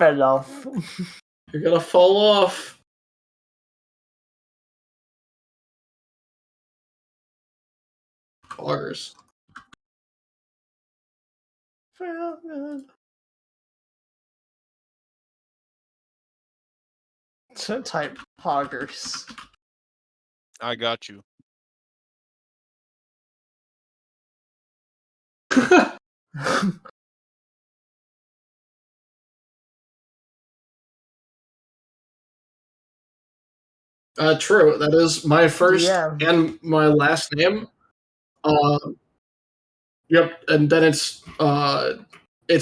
enough. You're gonna fall off. Poggers. So type poggers. I got you. True. That is my first Yeah. and my last name. Yep, and then it's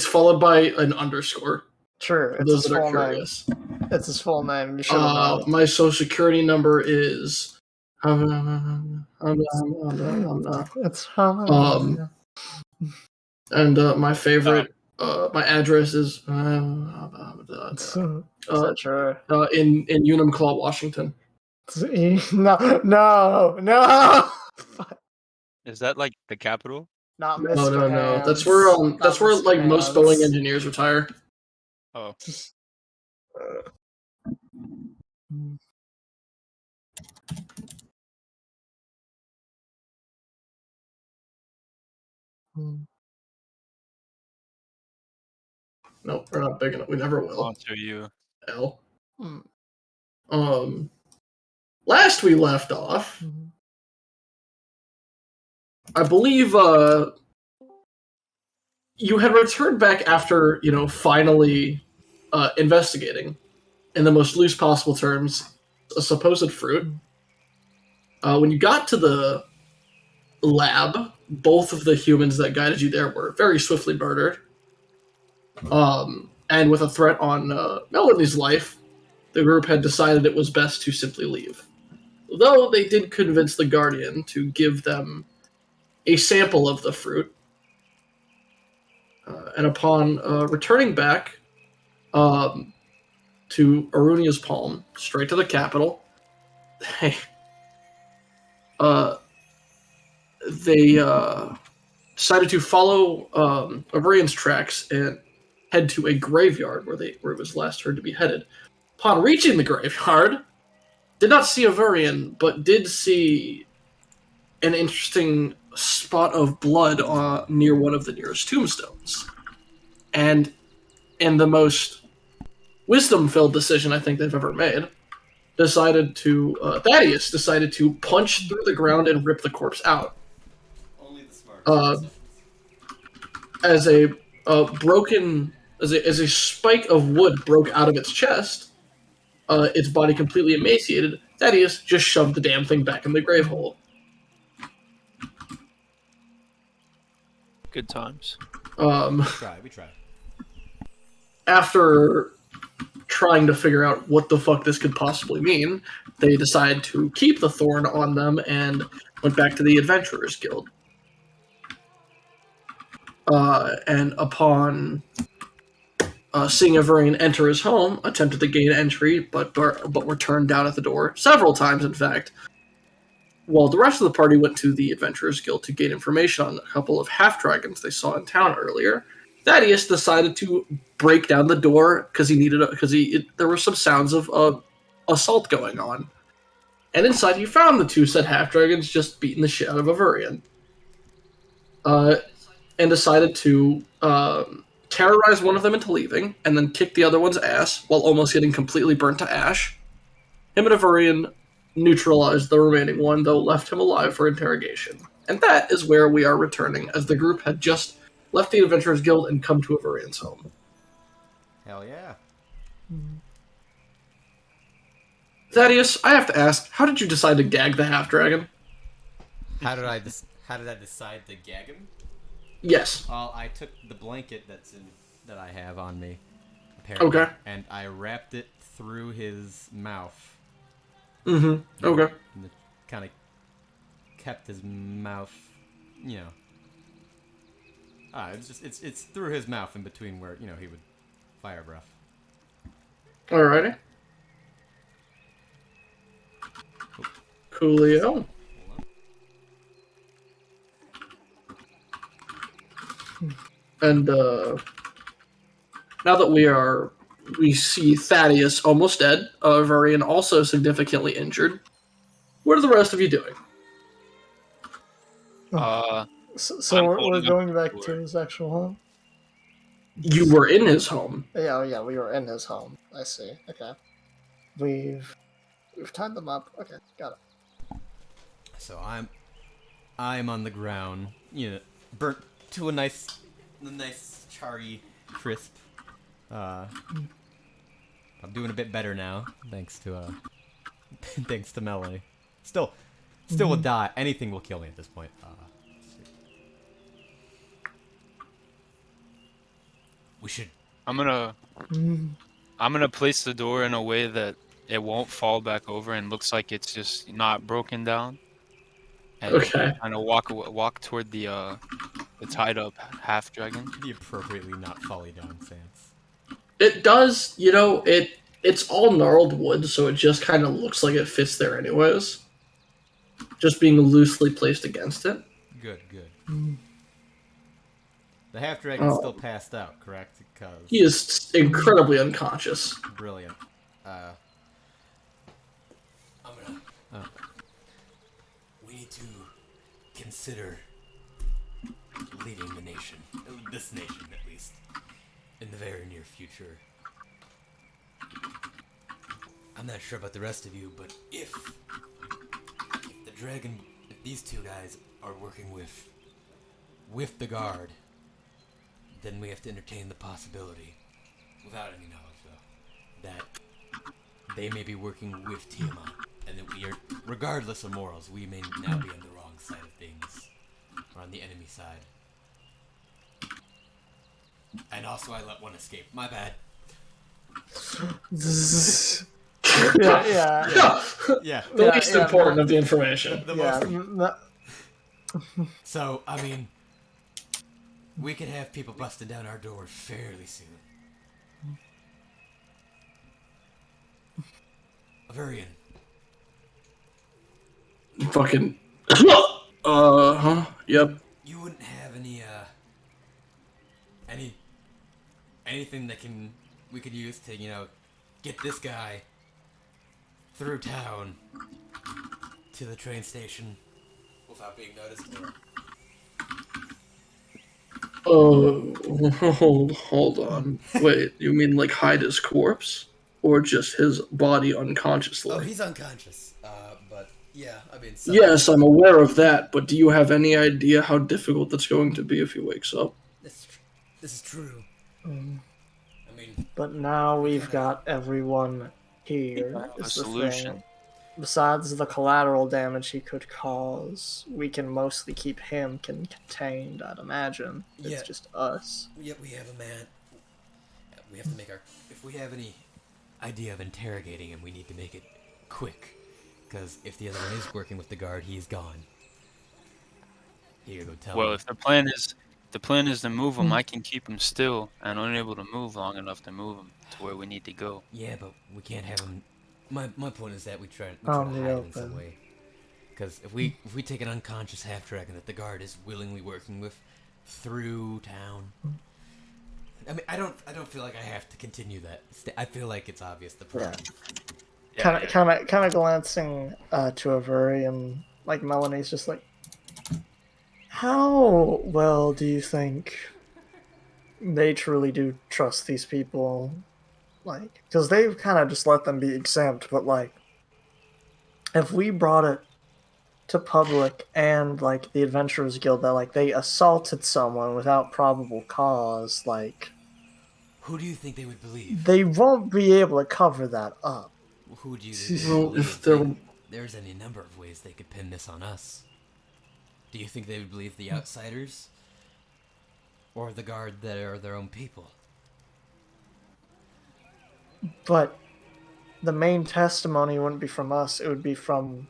followed by an underscore. True. For It's those his that are full name. curious. It's his full name. You should have known. My social security number is. It's and my favorite, my address is true. in Unumclaw, Washington. No. Is that like the capital? Not No. Mr. Hands. That's where Mr. like most Hands. spelling engineers retire. Oh. Nope, we're not big enough. We never will. Onto you. L. Last we left off, I believe you had returned back after, finally investigating, in the most loose possible terms, a supposed fruit. When you got to the lab, both of the humans that guided you there were very swiftly murdered. And with a threat on Melanie's life, the group had decided it was best to simply leave. Though they did convince the Guardian to give them a sample of the fruit. And upon returning back to Arunia's Palm, straight to the capital, they decided to follow Avarian's tracks and head to a graveyard where it was last heard to be headed. Upon reaching the graveyard, did not see Avarian, but did see an interesting spot of blood near one of the nearest tombstones. And in the most wisdom-filled decision I think they've ever made, Thaddeus decided to punch through the ground and rip the corpse out. Only the smart. As a spike of wood broke out of its chest, its body completely emaciated, Thaddeus just shoved the damn thing back in the grave hole. Good times. We try. After trying to figure out what the fuck this could possibly mean, they decided to keep the thorn on them and went back to the Adventurers Guild. And upon seeing Avarian enter his home, attempted to gain entry, but were turned down at the door several times, in fact. While the rest of the party went to the Adventurers Guild to gain information on a couple of half-dragons they saw in town earlier, Thaddeus decided to break down the door because there were some sounds of assault going on. And inside he found the two said half-dragons just beating the shit out of Avarian. And decided to terrorize one of them into leaving, and then kick the other one's ass while almost getting completely burnt to ash. Him and Avarian neutralized the remaining one, though left him alive for interrogation. And that is where we are returning, as the group had just left the Adventurers Guild and come to Avarian's home. Hell yeah. Thaddeus, I have to ask, how did you decide to gag the half-dragon? How did I decide to gag him? Yes. Well, I took the blanket that I have on me, apparently, okay, and I wrapped it through his mouth. Mm-hmm. Okay. And kind of kept his mouth, it's through his mouth in between where he would fire breath. Alrighty. Coolio. And now that we are we see Thaddeus almost dead, Varian also significantly injured. What are the rest of you doing? So I'm we're holding up going the back door. to his actual home? You were in his home. Yeah, we were in his home. I see. Okay. We've tied them up. Okay, got it. So I'm on the ground, burnt to a nice charry crisp. I'm doing a bit better now, thanks to thanks to melee. Still will die. Anything will kill me at this point. We should. I'm gonna place the door in a way that it won't fall back over and looks like it's just not broken down, and Okay. kind of walk toward the tied up half dragon. The appropriately not folly down stance. It does, it's all gnarled wood, so it just kind of looks like it fits there anyways. Just being loosely placed against it. Good. The half dragon's Oh. still passed out, correct? Because He is incredibly unconscious. brilliant. I'm gonna. We need to consider leaving the nation, this nation at least, in the very near future. I'm not sure about the rest of you, but if the dragon, if these two guys are working with the guard, then we have to entertain the possibility, without any knowledge though, that they may be working with Tiamat, and that we are, regardless of morals, we may now be on the wrong side of things, or on the enemy side. And also I let one escape. My bad. Yeah. Yeah. The Yeah, least yeah, important no. of the information. The Yeah. most. So, I mean, we could have people busting down our door fairly soon. Avarian. Fucking. Yep. You wouldn't have anything that we could use to, get this guy through town to the train station without being noticed? Hold on. Wait, you mean like hide his corpse? Or just his body unconsciously? Oh, he's unconscious. But yeah, I mean. Yes, I'm aware of that, but do you have any idea how difficult that's going to be if he wakes up? This is true. Mm. I mean, But now we've got everyone here. A Is the solution. thing. Besides the collateral damage he could cause, we can mostly keep him contained, I'd imagine. It's Yeah. just us. yep, we have a man. We have to make if we have any idea of interrogating him, we need to make it quick. Because if the other one is working with the guard, he's gone. Here, go tell Well, him. if the plan is to move him, I can keep him still and unable to move long enough to move him to where we need to go. Yeah, but we can't have him. My point is that we try to On hide the him in some open. way. Because if we take an unconscious half dragon that the guard is willingly working with through town, I mean, I don't feel like I have to continue that. I feel like it's obvious the problem. Kind of glancing to Avery, and like Melanie's just like, how well do you think they truly do trust these people? Like, because they've kind of just let them be exempt, but like, if we brought it to public and like the Adventurers Guild that like they assaulted someone without probable cause, like, Who do you think they would believe? they won't be able to cover that up. Who do you think they Well, would if believe? they're- There's any number of ways they could pin this on us. Do you think they would believe the outsiders? Or the guard that are their own people? But the main testimony wouldn't be from us, it would be from.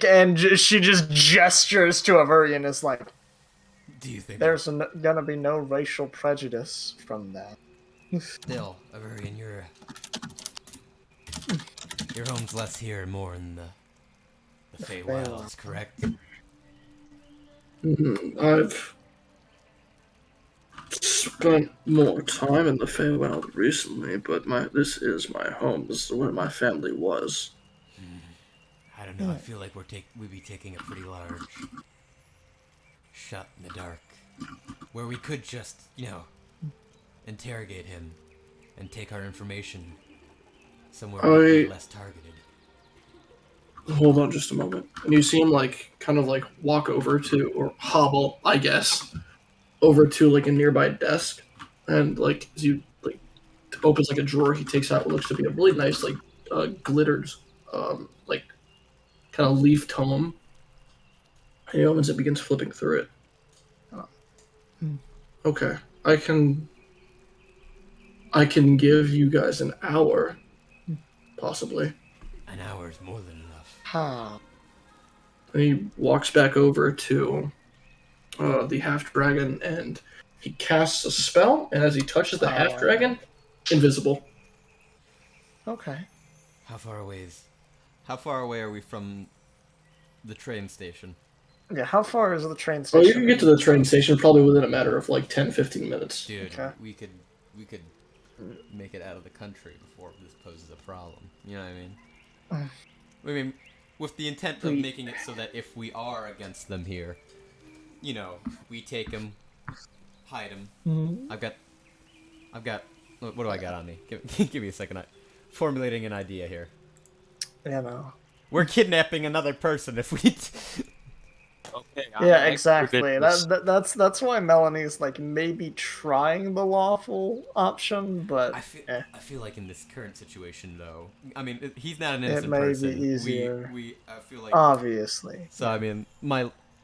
And she just gestures to Avery and is like, Do you think there's gonna be no racial prejudice from that. still, Avarian, your home's less here and more in the Feywilds, correct? I've spent more time in the Feywild recently, but this is my home. This is where my family was. I don't know. I feel like we'd be taking a pretty large shot in the dark, where we could just, interrogate him and take our information somewhere we'd be less targeted. Hold on just a moment. And you see him, kind of walk over to, or hobble, I guess, over to, a nearby desk. And, as you, opens, a drawer, he takes out what looks to be a really nice, glittered, kind of leaf tome. And he opens it, begins flipping through it. Okay. I can give you guys an hour, possibly. An hour is more than enough. Huh. And he walks back over to the half dragon, and he casts a spell. And as he touches the half dragon, invisible. Okay. How far away are we from the train station? Yeah, how far is the train Oh, station? you can get to the train station probably within a matter of 10-15 minutes. Dude, Okay. we could make it out of the country before this poses a problem. You know what I mean? I mean, with the intent of making it so that if we are against them here, we take him, hide him. Mm-hmm. I've got. What do I got on me? Give me a second. I'm formulating an idea here. We're kidnapping another person if we. Okay. Yeah, exactly. That's why Melanie's maybe trying the lawful option, but I feel like in this current situation, though, I mean, he's not an innocent it may person. be easier. I feel like obviously. So I mean,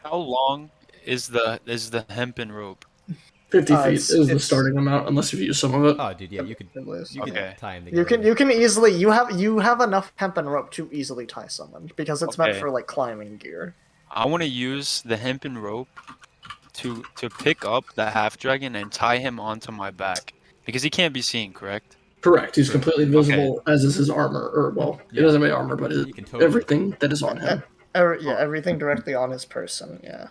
How long is the hempen rope? 50 feet it's is the starting amount, unless you've used some of it. Oh, dude, yeah, you could Okay. tie him together. You can easily you have enough hempen rope to easily tie someone because it's meant for climbing gear. I want to use the hempen rope to pick up the half dragon and tie him onto my back because he can't be seen, correct? Correct. He's completely invisible, as is his armor. Or he doesn't have any armor, but everything that is on him. Everything directly on his person. Yeah.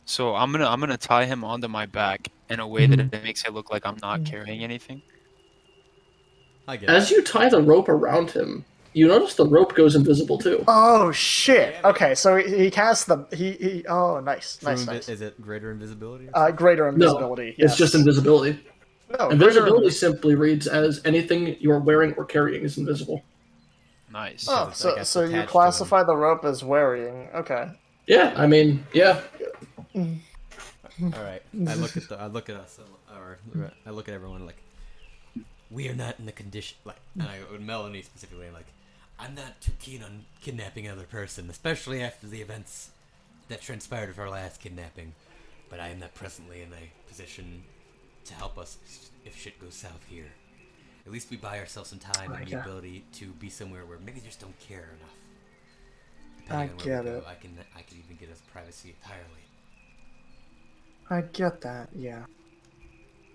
So I'm gonna tie him onto my back in a way that it makes it look like I'm not carrying anything. I get As you tie the rope around him, you notice the rope goes invisible too. Oh shit! Okay, so he casts the he. Oh, nice. Is it greater invisibility? Greater invisibility. No, it's just invisibility. No, invisibility simply reads as anything you are wearing or carrying is invisible. Nice. Oh, so you classify the rope as wearying. Okay. Yeah, I mean, yeah. All right. I look at us, or I look at everyone like we are not in the condition. And I with Melanie specifically, I'm not too keen on kidnapping another person, especially after the events that transpired of our last kidnapping. But I am not presently in a position to help us if shit goes south here. At least we buy ourselves some time and the ability to be somewhere where maybe they just don't care enough. I get it. I can even get us privacy entirely. I get that, yeah.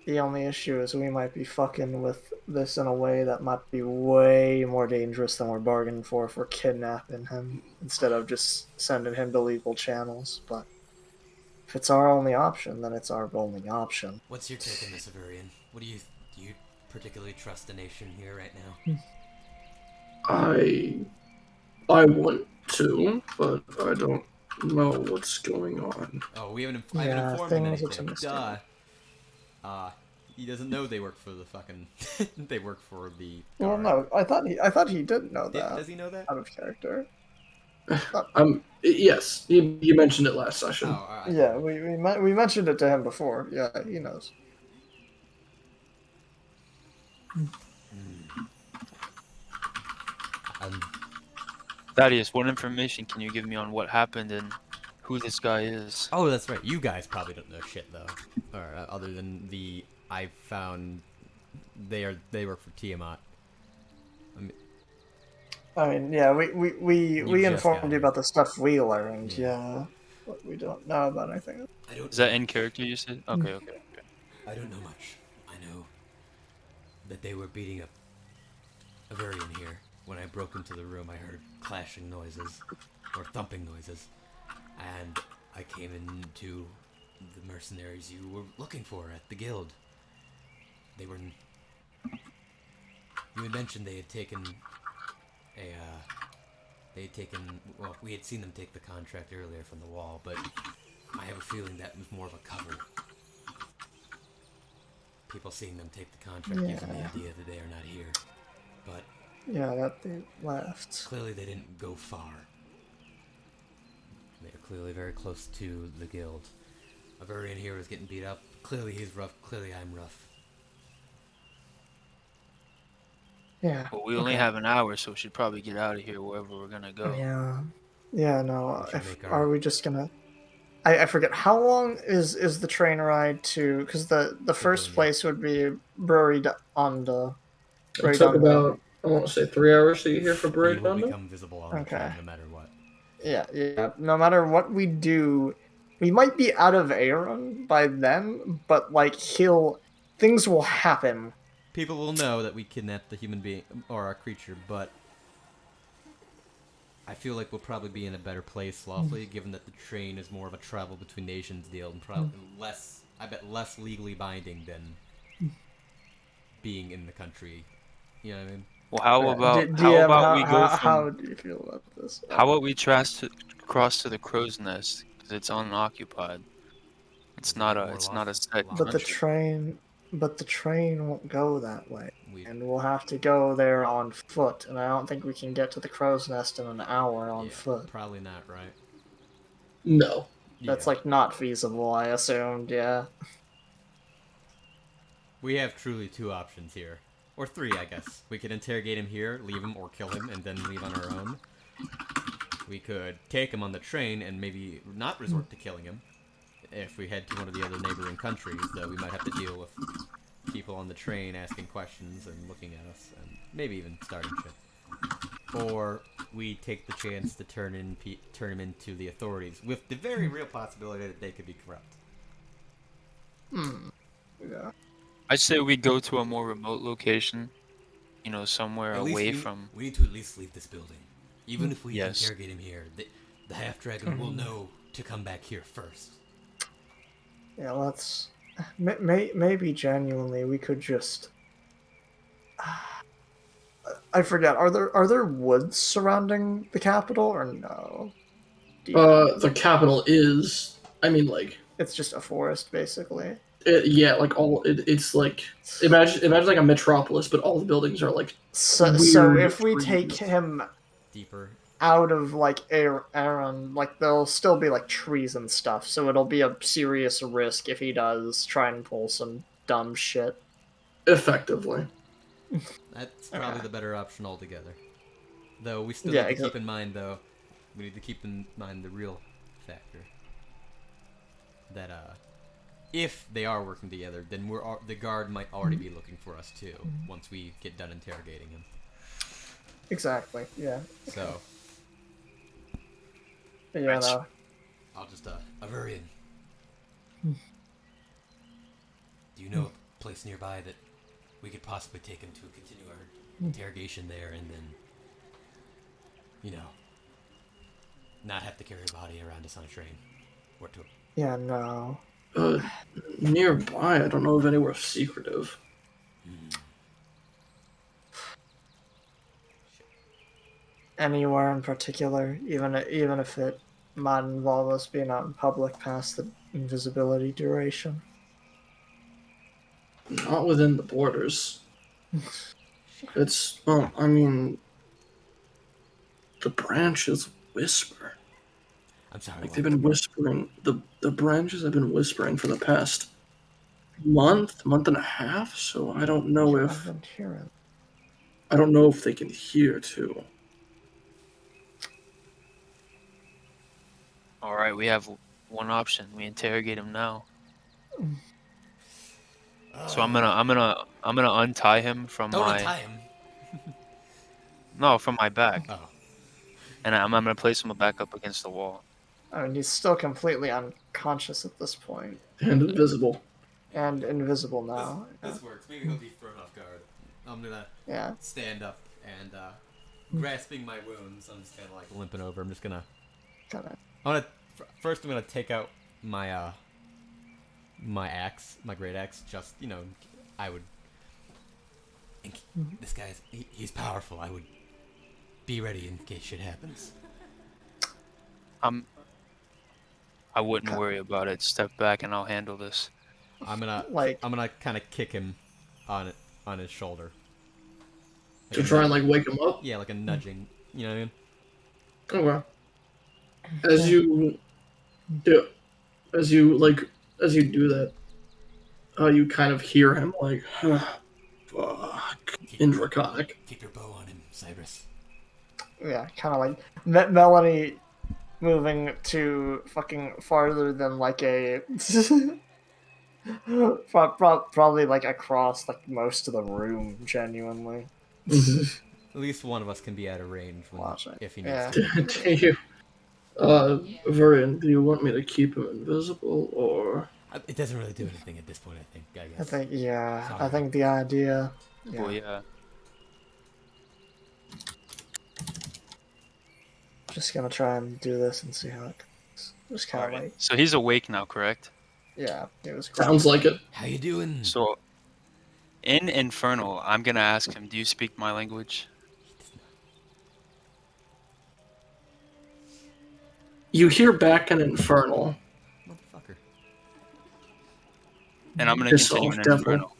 The only issue is we might be fucking with this in a way that might be way more dangerous than we're bargaining for if we're kidnapping him instead of just sending him to legal channels. But if it's our only option, then it's our only option. What's your take on this, Averian? Do you particularly trust the nation here right now? I want to, but I don't know what's going on. Oh, I haven't informed him anything. Duh. He doesn't know they work for the fucking. They work for the. Well, no, I thought he did know that. Does he know that? Out of character. Yes, you mentioned it last session. Oh, all right. Yeah, we mentioned it to him before. Yeah, he knows. Thaddeus, what information can you give me on what happened and who this guy is? Oh, that's right. You guys probably don't know shit though, or other than I found they work for Tiamat. I mean, yeah, we informed you about the stuff we learned. Yeah, but we don't know about anything. Is that in character? You said? Okay. I don't know much. I know that they were beating up Averian here. When I broke into the room, I heard clashing noises, or thumping noises, and I came into the mercenaries you were looking for at the guild. they were. You had mentioned they had taken a. They had taken. Well, we had seen them take the contract earlier from the wall, but I have a feeling that was more of a cover. People seeing them take the contract gives them the idea that they are not here. But Yeah, that they left. clearly they didn't go far. They are clearly very close to the guild. A Varian here is getting beat up. Clearly he's rough. Clearly I'm rough. Yeah. Well, we only okay. have an hour, so we should probably get out of here wherever we're gonna go. Yeah. Yeah, no. We should make Are we just gonna... I forget, how long is the train ride to... Because the first Building. place would be Brewery on the... It took about, I want to say 3 hours to get here for You Braid will Thunder. become visible on the train no matter what. Yeah. No matter what we do, we might be out of Aaron by then, but, like, things will happen. People will know that we kidnapped the human being or our creature, but I feel like we'll probably be in a better place lawfully, given that the train is more of a travel between nations deal and probably less, I bet, less legally binding than being in the country. You know what I mean? Well, how about DM, we go how from? do you feel about this? How about we cross to the crow's nest because it's unoccupied. It's not a set But country. the train won't go that way. We, And we'll have to go there on foot, and I don't think we can get to the crow's nest in an hour on foot. Probably not, right? No. That's like not feasible, I assumed, yeah. We have truly two options here. Or three, I guess. We could interrogate him here, leave him, or kill him, and then leave on our own. We could take him on the train and maybe not resort to killing him. If we head to one of the other neighboring countries, though, we might have to deal with people on the train asking questions and looking at us, and maybe even starting shit. Or we take the chance to turn him into the authorities, with the very real possibility that they could be corrupt. Yeah. I'd say we go to a more remote location, somewhere away from. We need to at least leave this building. Even if we Yes. interrogate him here, the half-dragon will know to come back here first. Yeah, let's... Maybe genuinely we could just... I forget, are there woods surrounding the capital, or no? The capital is, It's just a forest, basically. it's like, imagine like a metropolis, but all the buildings are like So weird if we trees. take him Deeper. out of, like, Aaron, like, there'll still be, like, trees and stuff, so it'll be a serious risk if he does try and pull some dumb shit. effectively. That's probably the better option altogether. Though we still Yeah, need to keep in mind, we need to keep in mind the real factor. That, if they are working together, then the guard might already be looking for us too, once we get done interrogating him. Exactly, yeah. So, But yeah, no. I'll just, Averian. Do you know a place nearby that we could possibly take him to continue our interrogation there and then, not have to carry a body around us on a train? Or to... Yeah, no. Nearby, I don't know of anywhere secretive. Anywhere in particular, even if it might involve us being out in public past the invisibility duration. Not within the borders. It's, the branches whisper. I'm sorry. Like, they've been whispering. The branches have been whispering for the past month and a half, so I don't know if... I don't know if they can hear, too. Alright, we have one option. We interrogate him now. So I'm gonna untie him from Don't my... untie him. No, from my back. Oh. And I'm gonna place him back up against the wall. I mean, he's still completely unconscious at this point. And invisible. And invisible now. This works. Maybe he'll be thrown off guard. I'm gonna stand up and, grasping my wounds, I'm just kinda like limping over. I'm just gonna... First I'm gonna take out my, my axe, my great axe, just, I would This guy's he's powerful. I would be ready in case shit happens. I wouldn't worry about it. Step back and I'll handle this. I'm gonna Like- kind of kick him on his shoulder. To try and like wake him up. Yeah, like a nudging. You know what I mean? Okay. As you do, as you do that, you kind of hear him like, fuck, in Draconic. Keep your bow on him, Cyrus. Yeah, kind of like Melanie moving to fucking farther than like a probably like across like most of the room. Genuinely, At least one of us can be out of range if he needs Yeah. to. Do you, Varian, do you want me to keep him invisible or? It doesn't really do anything at this point, I think. I guess. I think yeah. Sorry. I think the idea. Yeah. Well, yeah. Just gonna try and do this and see how it goes. Just kind of Alright. like So he's awake now, correct? yeah. It was great. Sounds like it. How you doing? So, in Infernal, I'm gonna ask him, do you speak my language? You hear back an Infernal. Motherfucker. And I'm gonna Piss continue off, in devil. Infernal.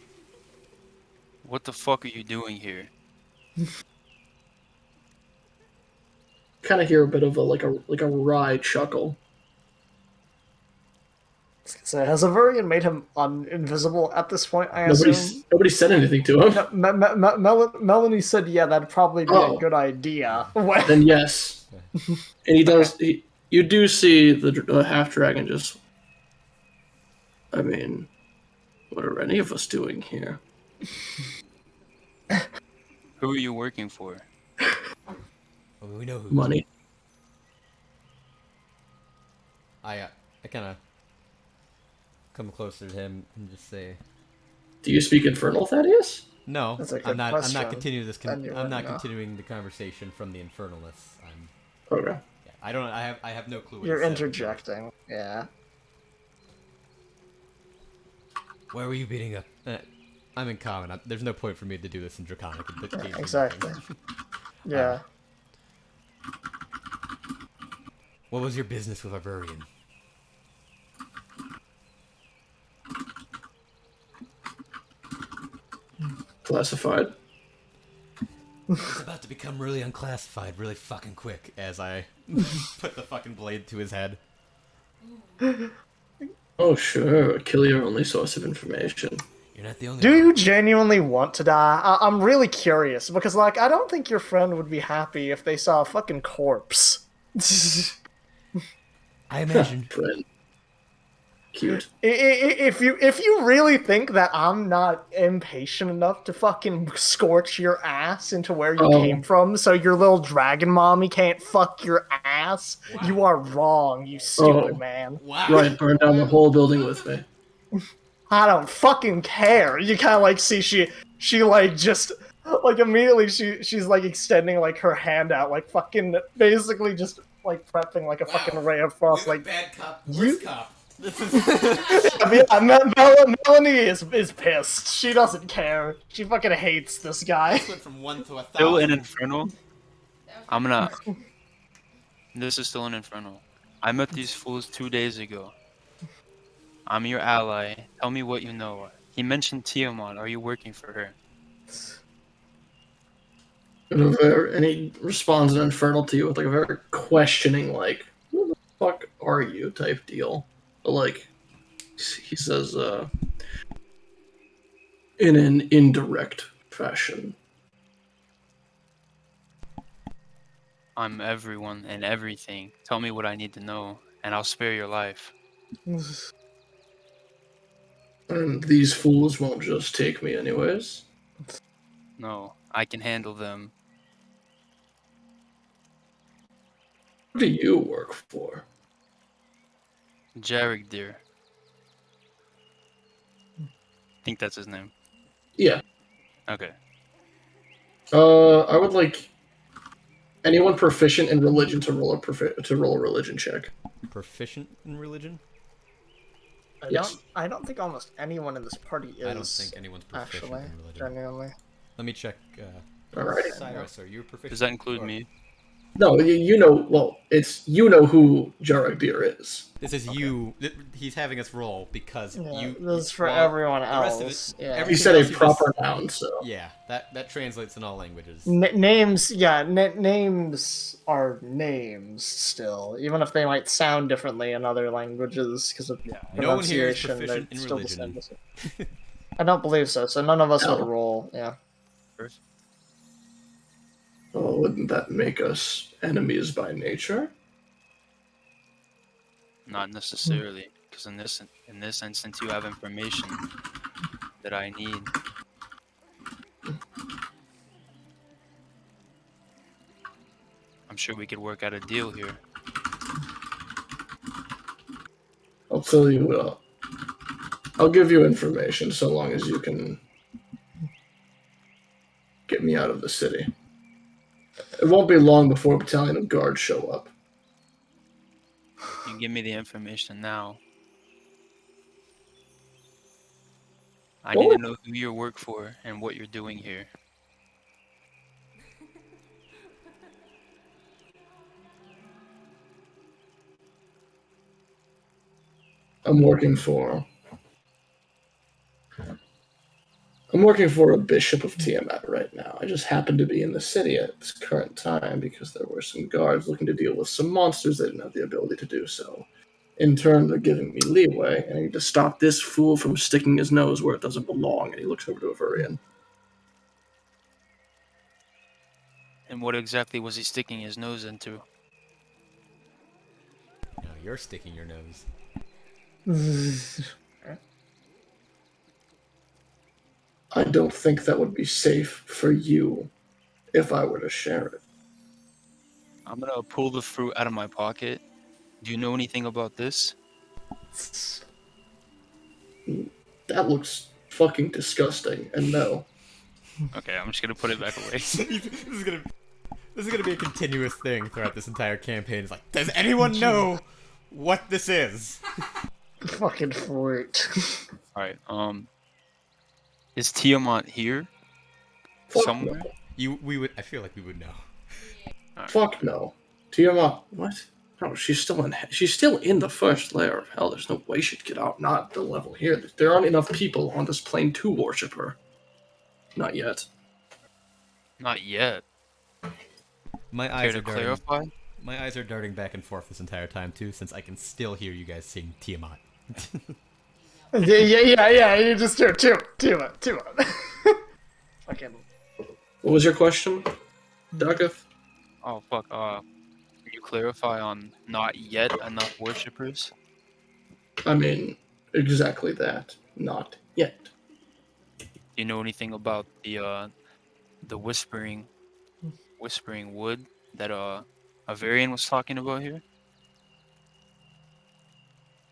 What the fuck are you doing here? Kind of hear a bit of a wry chuckle. So has Averian made him invisible at this point? I assume. Nobody said anything to him. No, Melanie said, "Yeah, that'd probably be Oh. a good idea." Then yes, and he does. You do see the half dragon just. I mean, what are any of us doing here? Who are you working for? Well, we know who. Money. I kind of come closer to him and just say, Do you speak Infernal, Thaddeus? "No, That's a good I'm not. I'm question. not continuing this. Then you I'm not wouldn't know. continuing the conversation from the infernalness. I'm. Okay. Yeah, I don't. I have no clue. What You're he said. interjecting. Yeah. Where were you beating up? I'm in common. There's no point for me to do this in Draconic. Yeah, exactly. Yeah. What was your business with Averian? Classified. It's about to become really unclassified really fucking quick as I put the fucking blade to his head. Oh sure, kill your only source of information. You're not the only Do one. you genuinely want to die? I'm really curious because, like, I don't think your friend would be happy if they saw a fucking corpse. I imagine. Friend. Cute. If you really think that I'm not impatient enough to fucking scorch your ass into where you came from, so your little dragon mommy can't fuck your ass, you are wrong, you stupid man. Wow. Right, burn down the whole building with me. I don't fucking care. You kind of like see she like just like immediately she's like extending like her hand out, like fucking basically just like prepping like a fucking ray of frost, like bad cop, worst cop. Melanie is pissed. She doesn't care. She fucking hates this guy. Went from 1 to 1,000. Still in Infernal? I'm gonna... This is still in Infernal. I met these fools 2 days ago. I'm your ally. Tell me what you know. He mentioned Tiamat. Are you working for her? And he responds in Infernal to you with like a very questioning, like, who the fuck are you type deal. But like, he says, in an indirect fashion. I'm everyone and everything. Tell me what I need to know, and I'll spare your life. And these fools won't just take me anyways. No, I can handle them. Who do you work for? Jarek, dear. I think that's his name. Yeah. Okay. I would like anyone proficient in religion to roll a religion check. Proficient in religion? Yes. I don't think almost anyone in this party is. I don't think anyone's proficient actually in religion. genuinely. Let me check. Alrighty. Cyrus, are you proficient? Does that include or- me? No, you know. Well, it's you know who Jaragdir is. This is you. He's having us roll because Yeah, you. this is for well, everyone the rest of it- else. Yeah. everything You said a else you proper just- noun, so Yeah, that translates in all languages. Names, yeah, names are names still, even if they might sound differently in other languages because of No one here is pronunciation. They're proficient in still the religion. same. I don't believe so. So none of us would No. roll. Yeah. First? well, wouldn't that make us enemies by nature? Not necessarily, because in this instance, you have information that I need. I'm sure we could work out a deal here. I'll tell you what. I'll give you information so long as you can get me out of the city. It won't be long before a battalion of guards show up. You give me the information now. I need to know who you work for and what you're doing here. I'm working for a bishop of Tiamat right now. I just happen to be in the city at this current time because there were some guards looking to deal with some monsters that didn't have the ability to do so. In turn, they're giving me leeway, and I need to stop this fool from sticking his nose where it doesn't belong. And he looks over to Avarian. And what exactly was he sticking his nose into? No, you're sticking your nose. I don't think that would be safe for you if I were to share it. I'm gonna pull the fruit out of my pocket. Do you know anything about this? That looks fucking disgusting, and no. Okay, I'm just gonna put it back away. This is gonna be a continuous thing throughout this entire campaign. It's like, does anyone know what this is? Fucking fruit. Alright, is Tiamat here? Fuck Somewhere? I feel like we would know. no. Fuck no. Tiamat, what? No, she's still in the first layer of hell. There's no way she'd get out. Not at the level here. There aren't enough people on this plane to worship her. Not yet. Not yet. My Care eyes to are darting. clarify? My eyes are darting back and forth this entire time too, since I can still hear you guys sing Tiamat. Yeah. You just do Tiamat. Fucking. What was your question, Ducketh? Oh fuck, can you clarify on not yet enough worshippers? I mean, exactly that. Not yet. Do you know anything about the whispering wood that Avarian was talking about here?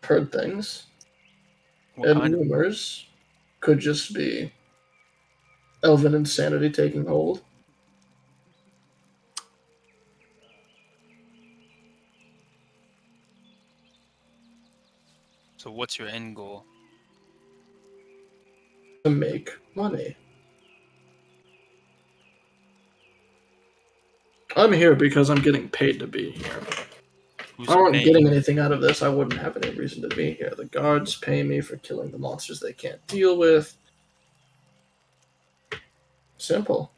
Heard things. What And kind of rumors could just be elven insanity taking hold. So what's your end goal? To make money. I'm here because I'm getting paid to be here. Who's If I weren't paying? getting anything out of this, I wouldn't have any reason to be here. The guards pay me for killing the monsters they can't deal with. Simple.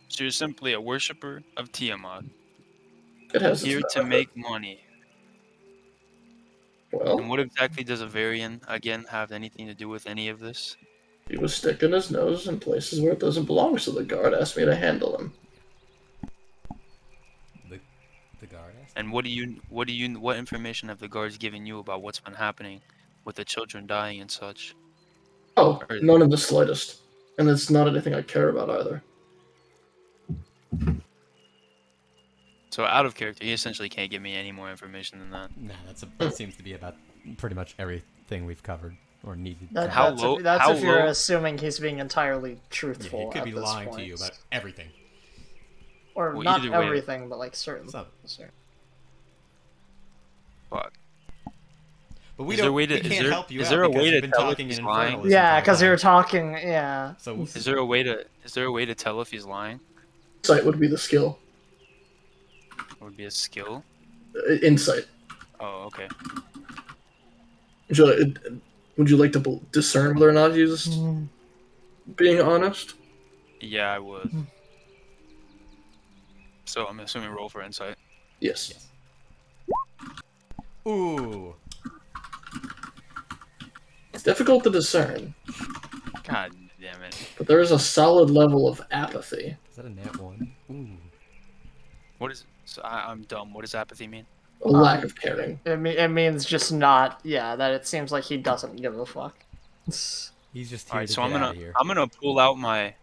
So you're simply a worshipper of Tiamat, It has its here to benefit. make money. And Well, what exactly does Avarian, again, have anything to do with any of this? he was sticking his nose in places where it doesn't belong, so the guard asked me to handle him. The guard asked. And what information have the guards given you about what's been happening with the children dying and such? Oh, Or- none in the slightest. And it's not anything I care about either. So out of character, he essentially can't give me any more information than that. Nah, that seems to be about pretty much everything we've covered or needed. How That's low- if, that's how if you're low- assuming he's being entirely Yeah, truthful. he could at be this lying point. to you about everything. Or Well, not either way- everything, but like certain. Some. Fuck. But we Is there a don't. way to We can't help you is out there a because way you've to been tell if talking he's in lying? Infernal. This Yeah, entire because you're time. talking. Yeah. So Is there a way to tell if he's lying? Insight would be the skill. It would be a skill. Insight. Oh, okay. Would you like to discern whether or not he's Mm. being honest? Yeah, I would. So I'm assuming roll for insight. Yes. yes. Ooh. It's difficult to discern, God damn it. but there is a solid level of apathy. Is that a nat 1? Ooh. What is? So I'm dumb. What does apathy mean? A lack of caring. It means just not. Yeah, that it seems like he doesn't give a fuck. He's just All here right, to so get out of here. I'm gonna pull out my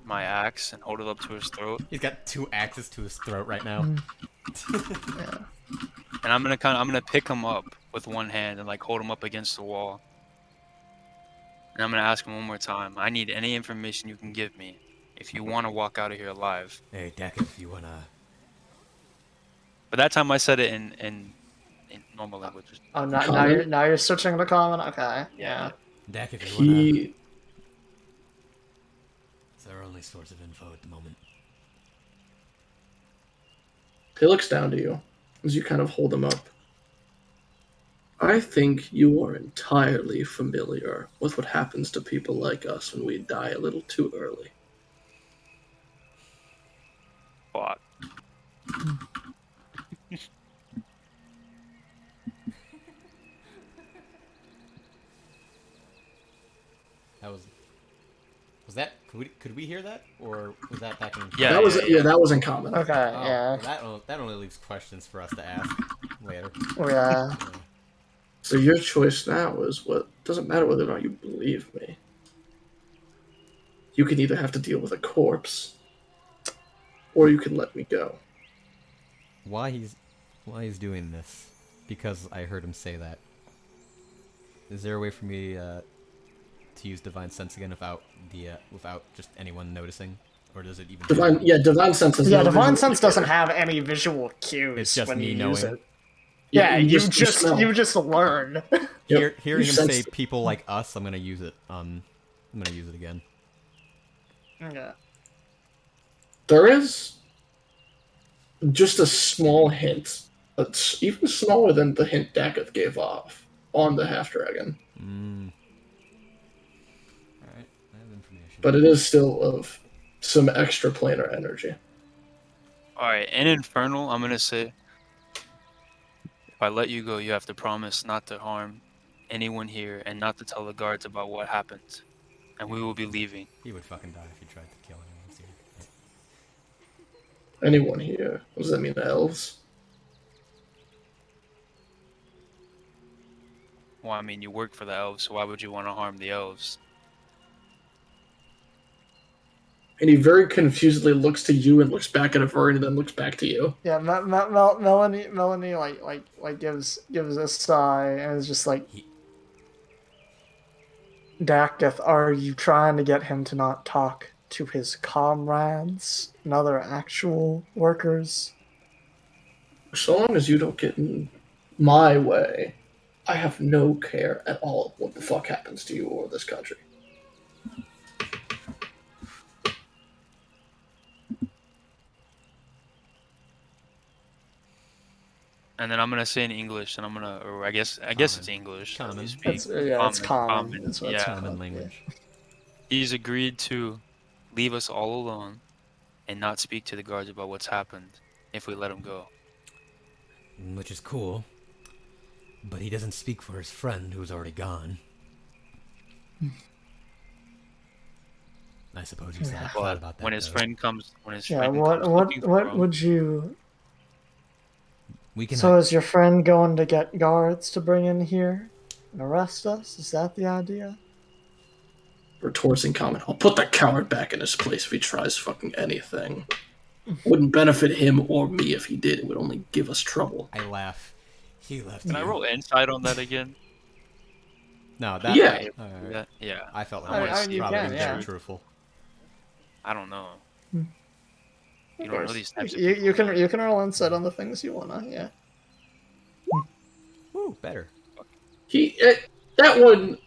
axe and hold it up to his throat, He's got 2 axes to his throat right now. Yeah. and I'm gonna pick him up with one hand and like hold him up against the wall. And I'm gonna ask him one more time. I need any information you can give me if you want to walk out of here alive. Hey, Deck, if you wanna. But that time I said it in normal language. Oh, now Common? you're switching to common. Okay. Yeah. Deck, if you wanna. He It's our only source of info at the moment. looks down to you as you kind of hold him up. I think you are entirely familiar with what happens to people like us when we die a little too early. Fuck. That was. Was that? Could we hear that, or was that back in? Yeah, that was in common. Okay. Oh, Yeah. well, that only leaves questions for us to ask later. Yeah. So your choice now is what doesn't matter whether or not you believe me. You can either have to deal with a corpse, or you can let me go. Why he's doing this? Because I heard him say that. Is there a way for me to use divine sense again without just anyone noticing, or does it even? Divine sense is Yeah. no Divine visual sense doesn't indicator. have any visual cues It's just when me you use knowing. it. Yeah, you just smell. learn. Yep, Hearing you him sense say it. people like us, I'm gonna use it. I'm gonna use it again. Yeah. There is just a small hint. It's even smaller than the hint Daketh gave off on the half dragon. Alright, I have information. But it is still of some extra planar energy. All right, in Infernal, I'm gonna say, if I let you go, you have to promise not to harm anyone here and not to tell the guards about what happened. And we will be leaving. He would fucking die if he tried to kill anyone else here. Anyone here? What does that mean, elves? Well, I mean, you work for the elves, so why would you want to harm the elves? And he very confusedly looks to you and looks back at Avern and then looks back to you. Yeah. Melanie like gives a sigh and is just like, Daketh, are you trying to get him to not talk to his comrades and other actual workers? So long as you don't get in my way, I have no care at all what the fuck happens to you or this country. And then I'm gonna say in English, and or I guess it's English. that we Common. speak. It's common. It's Yeah. Common language. He's agreed to leave us all alone and not speak to the guards about what's happened if we let him go. Which is cool. But he doesn't speak for his friend who's already gone. I suppose he's thought But about that. when his though. friend comes, Yeah. What would you? We can. So is your friend going to get guards to bring in here and arrest us? Is that the idea? Retorts in comment. I'll put that coward back in his place if he tries fucking anything. Wouldn't benefit him or me if he did. It would only give us trouble. I laugh. He left. Can I roll insight on that again? No, that. Yeah. Alright. Yeah. I felt I wanna like see probably can, very yeah. truthful. I don't know. You Of don't know course. these types of You people. can roll insight on the things you wanna. Yeah. Ooh, better. That one,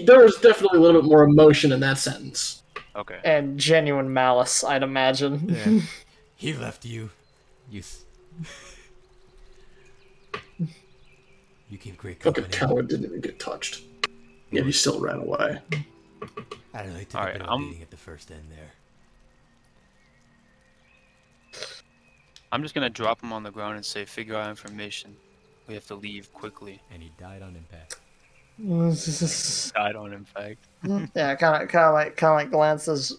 there was definitely a little bit more emotion in that sentence. Okay. And genuine malice, I'd imagine. Yeah. He left you. You keep great Fucking company. coward didn't even get touched. Yet he still ran away. I don't know, he took All a right, bit of a beating at the first end there. I'm just gonna drop him on the ground and say, figure out information. We have to leave quickly. And he died on impact. Died on impact. Yeah, kind of like glances.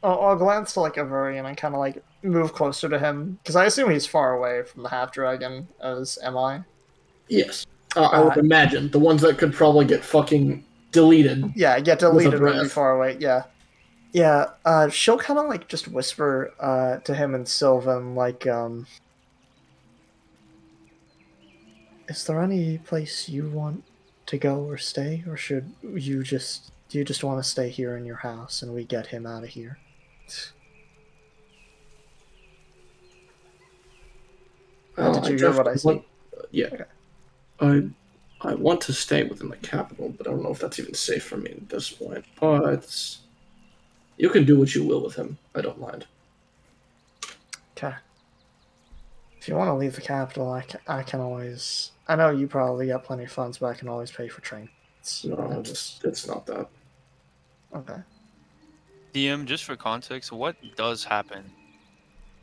I'll glance to like Averian and kind of like move closer to him because I assume he's far away from the half dragon. As am I? Yes. I would imagine. The ones that could probably get fucking deleted. Yeah, get with a deleted really breath. far away. Yeah, yeah. She'll kind of like just whisper to him and Sylvan like, "Is there any place you want to go or stay, or should you just do you just want to stay here in your house and we get him out of here?" Did you hear what I said? Yeah. Okay. I want to stay within the capital, but I don't know if that's even safe for me at this point. But you can do what you will with him. I don't mind. Okay. If you want to leave the capital, I can always. I know you probably got plenty of funds, but I can always pay for train. No, it's not that. Okay. DM, just for context, what does happen?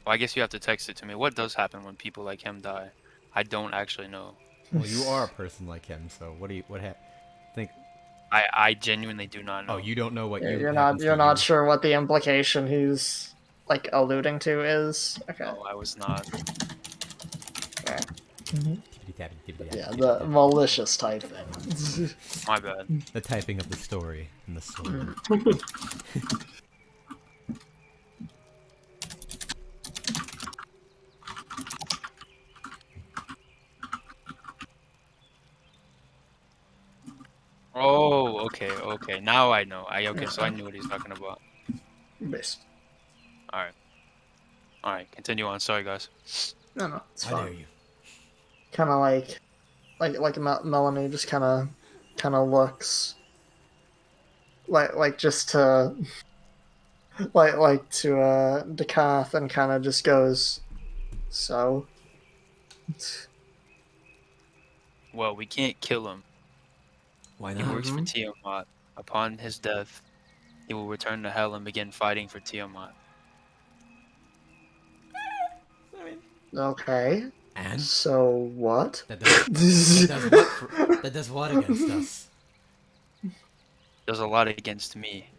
Well, I guess you have to text it to me. What does happen when people like him die? I don't actually know. Well, you are a person like him, so think? I genuinely do not know. Oh, you don't know what You're not sure what the implication he's like alluding to is. Okay. No, I was not. Okay. Yeah, the malicious type thing. My bad. The typing of the story and the story. Oh, okay. Now I know. So I knew what he's talking about. Based. All right. Continue on. Sorry, guys. No, it's I fine. hear you. Kind of like Melanie just kind of looks like just to like to Dekath and kind of just goes, so. Well, we can't kill him. Why He not? works for Tiamat. Upon his death, he will return to hell and begin fighting for Tiamat. Okay. And So what? that does what against us? There's a lot against me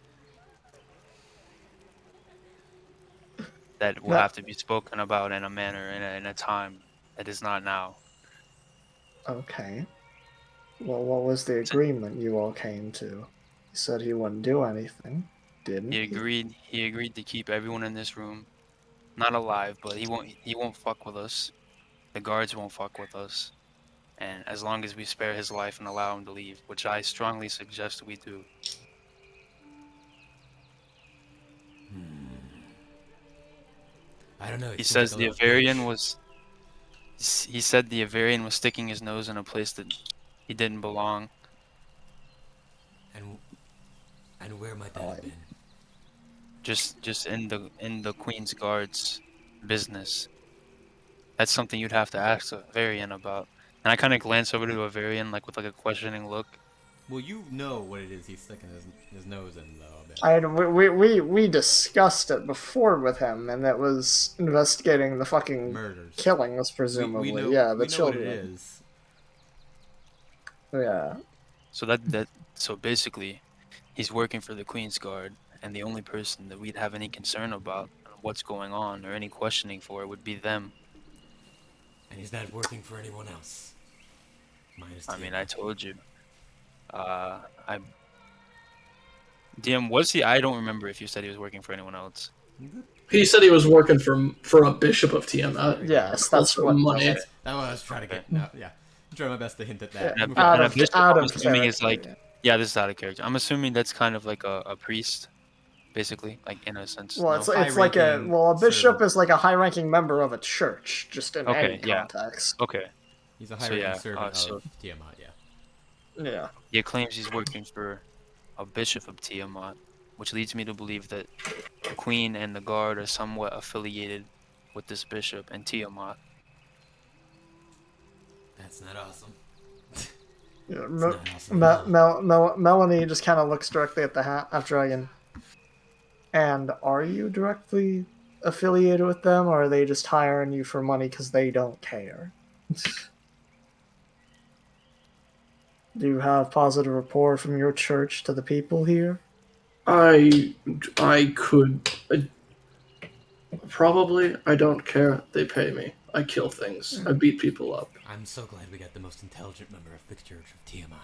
that will have to be spoken about in a manner, in a time that is not now. Okay. Well, what was the agreement you all came to? He said he wouldn't do anything, didn't He he? agreed to keep everyone in this room not alive, but he won't fuck with us. The guards won't fuck with us. And as long as we spare his life and allow him to leave, which I strongly suggest we do. I don't know. He says the Avarian was. He said the Avarian was sticking his nose in a place that he didn't belong. And where might that have been? Just in the Queen's Guards business. That's something you'd have to ask a Avarian about. And I kind of glance over to Avarian like with like a questioning look. Well, you know what it is he's sticking his nose in, though. We discussed it before with him, and it was investigating the fucking Murders. killings, presumably. We know, yeah, we the know children. what it is. Yeah. So basically, he's working for the Queen's Guard, and the only person that we'd have any concern about what's going on or any questioning for would be them. And he's not working for anyone else. I mean, I told you. DM, was he? I don't remember if you said he was working for anyone else. He said he was working for a bishop of Tiamat. Yes, that's what money. That's what I was trying to get. No, yeah, I'm trying my best to hint at that. Yeah. And Out a of- bishop, out I'm of assuming is character, like, yeah, this is out of character. I'm assuming that's kind of like a priest, basically, like in a sense. Well, No? it's like a bishop servant. is like a high-ranking member of a church, just in Okay, any yeah. context. Okay. He's a So hired yeah, servant so of Tiamat, yeah. Yeah. he claims he's working for a bishop of Tiamat, which leads me to believe that the queen and the guard are somewhat affiliated with this bishop and Tiamat. That's not awesome. Yeah, It's not awesome at all. Melanie just kind of looks directly at the half dragon. And are you directly affiliated with them, or are they just hiring you for money because they don't care? Do you have positive rapport from your church to the people here? I could probably. I don't care. They pay me. I kill things. I beat people up. I'm so glad we got the most intelligent member of the Church of Tiamat.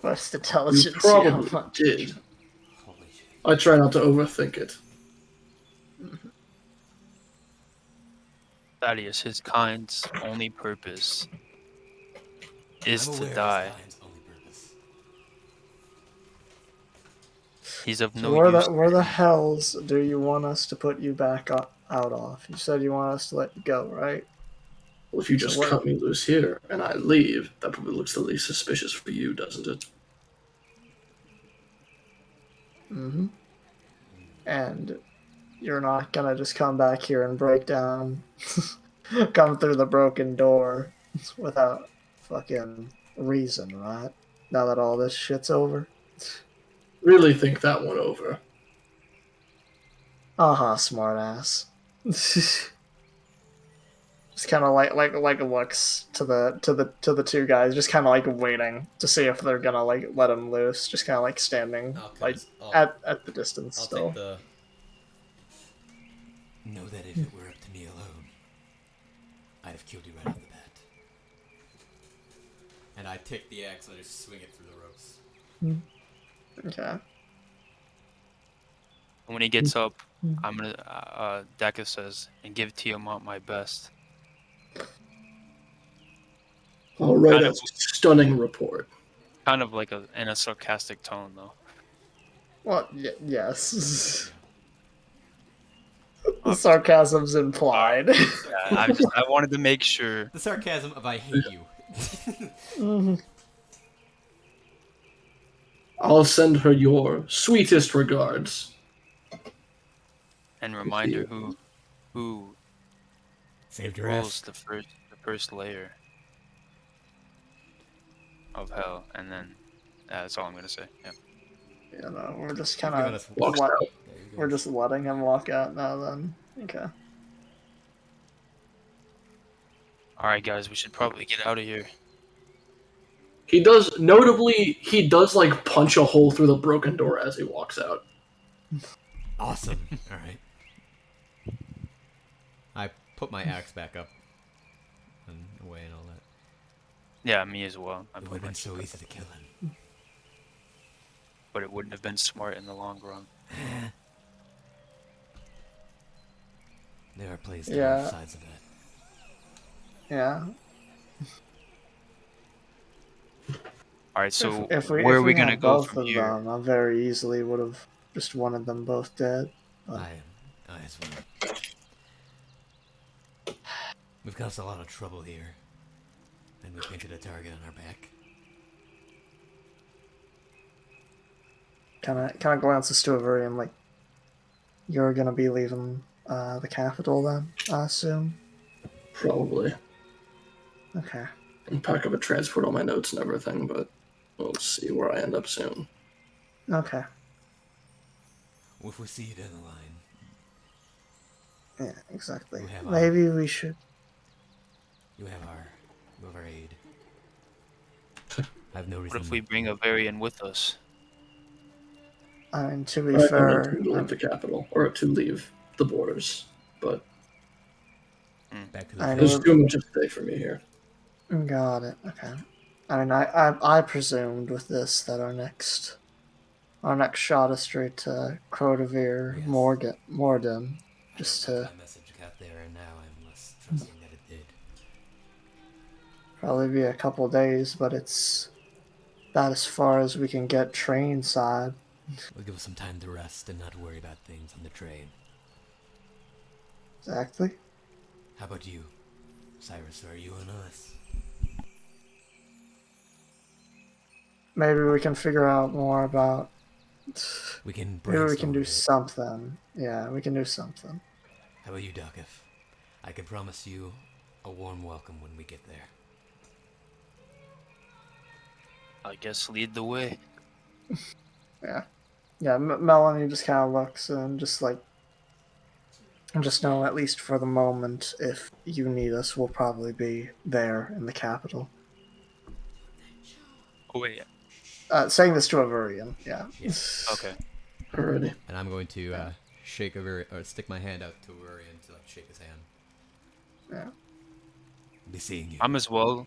Most You intelligent probably Tiamat. did. Holy shit. I try not to overthink it. Thaddeus, his kind's only purpose is I'm to aware die. of his kind's only purpose. He's of So no use to where the me. hells do you want us to put you back out of? You said you want us to let you go, right? Well, if you So just what? cut me loose here and I leave, that probably looks the least suspicious for you, doesn't it? Mm-hmm. And you're not gonna just come back here and break down, come through the broken door without fucking reason, right? Now that all this shit's over. Really think that one over. Smartass. Just kind of like looks to the two guys, just kind of like waiting to see if they're gonna like let him loose. Just kind of like standing like at the distance I'll still. take the. Know that if it were up to me alone, I'd have killed you right off the bat. And I take the axe and I just swing it through the ropes. Okay. When he gets up, I'm gonna, Deka says, and give Tiamat my best. I'll write Kind a of, stunning report. kind of like in a sarcastic tone, though. Well, yes. The Obviously. sarcasm's implied. Yeah, I wanted to make sure. The sarcasm of I hate you. I'll send her your sweetest regards. And remind her who Saved your rules ass. the first layer of hell, and then that's all I'm gonna say. Yeah. You know, we're just kind You've given of us Walks out. we're just letting him walk out now. Then okay. All right, guys, we should probably get out of here. He does like punch a hole through the broken door as he walks out. Awesome. Alright. I put my axe back up and away and all that. Yeah, me as well. It would have been so easy to kill him. But it wouldn't have been smart in the long run. There are plays to Yeah. both sides of that. Yeah. All right, so If where are we had gonna go both from of here? them, I very easily would have just wanted them both dead. I as well. We've caused a lot of trouble here. And we painted a target on our back. Kind of glances to Averian like, you're gonna be leaving the capital then, I assume. Probably. Okay. And pack up a transport, all my notes and everything, but we'll see where I end up soon. Okay. Well, if we see you down the line, Yeah, exactly. We have Maybe we should. you have our aid. I have no reason. What if we bring a variant with us? I mean, to be I have no fair, time to leave the capital, or to leave the borders, but Back to the I there's know- too much at stake for me here. got it. Okay. I mean, I presumed with this that our next shot is straight to Crotavir Yes. Morden, just I don't know to if my message got there, and now I'm less trusting that it did. probably be a couple days, but it's about as far as we can get train side. It'll give us some time to rest and not worry about things on the train. Exactly. How about you? Cyrus, are you on us? Maybe we can figure out more about. We can Maybe we can brainstorm a do bit. something. Yeah, we can do something. How about you, Dokif? I can promise you a warm welcome when we get there. I guess lead the way. Yeah. Yeah, Melanie just kind of looks and just know, at least for the moment, if you need us, we'll probably be there in the capital. Oh wait. Saying this to Averian, yeah. Yeah. Okay. Alrighty. And I'm going to shake or stick my hand out to Urian to like shake his hand. Yeah. Be seeing you. I'm as well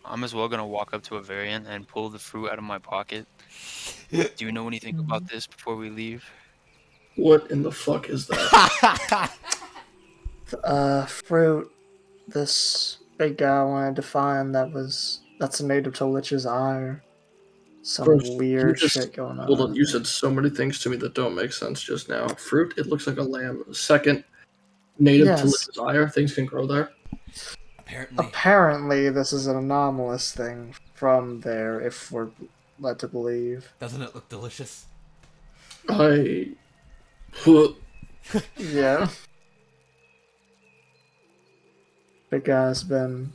gonna walk up to a variant and pull the fruit out of my pocket. Do you know anything about this before we leave? What in the fuck is that? Fruit. This big guy wanted to find that's a native to Lich's Eye. Some First, you weird just shit going hold on. on. You said so many things to me that don't make sense just now. Fruit, it looks like a lamb. Second, native to Yes. desire. Things can grow there. Apparently, this is an anomalous thing from there, if we're led to believe. Doesn't it look delicious? I. Yeah. Big guy's been.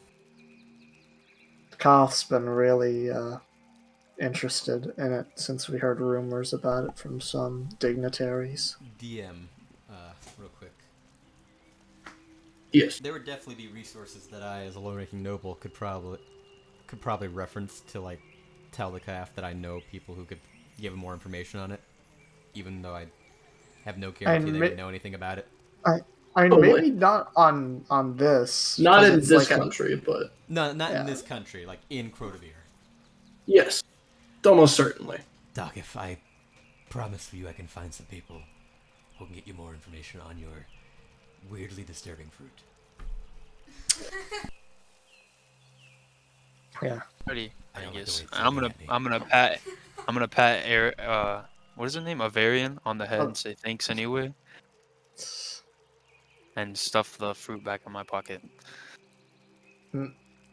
Koth's been really interested in it since we heard rumors about it from some dignitaries. DM, real quick. Yes. There would definitely be resources that I, as a low-ranking noble, could probably reference to like tell the calf that I know people who could give more information on it, even though I have no guarantee they would know anything about it. I mean, Oh, maybe not on this. Not 'cause in it's this like country, but No, not Yeah. in this country, like in Crotavir. yes, almost certainly. Doc, if I promise you I can find some people who can get you more information on your weirdly disturbing fruit. Yeah. Ready, I I don't like guess. the way it's And looking at me. I'm gonna pat what is his name? Avarian on the head and say thanks anyway. And stuff the fruit back in my pocket.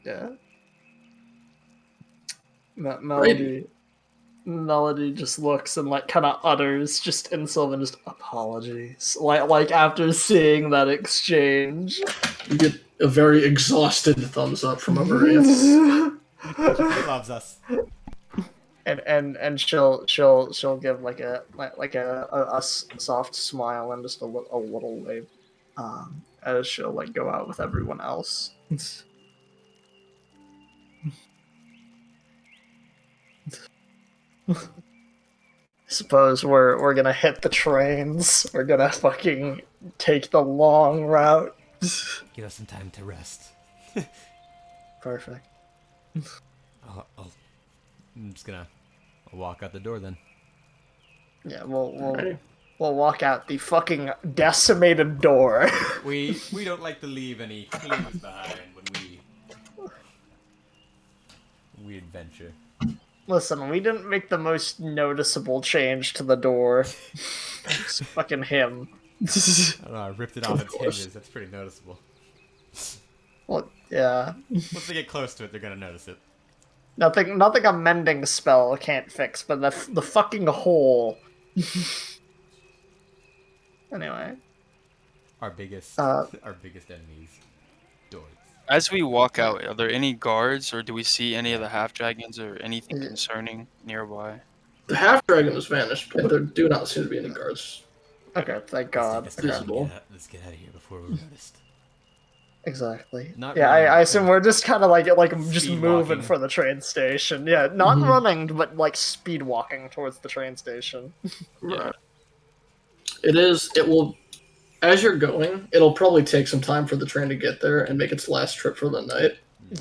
Yeah. Melody just looks and like kind of utters just in Sylvan just apologies. Like after seeing that exchange. You get a very exhausted thumbs up from a variant. He loves us. And she'll give like a soft smile and just a little wave, as she'll like go out with everyone else. Suppose we're gonna hit the trains. We're gonna fucking take the long route. Give us some time to rest. Perfect. I'm just gonna walk out the door then. Yeah, we'll walk out the fucking decimated door. We don't like to leave any clues behind when we adventure. Listen, we didn't make the most noticeable change to the door. It's fucking him. I don't know, I ripped it off its hinges. That's pretty noticeable. Well, yeah. Once they get close to it, they're gonna notice it. Nothing a mending spell can't fix, but the fucking hole. Anyway. Our biggest enemies. Doors. As we walk out, are there any guards or do we see any of the half dragons or anything concerning nearby? The half dragon has vanished, but there do not seem to be any guards. Okay, thank God. Let's Okay. get out of here before we're noticed. Exactly. Not yeah, running, I assume we're just kind of like just speed moving walking. for the train station. Yeah, not running, but like speed walking towards the train station. Right. It will, as you're going, it'll probably take some time for the train to get there and make its last trip for the night.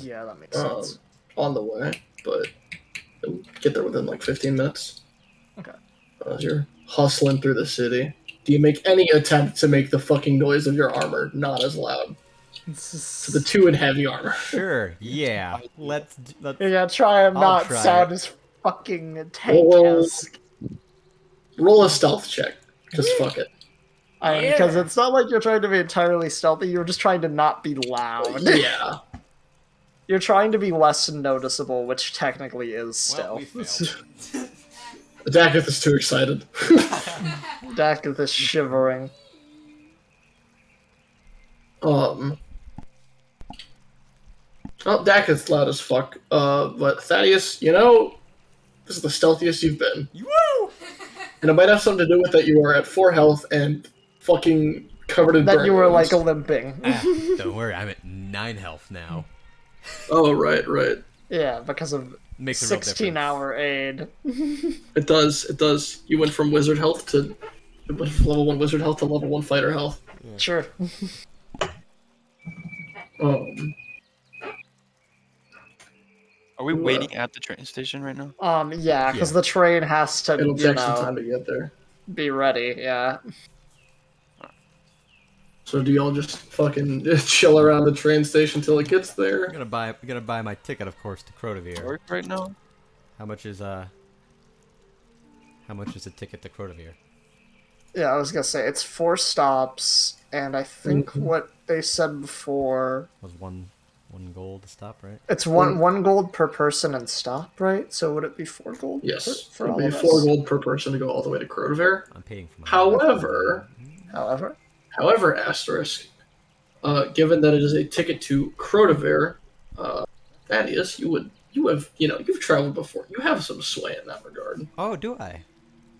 Yeah, that makes sense. On the way, but it'll get there within like 15 minutes. Okay. As you're hustling through the city, do you make any attempt to make the fucking noise of your armor not as loud? To the two in heavy armor. Sure. Yeah. Let's. Yeah, try and I'll not try sound it. as fucking tank-esque. Roll a stealth check. Just fuck it. Because it's not like you're trying to be entirely stealthy. You're just trying to not be loud. Yeah. You're trying to be less noticeable, which technically is Well, we stealth. failed. Daggeth is too excited. Daggeth is shivering. Well, Daggeth's loud as fuck. But Thaddeus, you know, this is the stealthiest you've been. Woo! And it might have something to do with that you are at 4 health and fucking covered in That burn you were wounds. like limping. Don't worry, I'm at 9 health now. Oh, right. Yeah, because of Makes a real difference. 16-hour aid. It does. You went from wizard health to level 1 wizard health to level 1 fighter health. Sure. Are we waiting at the train station right now? Yeah, because the train has to, It'll take some time to get there. be ready, yeah. So do y'all just fucking chill around the train station till it gets there? I'm gonna buy my ticket, of course, to Crotavir. Work right now? How much is a ticket to Crotavir? Yeah, I was gonna say, it's 4 stops, and I think what they said before... Was one gold to stop, right? It's one gold per person and stop, right? So would it be 4 gold? Yes. For It'll all be of 4 us? gold per person to go all the way to Crotavir. I'm paying for my. However, Asterisk, given that it is a ticket to Crotavir, Thaddeus, you've traveled before. You have some sway in that regard. Oh, do I?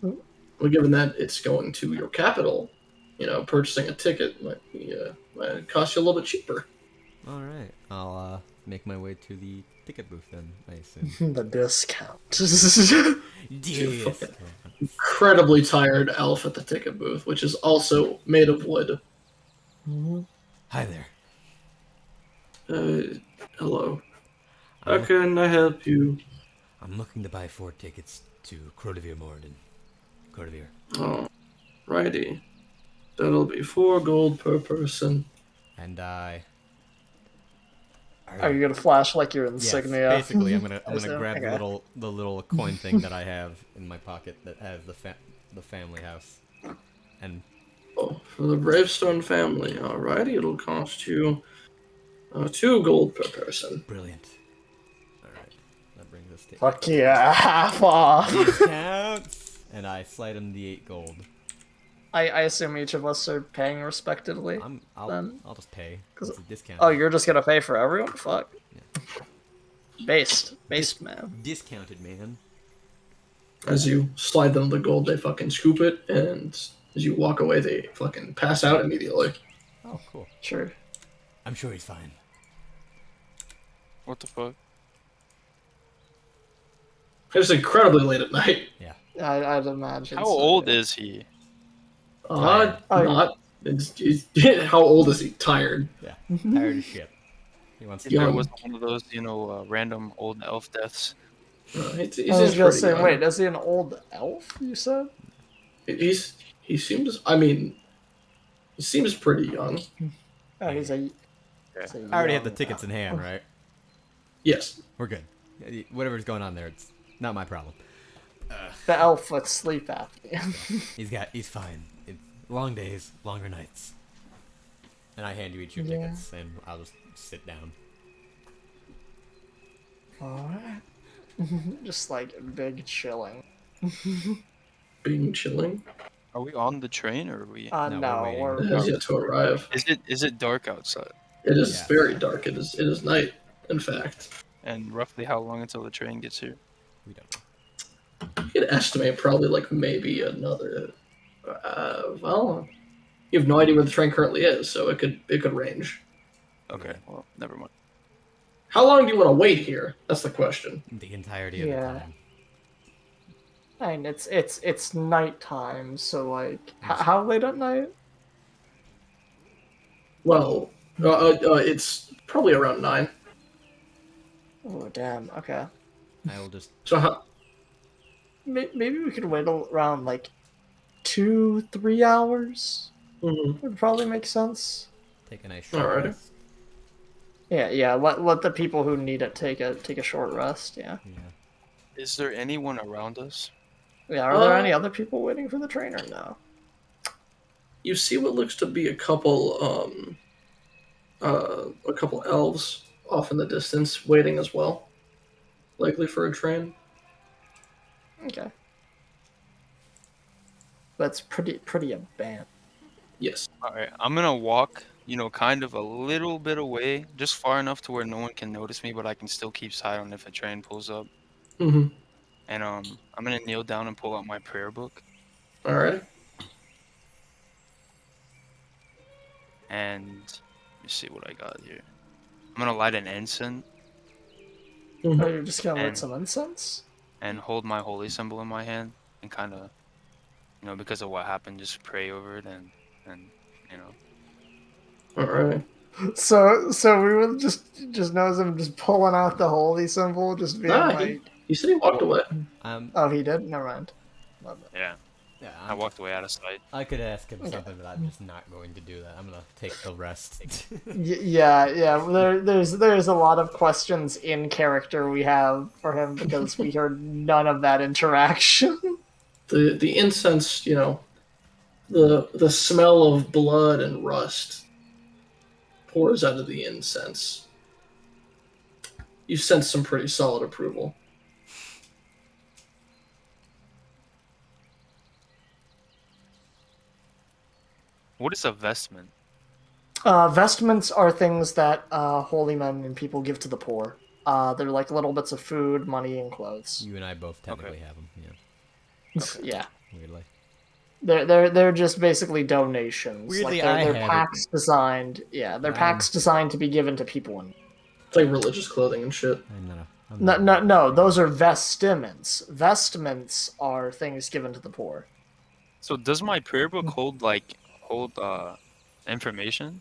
Well, given that it's going to your capital, purchasing a ticket might cost you a little bit cheaper. All right, I'll make my way to the ticket booth then. I assume. the discount. Yes. Incredibly tired elf at the ticket booth, which is also made of wood. Hi there. Hello. How can I help you? I'm looking to buy 4 tickets to Crotavir Morden. Crotavir. Oh, righty. That'll be 4 gold per person. And I. Are you gonna flash like your Yes, insignia? basically, I'm gonna So, grab okay. the little coin thing that I have in my pocket that has the family house, and Oh, for the Bravestone family. Alrighty, it'll cost you 2 gold per person. brilliant. All right, that brings us to Fuck yeah, half off. counts. And I slide him the 8 gold. I assume each of us are paying respectively. I'll just pay. It's a discount. Oh, you're just gonna pay for everyone? Fuck. Based man. Discounted, man. As you slide them the gold, they fucking scoop it, and as you walk away, they fucking pass out immediately. Oh, cool. Sure. I'm sure he's fine. What the fuck? It's incredibly late at night. Yeah. I'd imagine. How so, old yeah. is he? Not. How old is he? Tired. Yeah. Tired as shit. He wants to. There Young. was one of those, random old elf deaths. He I was seems gonna pretty say, young. wait, is he an old elf? You said? He seems. I mean, he seems pretty young. Oh, he's a. I already have the tickets in hand, right? Yes. We're good. Whatever's going on there, it's not my problem. The elf with sleep apnea. He's fine. Long days, longer nights. And I hand you each your Yeah. tickets, and I'll just sit down. Alright. Just like big chilling. Being chilling. Are we on the train or are we? No, No, we're waiting. It has yet to arrive. Is it dark outside? It is Yeah. very dark. It is night. In fact, And roughly how long until the train gets here? We don't know. you could estimate probably like maybe another. Well, you have no idea where the train currently is, so it could range. Okay, well, never mind. How long do you want to wait here? That's the question. The entirety of Yeah. the time. I mean, it's nighttime, so like, how late at night? Well, it's probably around 9. Oh damn. Okay. I will just. So how? Maybe we could wait around like 2-3 hours. Mhm. Would probably make sense. Take a nice short Alright. rest. Yeah. Let the people who need it take a short rest. Yeah. Yeah. Is there anyone around us? Yeah. Are there any other people waiting for the train or no? you see what looks to be a couple elves off in the distance waiting as well, likely for a train. Okay. That's pretty abandoned. Yes. All right, I'm gonna walk, kind of a little bit away, just far enough to where no one can notice me, but I can still keep sight on if a train pulls up. Mm-hmm. And I'm gonna kneel down and pull out my prayer book, All right. and let me see what I got here. I'm gonna light an incense Oh, Mm-hmm. you're just gonna light and some incense? and hold my holy symbol in my hand and kind of, because of what happened, just pray over it and you know. All right. So we would just knows him just pulling out the holy symbol, just being Nah, like, he said he walked away. oh, he did. Never mind. Yeah, Yeah, I walked away out of sight. I could ask him Okay. something, but I'm just not going to do that. I'm gonna take the rest. Yeah. There's a lot of questions in character we have for him because we heard none of that interaction. The incense, the smell of blood and rust pours out of the incense. You sense some pretty solid approval. What is a vestment? Vestments are things that holy men and people give to the poor. They're like little bits of food, money, and clothes. You and I both technically have them. Yeah, Yeah. weirdly. They're just basically donations. Weirdly, like they're I have packs designed. Yeah, they're packs designed to be given to people in. It's like religious clothing and shit. No, those are vestments. Vestments are things given to the poor. So does my prayer book hold information?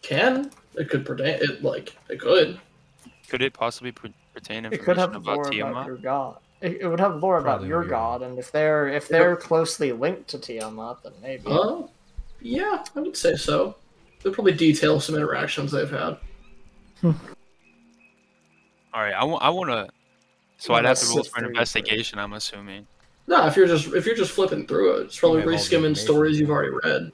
Can it could pertain it like it could. Could it possibly pertain It could information have about lore about Tiamat? your god. It would have lore about Probably your your god. god, and if they're closely linked to Tiamat, then maybe. Yeah, I would say so. They'll probably detail some interactions they've had. All right, I want to. So I'd have to roll Sift for an through your investigation. I'm assuming. No, if you're just flipping through it, it's probably have all the reskimming information, stories you've yeah. already read.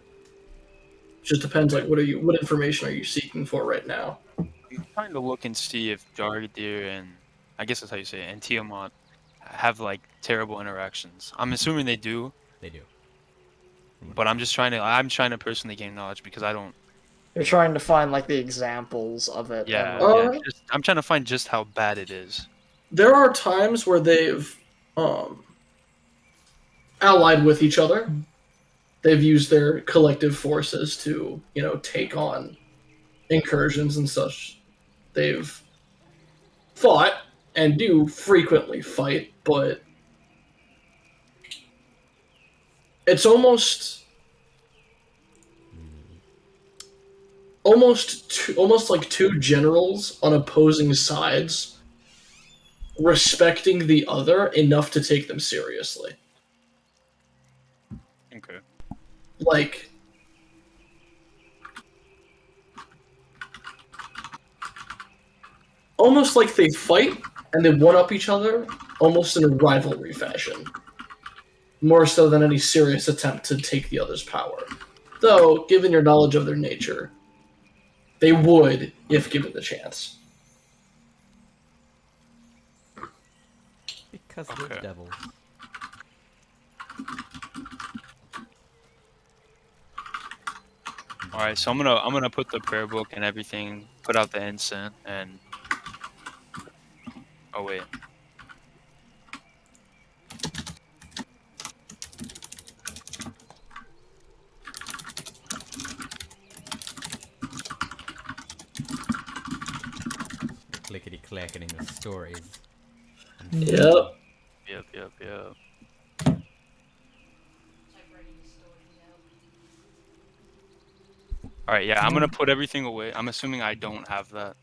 Just depends, like, what information are you seeking for right now? I'm trying to look and see if Jardir and I guess that's how you say it, and Tiamat have like terrible interactions. I'm assuming they do, They do. but I'm trying to personally gain knowledge because I don't. You're trying to find like the examples of it. Yeah, and, yeah. like, I'm trying to find just how bad it is. There are times where they've allied with each other. They've used their collective forces to, take on incursions and such. They've fought and do frequently fight, but it's almost like two generals on opposing sides respecting the other enough to take them seriously. Okay. Like, almost like they fight and they one up each other, almost in a rivalry fashion, more so than any serious attempt to take the other's power. Though, given your knowledge of their nature, they would if given the chance. Because Okay. they're devils. All right, so I'm gonna put the prayer book and everything, put out the incense, and oh wait, Clickety clacketing the stories. Yep. yep. All right, yeah, I'm gonna put everything away. I'm assuming I don't have that.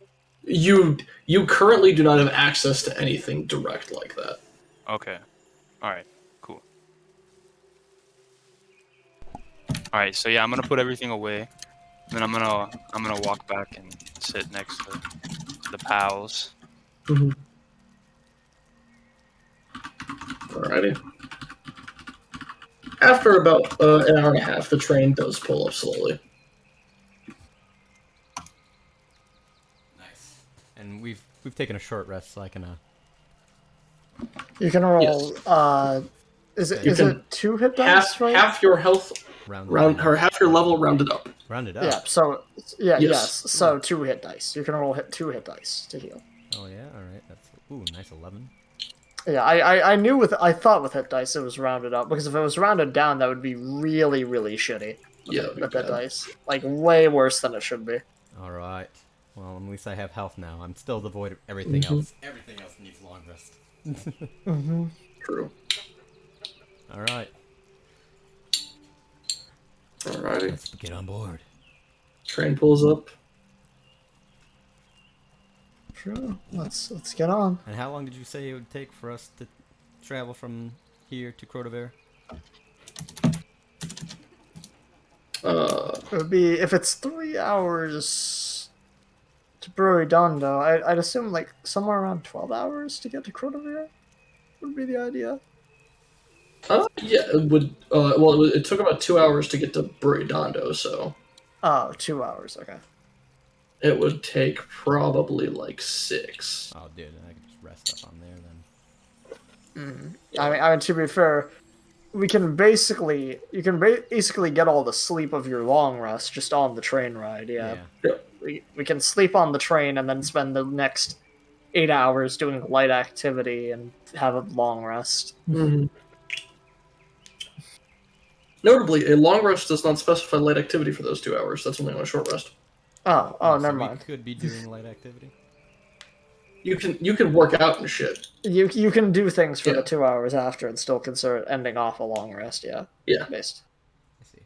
You currently do not have access to anything direct like that. Okay. All right. Cool. All right. So yeah, I'm gonna put everything away. Then I'm gonna walk back and sit next to the pals. Mm-hmm. Alrighty. After about an hour and a half, the train does pull up slowly. Nice. And we've taken a short rest, so I can You can roll. Yes. Is it You can it 2 hit dice, right? half your health or half your level rounded up. round it up. Yeah. So Yes. yes. So 2 hit dice. You can roll 2 hit dice to heal. Oh yeah. All right. That's nice 11. Yeah, I thought with hit dice it was rounded up, because if it was rounded down, that would be really, really shitty. Yeah, that'd be With that bad. dice, like way worse than it should be. All right. Well, at least I have health now. I'm still devoid of everything else. Everything else needs long rest. True. All right. Alrighty. Let's get on board. Train pulls up. Sure, let's get on. And how long did you say it would take for us to travel from here to Crotaver? It would be, if it's 3 hours to Broidondo, I'd assume like somewhere around 12 hours to get to Crotaver would be the idea. Yeah, it would. It took about 2 hours to get to Broidondo, so Oh, 2 hours. Okay. it would take probably like 6. Oh, dude, I could just rest up on there then. I mean, to be fair, you can basically get all the sleep of your long rest just on the train ride. Yeah. We can sleep on the train and then spend the next 8 hours doing light activity and have a long rest. Notably, a long rest does not specify light activity for those 2 hours. That's only on a short rest. Oh, So never we mind. could be doing light activity. You can work out and shit. You can do things for Yeah. the 2 hours after and still consider it ending off a long rest. Yeah. Yeah. Based. I see.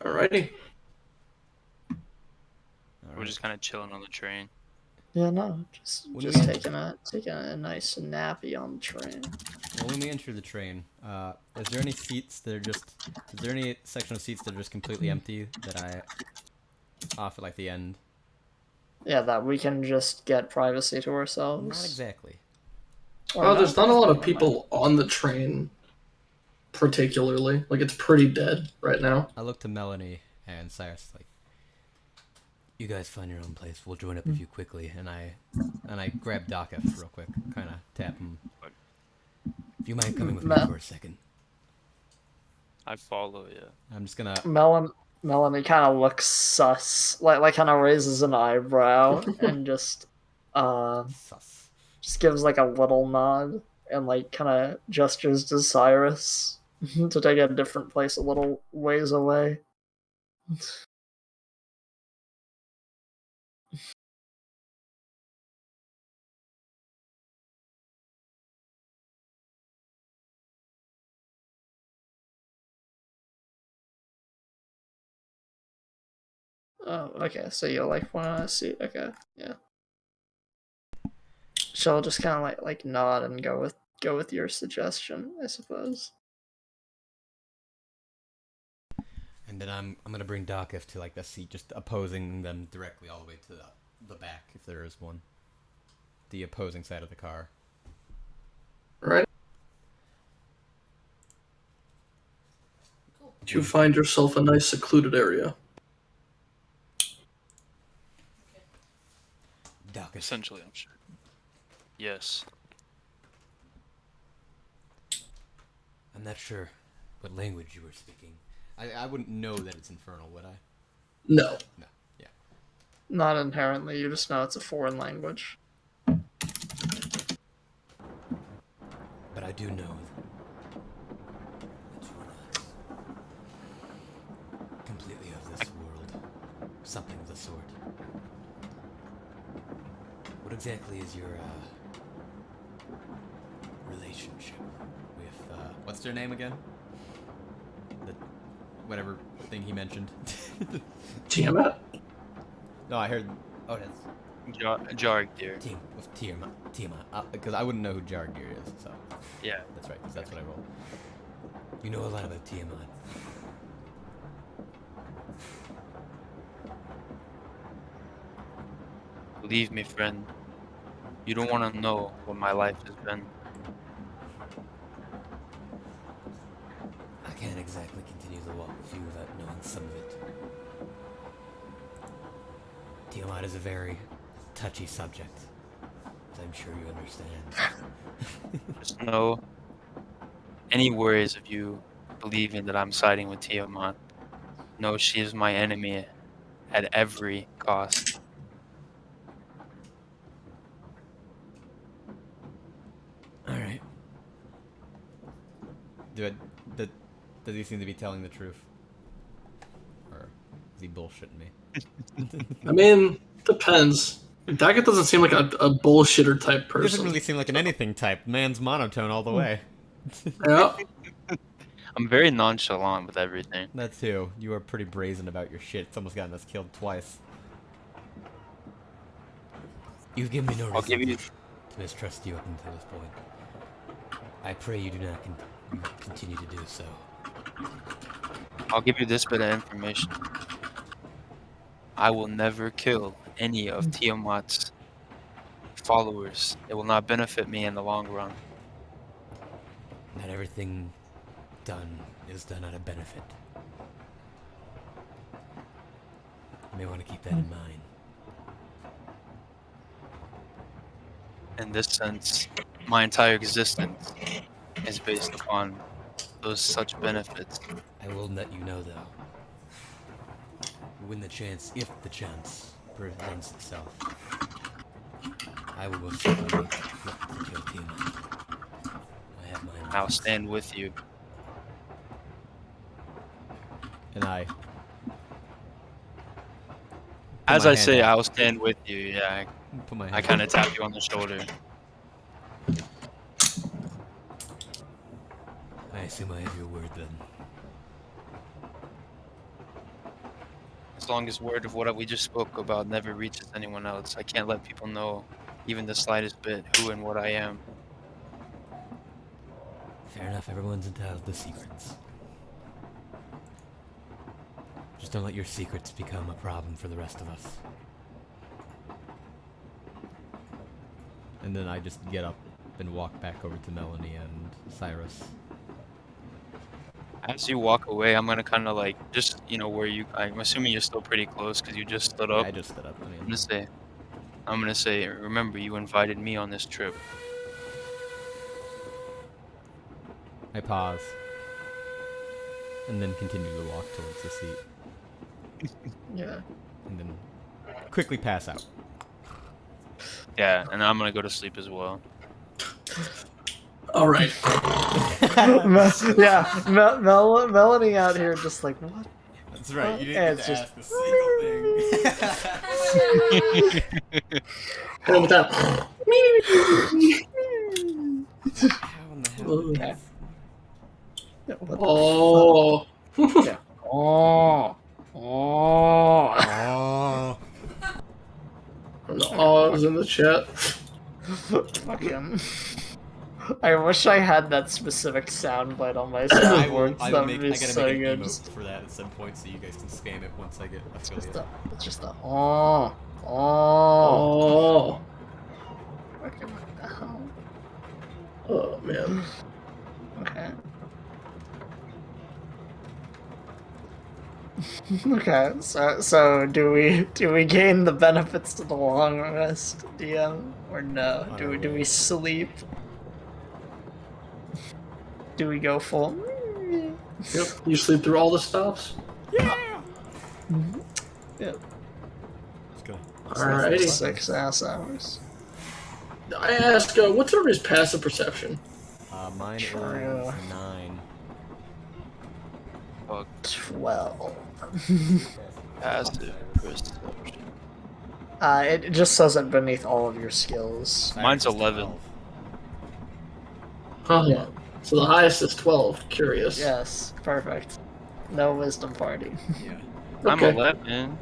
Alrighty. We're just kind of chilling on the train. Yeah, no, just When just we- taking a nice nappy on the train. Well, when we enter the train, is there any seats that are just? Is there any section of seats that are just completely empty that I off at like the end? Yeah, that we can just get privacy to Not ourselves. exactly. Or There's not a lot of Never people on the train, particularly. Like, it's pretty dead right now. I look to Melanie and Cyrus like, you guys find your own place. We'll join up with you quickly. And I grab Dakif real quick, kind of tap him. Do you mind coming with me for a second? I follow you. I'm just gonna. Melanie kind of looks sus, like kind of raises an eyebrow and just Sus. just gives like a little nod and like kind of gestures to Cyrus to take a different place a little ways away. Oh, okay. So you like want to see? Okay, yeah. She'll just kind of like nod and go with your suggestion, I suppose. And then I'm gonna bring Dakif to like the seat, just opposing them directly all the way to the back, if there is one. The opposing side of the car. Right? You find yourself a nice secluded area. Dakif. Essentially, I'm sure. Yes. I'm not sure what language you were speaking. I wouldn't know that it's infernal, would I? No. No. Yeah. Not inherently. You just know it's a foreign language. But I do know that you are not completely of this world. Something of the sort. What exactly is your relationship with what's their name again? The whatever thing he mentioned. Tiamat? No, I heard. Oh, that's Jarg, dear. with Tiamat. Because I wouldn't know who Jargir is, so Yeah. that's right. 'Cause that's what I rolled. You know a lot about Tiamat. Believe me, friend. You don't want to know what my life has been. on some of it. Tiamat is a very touchy subject, as I'm sure you understand. Just know any worries of you believing that I'm siding with Tiamat. No, she is my enemy at every cost. Alright. Does he seem to be telling the truth? Or is he bullshitting me? I mean, depends. Daggett doesn't seem like a bullshitter type He doesn't person. really seem like an anything type. Man's monotone all the way. Yeah. I'm very nonchalant with everything. That too. You are pretty brazen about your shit. It's almost gotten us killed twice. You've given me no I'll reason give you. to mistrust you up until this point. I pray you do not continue to do so. I'll give you this bit of information. I will never kill any of Tiamat's followers. It will not benefit me in the long run. Not everything done is done out of benefit. You may want to keep that in mind. In this sense, my entire existence is based upon those such benefits. I will let you know, though. When the chance, if the chance presents itself, I will most certainly look to kill Tiamat. I have my own I'll reasons. stand with you. And I. As my I hand say, out. I'll stand with you. Yeah, Put my hand I kind of tap you on the shoulder. I assume I have your word then. As long as word of what we just spoke about never reaches anyone else, I can't let people know even the slightest bit who and what I am. Fair enough, everyone's entitled to secrets. Just don't let your secrets become a problem for the rest of us. And then I just get up and walk back over to Melanie and Cyrus. As you walk away, I'm gonna kind of like just where you. I'm assuming you're still pretty close because you just stood Yeah, up. I just stood up. I I'm mean, gonna say, remember you invited me on this trip. I pause. And then continue to walk towards the seat. Yeah. And then quickly pass out. Yeah, and I'm gonna go to sleep as well. All right. Melanie out here just like, what? That's right, you And didn't it's get to just- ask a single thing. And with that, How in the hell did Okay. this? Yeah, what the oh, fuck? Yeah. Oh. Oh. the awes in the chat. Fucking. I wish I had that specific soundbite on my I soundboard. will That make, would be I gotta so make an good. emote for that at some point so you guys can spam it once I get affiliate. It's just a oh. Oh, Fucking what the hell? oh man. Okay. Okay, so do we gain the benefits to the long rest, DM, or no? Do we sleep? Do we go full? Yep, you sleep through all the stops. Yeah. Let's go. Alrighty. 6 ass hours. I ask, what's everybody's passive perception? Mine True. is 9. 12. Passive perception. It just says it beneath all of your skills. Mine's Cyrus is 11. 12. Yeah. So the highest is 12. Curious. Yes, perfect. No wisdom party. Yeah. I'm Okay. 11.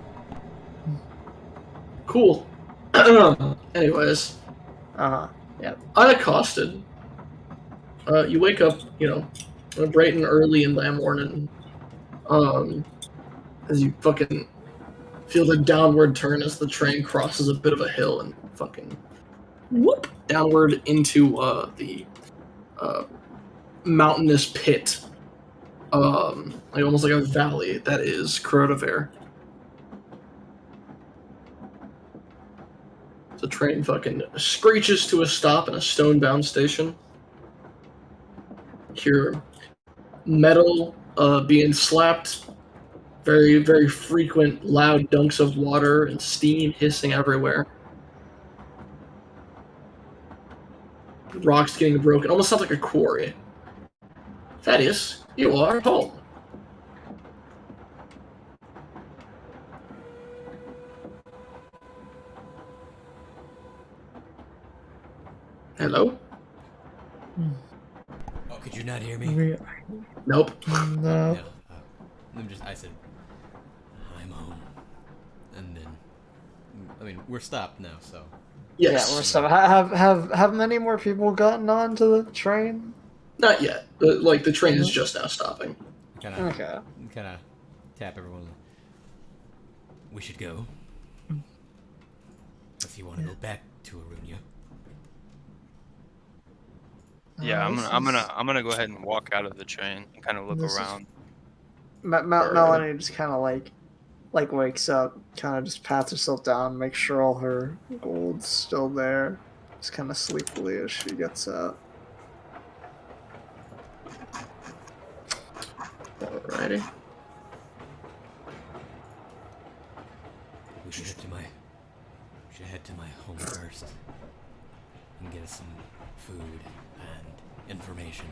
Cool. Anyways, Yep. unaccosted. You wake up, bright and early in the morning. As you fucking feel the downward turn as the train crosses a bit of a hill and fucking whoop downward into the mountainous pit like almost like a valley that is Cordover. The train fucking screeches to a stop in a stone-bound station. Hear metal being slapped, very, very frequent loud dunks of water and steam hissing everywhere. Rocks getting broken, almost sounds like a quarry. Thaddeus, you are home. Hello? Oh, could you not hear me? Nope. No. I said, I'm home. And then, I mean, we're stopped now, so. Yes. Yeah, we're so have many more people gotten onto the train? Not yet. Like, the train is just now stopping. Okay. Kind of tap everyone. We should go. If you want to go back to Arunia. Yeah, I'm gonna go ahead and walk out of the train and kind of look This is- around. Melanie just kind of like wakes up, kind of just pats herself down, makes sure all her gold's still there, just kind of sleepily as she gets up. Alrighty. We should head to my home first and get us some food and information,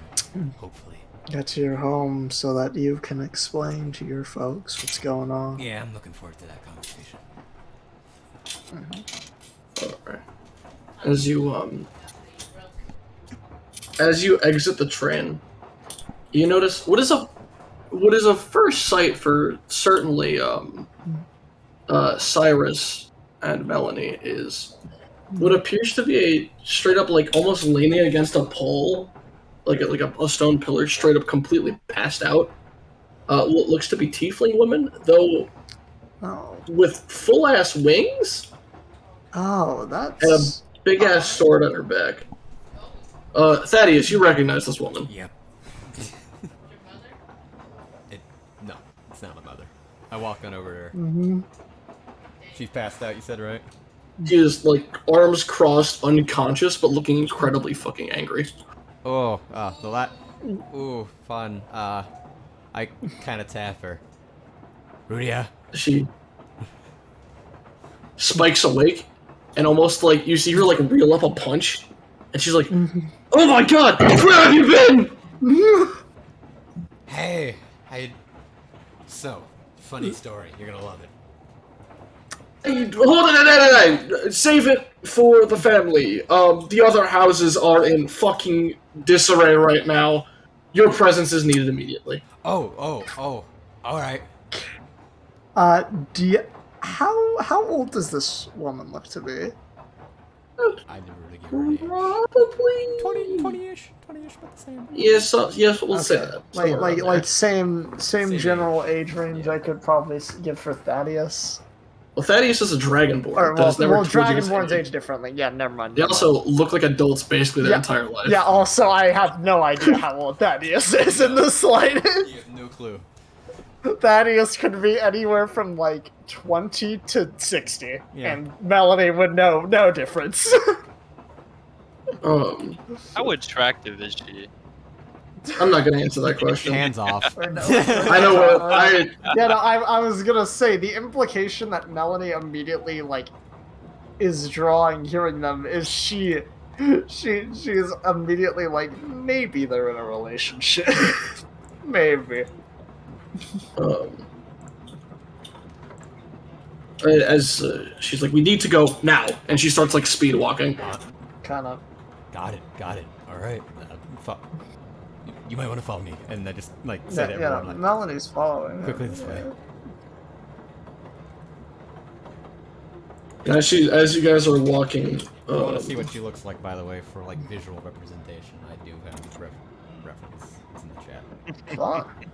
hopefully. Get to your home so that you can explain to your folks what's going on. Yeah, I'm looking forward to that conversation. Alright. As you exit the train, you notice what is a first sight for certainly Cyrus and Melanie is what appears to be a straight up like almost leaning against a pole, like a stone pillar, straight up completely passed out. What looks to be tiefling woman, though with full ass wings. Oh, And a that's big ass sword on her back. Thaddeus, you recognize this woman. Yep. No, it's not my mother. I walk on over to her. Mm-hmm. She's passed out, you said, right? She is like arms crossed, unconscious, but looking incredibly fucking angry. Oh, ooh, fun. I kind of tap her. Rudia? She spikes awake, and almost like you see her like reel up a punch, and she's like, "Oh my god, where have you been?" Hey, So, funny story. You're gonna love it. Hey, hold on, save it for the family. The other houses are in fucking disarray right now. Your presence is needed immediately. Oh. All right. How old does this woman look to be? I never really give her an age. Probably 20-ish, about the same. Yes, we'll say that. Somewhere around there. Like same general age range. Yeah. I could probably give for Thaddeus. Well, Thaddeus is a dragonborn. Or that has never told you his Dragonborns age. age differently. Yeah, never mind. They also look like adults basically their entire life. Yeah. Also, I have no idea how old Thaddeus is in the slightest. You have no clue. Thaddeus could be anywhere from like 20 to 60, Yeah. and Melanie would know no difference. How attractive is she? I'm not gonna answer that question. Hands off. I know what I. Yeah, no, I was gonna say the implication that Melanie immediately like is drawing hearing them is she's immediately like maybe they're in a relationship. Maybe. As she's like, we need to go now, and she starts like speed walking. Kind of. Got it. All right. You might want to follow me, and I just like say to everyone, like, Melanie's following. quickly this way. And as you guys are walking, I want to see what she looks like, by the way, for like visual representation. I do have reference. It's in the chat. Fuck.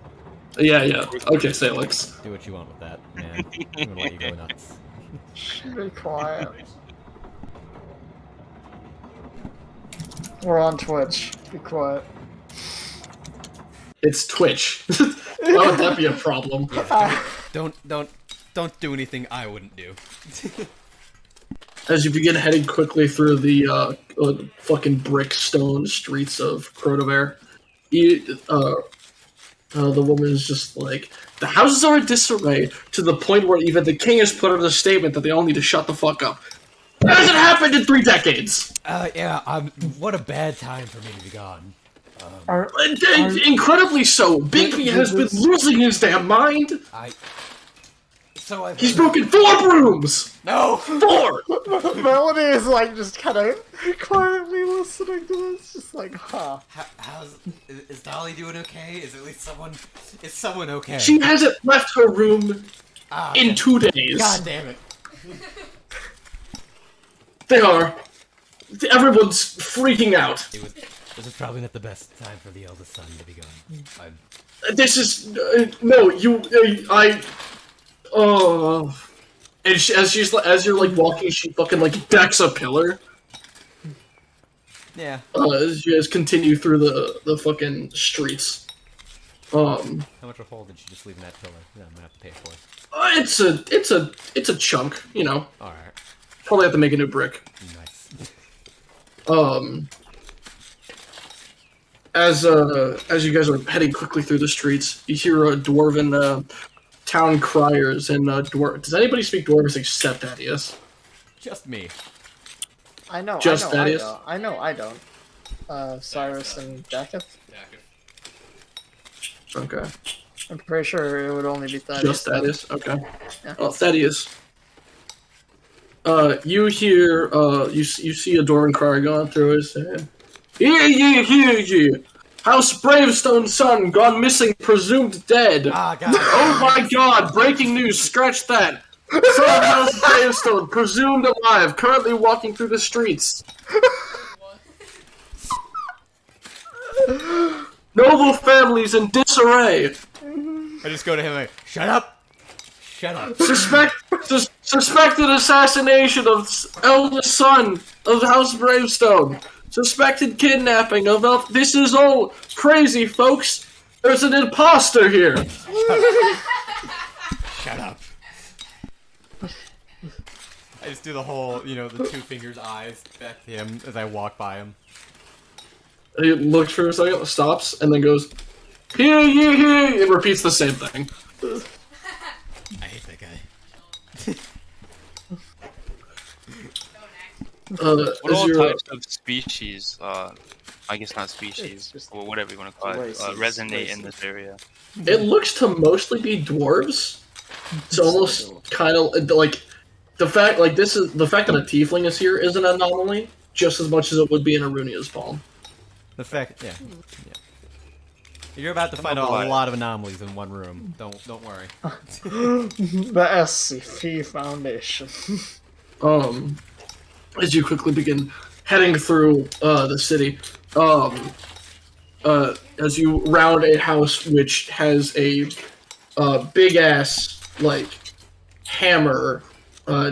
yeah. Okay, Salix. Do what you want with that, man. I'm gonna let you go nuts. Be quiet. We're on Twitch. Be quiet. It's Twitch. Why would that be a problem? Don't do anything I wouldn't do. As you begin heading quickly through the fucking brick stone streets of Crotover, the woman is just like, the houses are in disarray to the point where even the king has put out a statement that they all need to shut the fuck up. That hasn't happened in 3 decades! What a bad time for me to be gone. Incredibly so. Bigby has been losing his damn mind. He's broken 4 brooms. No, 4. Melody is like just kind of quietly listening to this, just like, huh. Is Dolly doing okay? Is at least someone? Is someone okay? She hasn't left her room in 2 days. God damn it! They are. Everyone's freaking out. This is probably not the best time for the eldest son to be gone. This is no. And as you're like walking, she fucking like decks a pillar. Yeah. As you guys continue through the fucking streets. How much of a hole did she just leave in that pillar? Yeah, I'm gonna have to pay for it. It's a chunk, you know. All right. Probably have to make a new brick. Nice. As you guys are heading quickly through the streets, you hear a Dwarven town criers and Does anybody speak Dwarven except Thaddeus? Just me. I know. Just Thaddeus? I don't. Cyrus and Jacketh. Okay. I'm pretty sure it would only be Thaddeus. Just Thaddeus? Okay. Yeah. Oh, Thaddeus. You hear, you see a Dwarven crier going through his Hear ye! House Bravestone's son gone missing, presumed dead. Ah, God. Oh my God! Breaking news. Scratch that. Son of House Bravestone, presumed alive, currently walking through the streets. Noble families in disarray. I just go to him like, shut up! Shut up. Suspected assassination of eldest son of House Bravestone. Suspected kidnapping of this is all crazy, folks. There's an imposter here. Shut up. I just do the whole, the 2 fingers eyes back to him as I walk by him. He looks for a second, stops, and then goes, hear ye, and repeats the same thing. I hate that guy. What all types of species, I guess not species, or whatever you want to call it, resonate in this area? It looks to mostly be dwarves. It's almost kind of like the fact that a tiefling is here is an anomaly, just as much as it would be in Arunia's palm. The fact, yeah. You're about to find a lot of anomalies in one room. Don't worry. The SCP Foundation. As you quickly begin heading through the city, as you round a house which has a big ass like hammer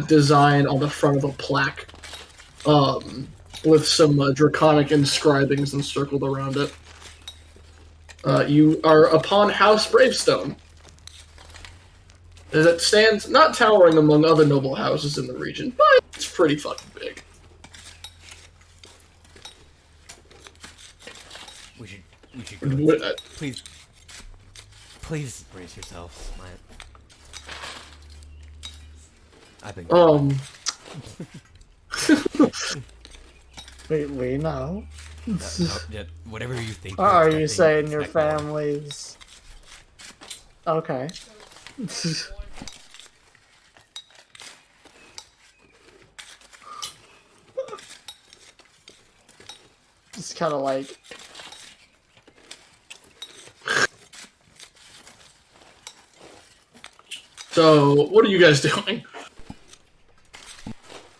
design on the front of a plaque, with some draconic inscribings encircled around it. You are upon House Bravestone, as it stands not towering among other noble houses in the region, but it's pretty fucking big. We should go. Please brace yourself. I've been. Wait now. No, whatever you think. Are you saying your family's... Okay. Just kind of like... So, what are you guys doing?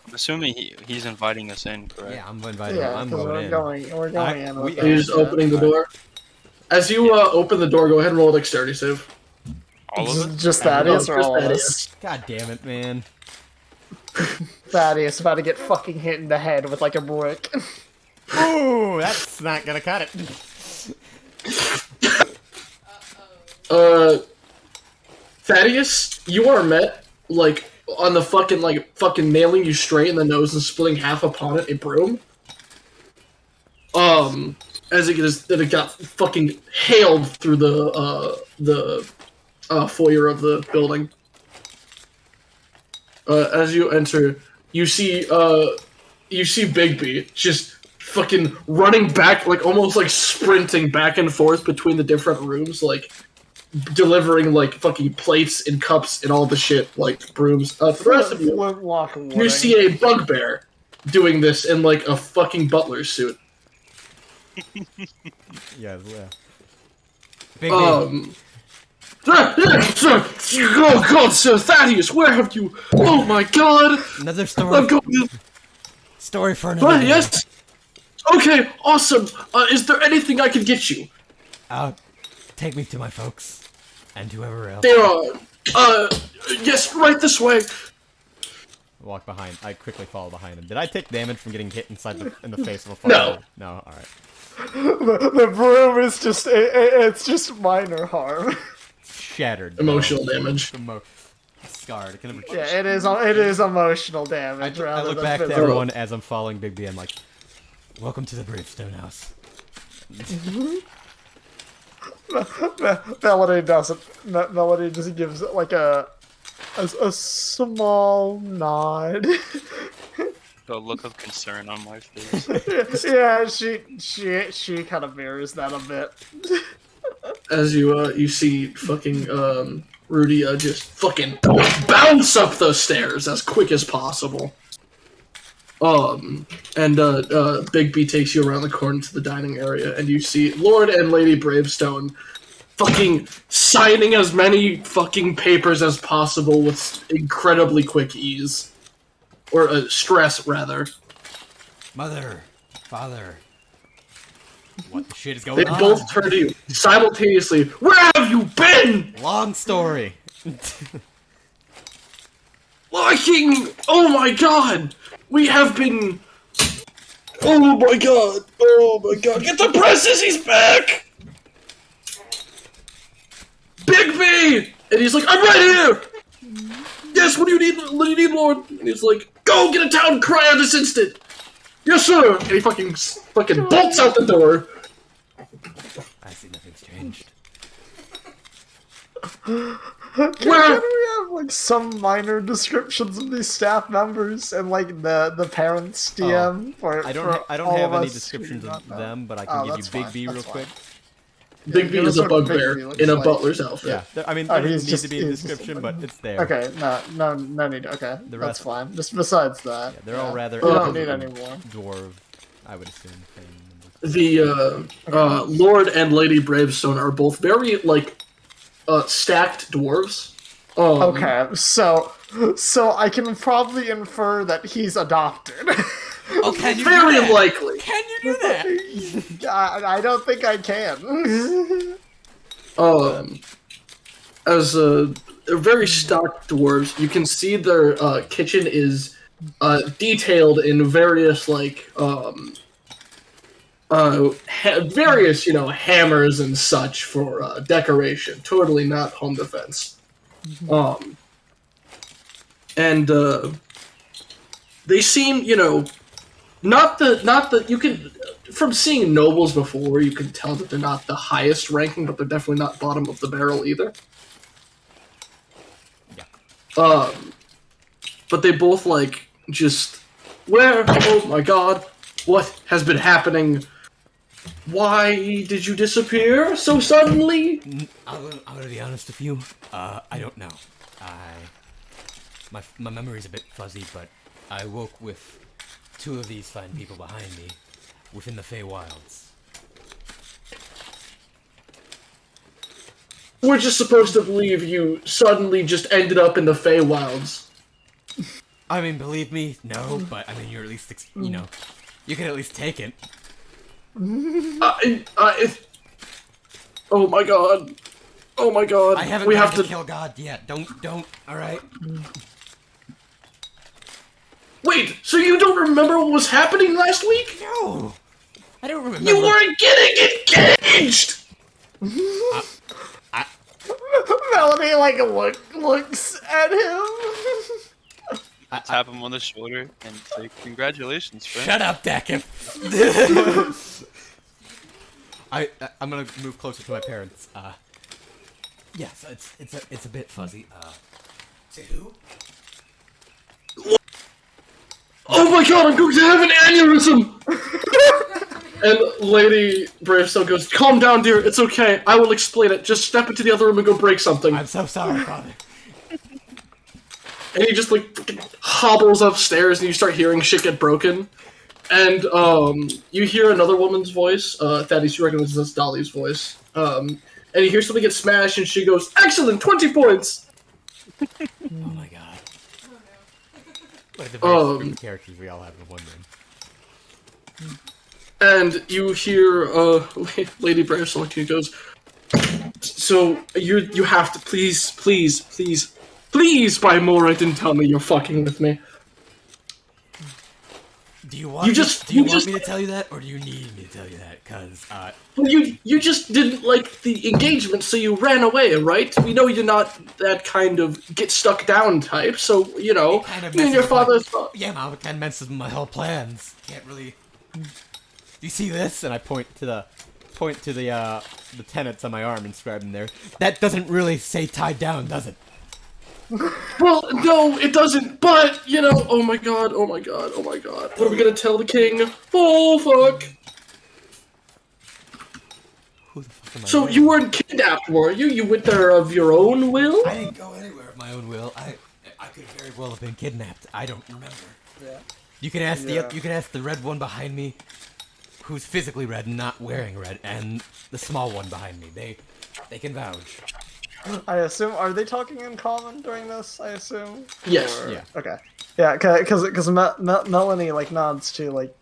I'm assuming he's inviting us in, correct? Yeah, I'm inviting. Yeah, I'm because going in. we're going in. With You're just opening the door. As you open the door, go ahead and roll a dexterity save. All of it? Just Thaddeus or all of us? God damn it, man. Thaddeus about to get fucking hit in the head with like a brick. Ooh, that's not gonna cut it. Thaddeus, you are met, like, on the fucking nailing you straight in the nose and splitting half upon it a broom. As it got fucking hailed through the foyer of the building. As you enter, you see Bigby just fucking running back, like almost like sprinting back and forth between the different rooms, like delivering like fucking plates and cups and all the shit, like brooms. For the rest of you see a bugbear doing this in like a fucking butler suit. Yeah. Oh God, Sir Thaddeus, where have you? Oh my God! Another story. I'm going to... Story for another day. Yes. Okay, awesome. Is there anything I can get you? Take me to my folks and whoever else. There are. Yes, right this way. Walk behind. I quickly follow behind him. Did I take damage from getting hit in the face of a fire? No. All right. The broom is just it's just minor harm. Shattered. Emotional damage. Scarred. It can never... Yeah, it is emotional damage. I look back to everyone as I'm following Big B. I'm like, welcome to the Bravestone House. Melody doesn't. Melody just gives it like a small nod. The look of concern on my face. Yeah, she kind of mirrors that a bit. As you see fucking Rudy just fucking bounce up those stairs as quick as possible. And Big B takes you around the corner to the dining area, and you see Lord and Lady Bravestone fucking signing as many fucking papers as possible with incredibly quick ease. Or stress, rather. Mother, father, what the shit is They going on? both turn to you simultaneously. Where have you been? Long story. Fucking! Oh my God! We have been. Oh my God! Oh my God! Get the presses! He's back! Big B! And he's like, I'm right here! Yes, what do you need? What do you need, Lord? And he's like, go get a town crier this instant! Yes, sir! And he fucking bolts out the door. I see nothing's changed. Can we have like some minor descriptions of these staff members and like the parents DM for I for don't all have of any us descriptions who do of not know? them, but I can give you that's Big fine, B real that's quick. fine. Big B give is us a what Big bugbear B looks in a like. butler's outfit. Yeah, I mean, Oh, there he's needs just- to be a he's just- description, but it's there. Okay, no need. Okay, The that's rest- fine. Just besides that, Yeah, they're all rather we don't need any more. dwarf, I would assume. The Lord and Lady Bravestone are both very like stacked dwarves. Okay, so I can probably infer that he's adopted. Oh, can you Very do that? likely. Can you do that? I don't think I can. As they're very stocked dwarves, you can see their kitchen is detailed in various like various hammers and such for decoration. Totally not home defense. And they seem not the you can from seeing nobles before you can tell that they're not the highest ranking, but they're definitely not bottom of the barrel either. Yeah. But they both like just oh my God, what has been happening? Why did you disappear so suddenly? I'm gonna be honest with you. I don't know. My memory's a bit fuzzy, but I woke with two of these fine people behind me within the Feywilds. We're just supposed to believe you suddenly just ended up in the Feywilds. I mean, believe me, no, but I mean, you're at least, you can at least take it. Oh my God. Oh my God. I haven't we tried have to kill God yet. Don't, alright? Wait, so you don't remember what was happening last week? No! I don't remember. You weren't getting engaged! Melanie like looks at him. Tap him on the shoulder and say, "Congratulations, friend." Shut up, Dakif. I'm gonna move closer to my parents. Yes, it's a bit fuzzy. To who? Oh my god, I'm going to have an aneurysm! And Lady Bravestone goes, calm down, dear, it's okay, I will explain it. Just step into the other room and go break something. I'm so sorry, Father. And he just, like, hobbles upstairs and you start hearing shit get broken. And, you hear another woman's voice, Thaddeus, you recognize this as Dolly's voice. And you hear something get smashed and she goes, excellent, 20 points! Oh my god. Like the very few characters we all have in one room. And you hear Lady Bravestone goes, so you have to please buy more. I didn't tell me you're fucking with me. Do you want me to tell you that, or do you need me to tell you that? Cause you just didn't like the engagement, so you ran away, right? We know you're not that kind of get stuck down type, so you know. kind of You and your father. yeah, Mom, it kind of messes with my whole plans. Can't really. Do you see this? And I point to the tenets on my arm inscribed in there. That doesn't really say tied down, does it? Well, no, it doesn't. But you know, oh my god. What are we gonna tell the king? Oh fuck. Who the fuck am I? So with? you weren't kidnapped, were you? You went there of your own will? I didn't go anywhere of my own will. I could very well have been kidnapped. I don't remember. Yeah. You can ask the red one behind me, who's physically red and not wearing red, and the small one behind me. They can vouch. I assume, are they talking in common during this? I assume. Yes. Yeah. Okay. Yeah, because Melanie like nods to like.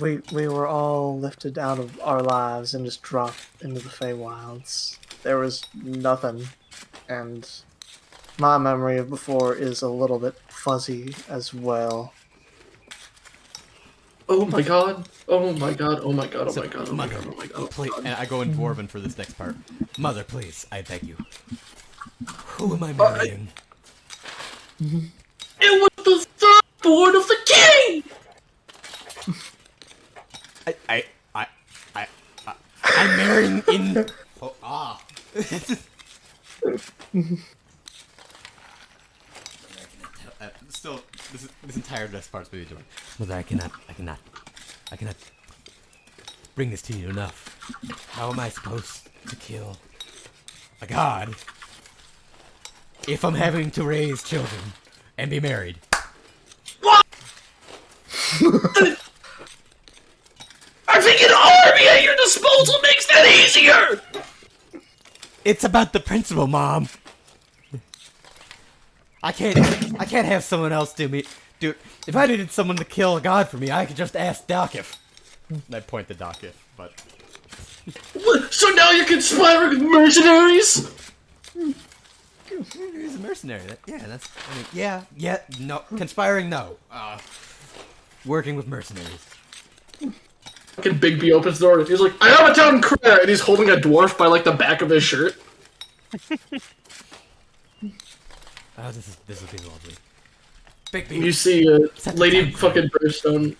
We were all lifted out of our lives and just dropped into the Feywilds. There was nothing, and my memory of before is a little bit fuzzy as well. Oh my god. Mother, please, God. and I go in Dwarven for this next part. Mother, please, I beg you. Who am I marrying? It was the third born of the king! I'm marrying in. Oh, ah. Still, this entire best part's maybe doing. Mother, I cannot bring this to you enough. How am I supposed to kill a god if I'm having to raise children and be married? What? I think an army at your disposal makes that easier! It's about the principle, Mom. I can't have someone else do. If I needed someone to kill a god for me, I could just ask Dakif. And I point to Dakif, but What? So now you're conspiring with mercenaries? He's a mercenary. No, conspiring, no. Working with mercenaries. Fucking Bigby opens the door and he's like, I have a town crier! And he's holding a dwarf by like the back of his shirt. Oh, this will be lovely. Big B. You see Lady fucking Bravestone.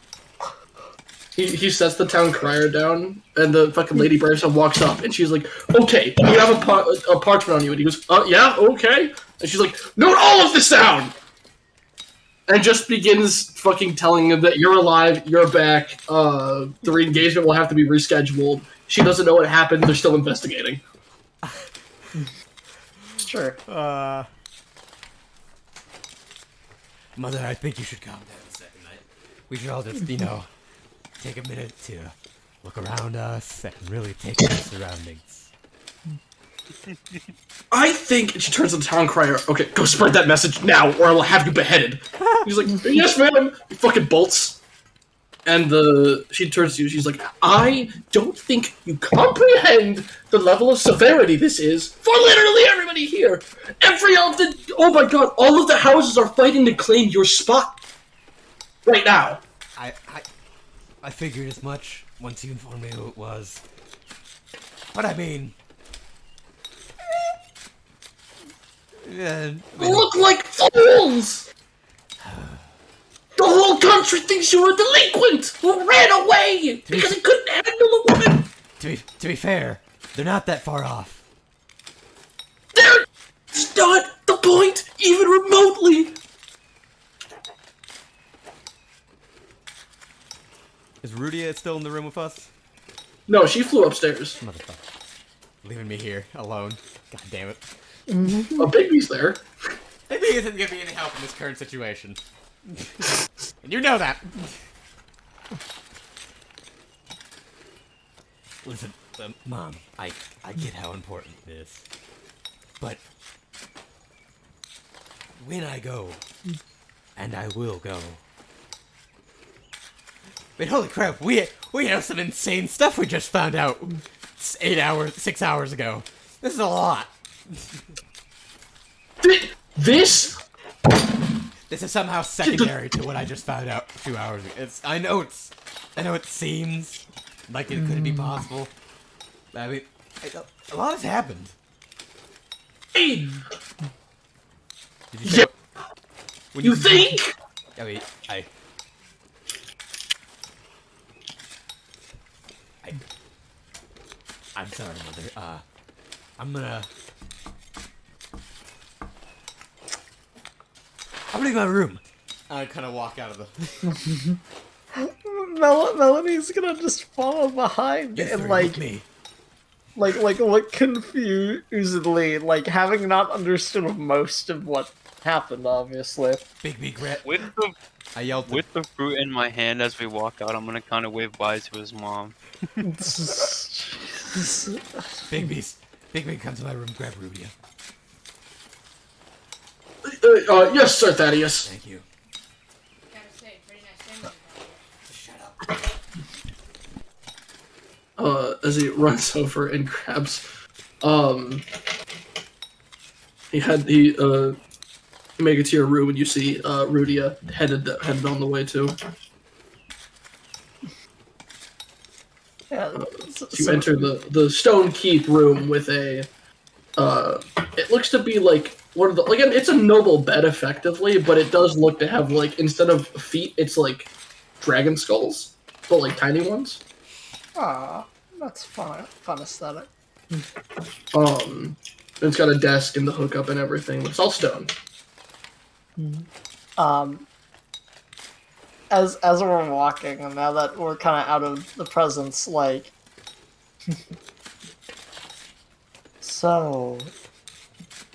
He sets the town crier down, and the fucking Lady Bravestone walks up, and she's like, okay, you have a parchment on you. And he goes, yeah, okay. And she's like, note all of this down! And just begins fucking telling him that you're alive, you're back, the re-engagement will have to be rescheduled. She doesn't know what happened, they're still investigating. Sure. Mother, I think you should calm down a second. We should all just, take a minute to look around us and really take in our surroundings. I think, and she turns to the town crier, okay, go spread that message now, or I will have you beheaded. He's like, yes, ma'am. He fucking bolts. And she turns to you, she's like, I don't think you comprehend the level of severity this is for literally everybody here. Oh my god, all of the houses are fighting to claim your spot. Right now. I figured as much once you informed me who it was. But I mean, Look like fools! The whole country thinks you're a delinquent who ran away because he couldn't handle a woman! To be fair, they're not that far off. That's not the point, even remotely! Is Rudia still in the room with us? No, she flew upstairs. Motherfucker. Leaving me here, alone. God damn it. A Bigby's there. Maybe he isn't giving me any help in this current situation. And you know that! Listen, Mom, I get how important it is. But when I go, and I will go. Wait, holy crap, we have some insane stuff we just found out 6 hours ago. This is a lot. This? This is somehow secondary to what I just found out a few hours ago. I know it seems like it could be possible. I mean, a lot has happened. Hey, Did you say? yeah, When you think? I mean, I'm sorry, Mother. I'm gonna go to my room. I kind of walk out of the... Melanie's gonna just follow behind You and three like with me. look confusedly, like having not understood most of what happened, obviously. Big rat. With I yelled to... with the fruit in my hand as we walk out, I'm gonna kind of wave bye to his mom. Big B, come to my room. Grab Rudia. Yes, Sir Thaddeus. Thank you. Gotta say, pretty nice sandwich. Shut up. As he runs over and grabs, you make it to your room and you see, Rudia headed on the way too. Yeah, You enter the Stone Keith room with a, it looks to be like one of the, again, it's a noble bed effectively, but it does look to have like, instead of feet, it's like dragon skulls, but like tiny ones. ah, that's fun aesthetic. It's got a desk and the hookup and everything. It's all stone. As we're walking, and now that we're kind of out of the presence, like, so,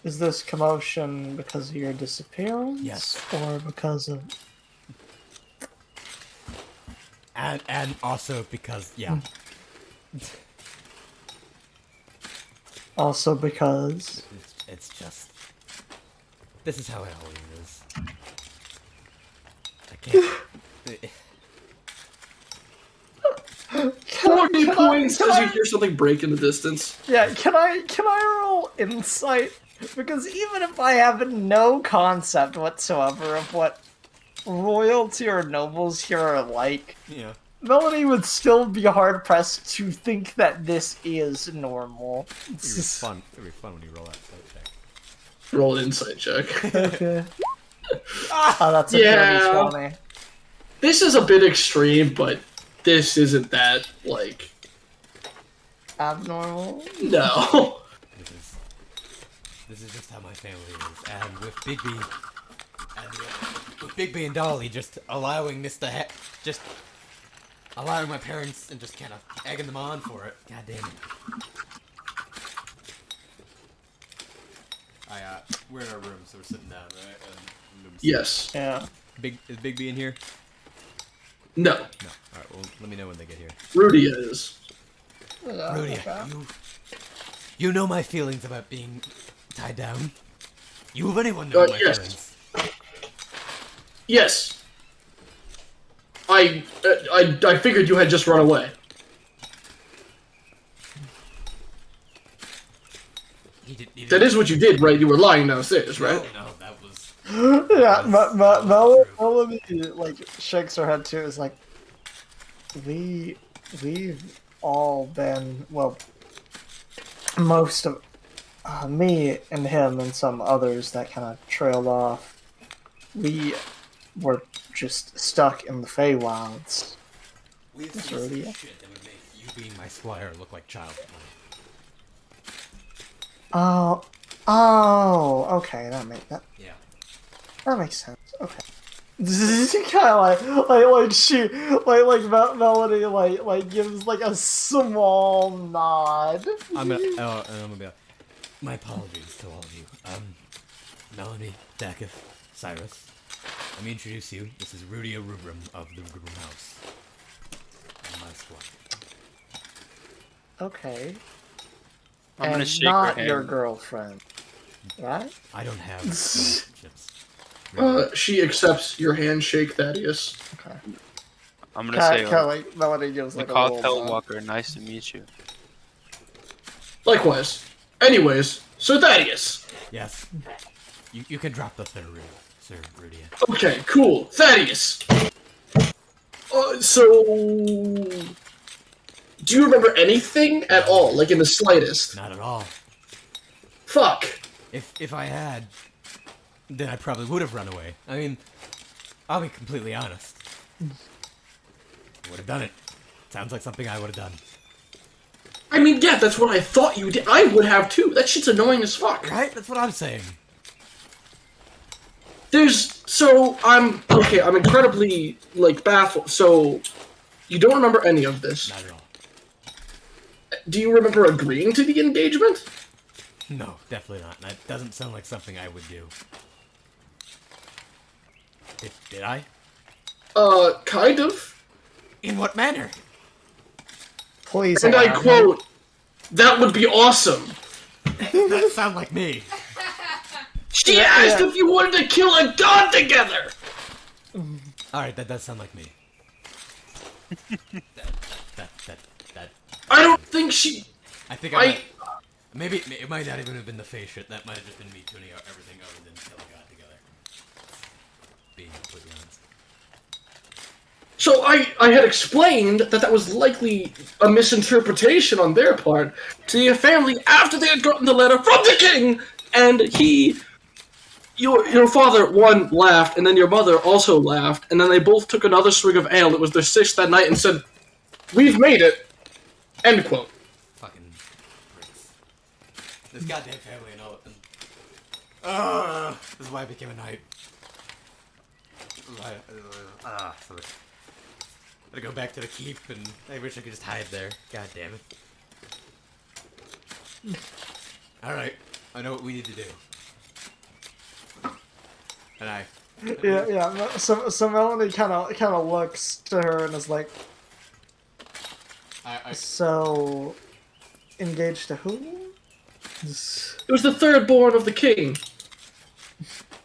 is this commotion because of your disappearance? Yes. Or because of... And also because, yeah. Also because... It's just. This is how it always is. I can't. 40 points as you hear something break in the distance. Yeah, can I roll insight? Because even if I have no concept whatsoever of what royalty or nobles here are like, Yeah. Melanie would still be hard pressed to think that this is normal. It'd be fun. It'd be fun when you roll that side check. Roll an insight check. Okay. Oh, that's a Yeah. dirty 20. This is a bit extreme, but this isn't that, like, Abnormal. no. This is just how my family is. And with Big B and Dolly just allowing this to just allowing my parents and just kind of egging them on for it. God damn it. We're in our room, so we're sitting down, right? Yes. Yeah. Is Big B in here? No. No. Alright, well, let me know when they get here. Rudy is. Rudy, you know my feelings about being tied down. You of anyone know my yes. feelings. Yes. I figured you had just run away. That is what you did, right? You were lying downstairs, right? No, that was. Yeah, That's Melanie, like, shakes her head too, is like, we've all been, well, most of me and him and some others that kind of trailed off, we were just stuck in the Feywilds. We've That's seen really some it. shit that would make you being my squire look like child play. Okay, that Yeah. makes sense. Okay. Kind of like she Melody like gives like a small nod. I'm gonna be like, My apologies to all of you. Melanie, Dakif, Cyrus. Let me introduce you. This is Rudia Rubrum of the Rubrum House. And my squire. Okay. I'm gonna And shake not her your hand. girlfriend, right? I don't have relationships. She accepts your handshake, Thaddeus. Okay. I'm gonna say, Kind of like Melody gives like a McCall little nod. Pellwalker, nice to meet you. Likewise. Anyways, Sir Thaddeus. Yes. You can drop the third rule, Sir Rudia. Okay, cool. Thaddeus. So, do you remember anything at all, like in the slightest? Not at all. Fuck. If I had, then I probably would have run away. I mean, I'll be completely honest. Would have done it. Sounds like something I would have done. I mean, yeah, that's what I thought you did. I would have too. That shit's annoying as fuck. Right? That's what I'm saying. I'm incredibly, like, baffled. So, you don't remember any of this. Not at all. Do you remember agreeing to the engagement? No, definitely not. That doesn't sound like something I would do. Did I? Kind of. In what manner? Please. And I Aaron. quote, "That would be awesome." That sound like me. She asked if you wanted to kill a god together! Alright, that does sound like me. that. I don't think she... I think maybe it might not even have been the face shit. That might have just been me tuning out everything other than kill a god together. Being completely honest. So I had explained that was likely a misinterpretation on their part to your family after they had gotten the letter from the king, and your father, one, laughed, and then your mother also laughed, and then they both took another swig of ale. It was their sixth that night, and said, "We've made it." End quote. Fucking pricks. This goddamn family and all. This is why I became a knight. So gotta go back to the keep, and I wish I could just hide there. God damn it. Alright, I know what we need to do. And Yeah. So Melanie kind of looks to her and is like, so engaged to who? It was the third born of the king.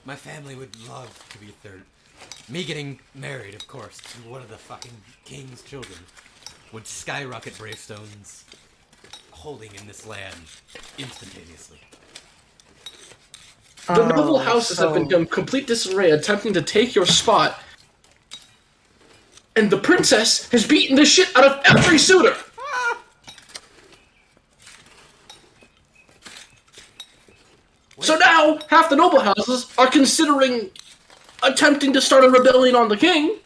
my family would love to be third. Me getting married, of course, to one of the fucking king's children would skyrocket Bravestone's holding in this land instantaneously. The noble houses have been in complete disarray, attempting to take your spot, and the princess has beaten the shit out of every suitor. So now, half the noble houses are considering attempting to start a rebellion on the king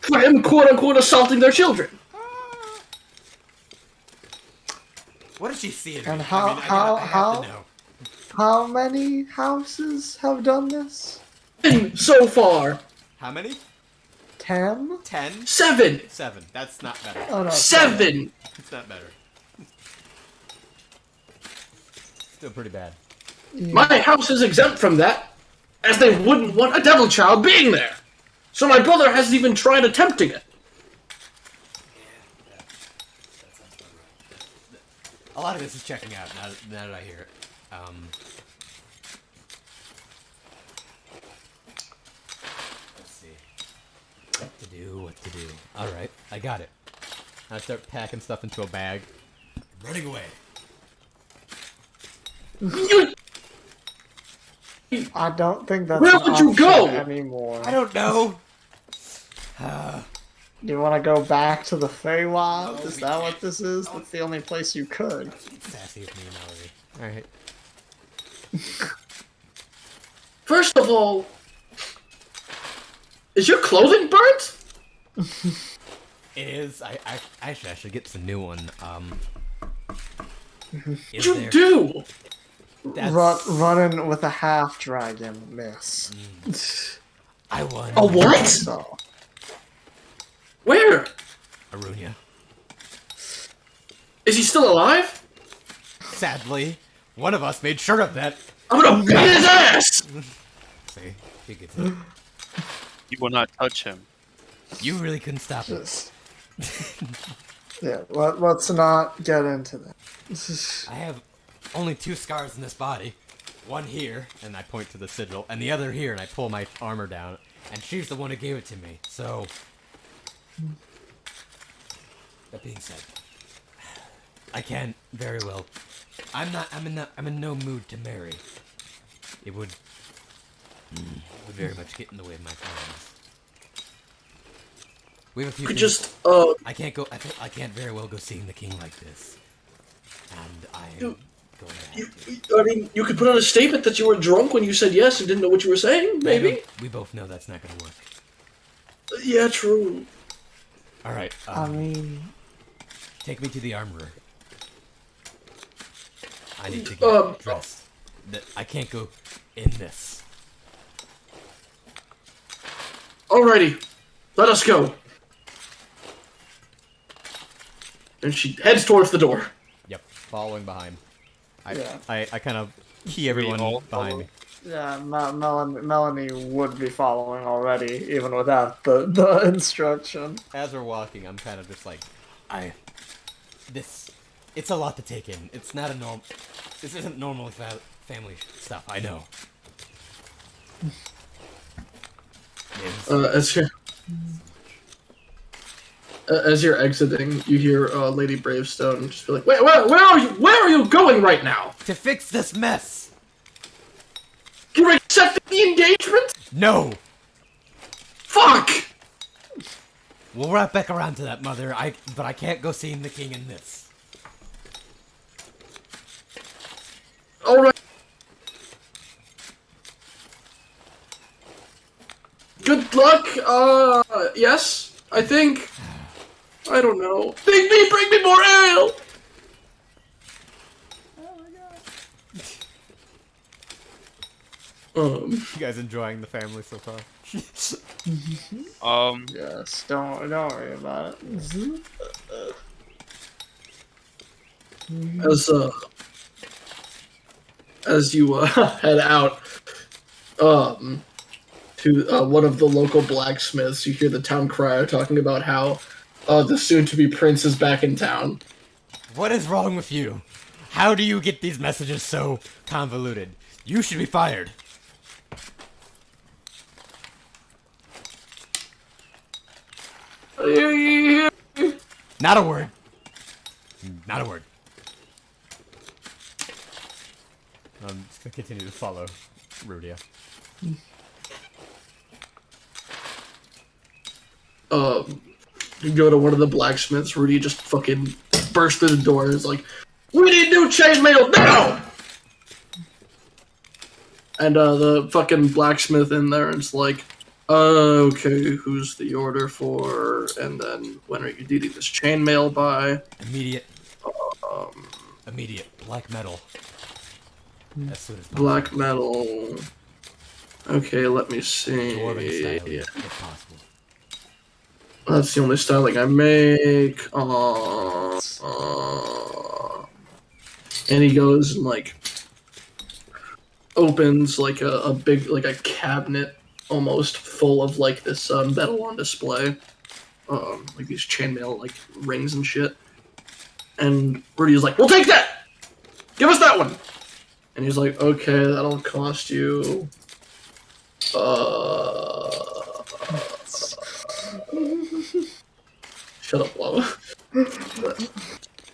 for him, quote-unquote, assaulting their children. What did she see in me? And I have to know. how many houses have done this? And so far, how many? 10? 10? 7. 7. That's not better. Oh no. 7. It's not better. Still pretty bad. My house is exempt from that, as they wouldn't want a devil child being there. So my brother hasn't even tried attempting it. A lot of this is checking out now that I hear it. Let's see. What to do. Alright, I got it. I start packing stuff into a bag. Running away. I don't think that's Where an would you option go? anymore. I don't know. You want to go back to the Feywild? No, Is we that what can't. this is? That's the only place you could. Get sassy with me, Mallory. Alright. First of all, is your clothing burnt? It is. I should get some new one. What'd you do? Running with a half dragon, miss. I won. A what? So, Where? Arunia. Is he still alive? Sadly, one of us made sure of that. I'm gonna beat his ass! See, he gets it. You will not touch him. You really couldn't stop it. just, yeah, let's not get into that. I have only 2 scars in this body. One here, And I point to the sigil. and the other here, and I pull my armor down. And she's the one who gave it to me. So, that being said, I can't very well. I'm in no mood to marry. It would very much get in the way of my plans. We have a few. You could things- just, I can't go. I can't very well go seeing the king like this. And I am going to have to. I mean, you could put on a statement that you were drunk when you said yes and didn't know what you were saying, maybe? We both know that's not going to work. Yeah, true. All right. I mean, Take me to the armorer. I need to Um, get dressed. I can't go in this. Alrighty, let us go. And she heads towards the door. Yep. Following behind. Yeah. I kind of key everyone all behind follow? me. yeah, Melanie would be following already, even without the instruction. As we're walking, I'm kind of just like, It's a lot to take in. It's not a norm. This isn't normal family stuff. I know. As you're exiting, you hear Lady Bravestone just be like, "Wait, where are you? Where are you going right now? To fix this mess. You're accepting the engagement? No. Fuck! We'll wrap back around to that, Mother. But I can't go seeing the king in this. All right. Good luck. Yes, I think. I don't know. Bring me more ale. you guys enjoying the family so far? Yes, don't worry about it. As you head out to one of the local blacksmiths, you hear the town crier talking about how the soon-to-be prince is back in town. What is wrong with you? How do you get these messages so convoluted? You should be fired. Not a word. Not a word. I'm just gonna continue to follow Rudia. You go to one of the blacksmiths. Rudy just fucking bursts through the door and is like, "We need new chainmail now!" And the fucking blacksmith in there is like, "Okay, who's the order for? And then when are you needing this chainmail by?" Immediate. Immediate. Black metal. As soon as possible. Black metal. Okay, let me see. Dwarven style, if possible. That's the only styling I make. And he goes and like opens like a big like a cabinet almost full of like this metal on display, like these chainmail like rings and shit. And Rudy's like, "We'll take that. Give us that one." And he's like, "Okay, that'll cost you." Shut up, Lava.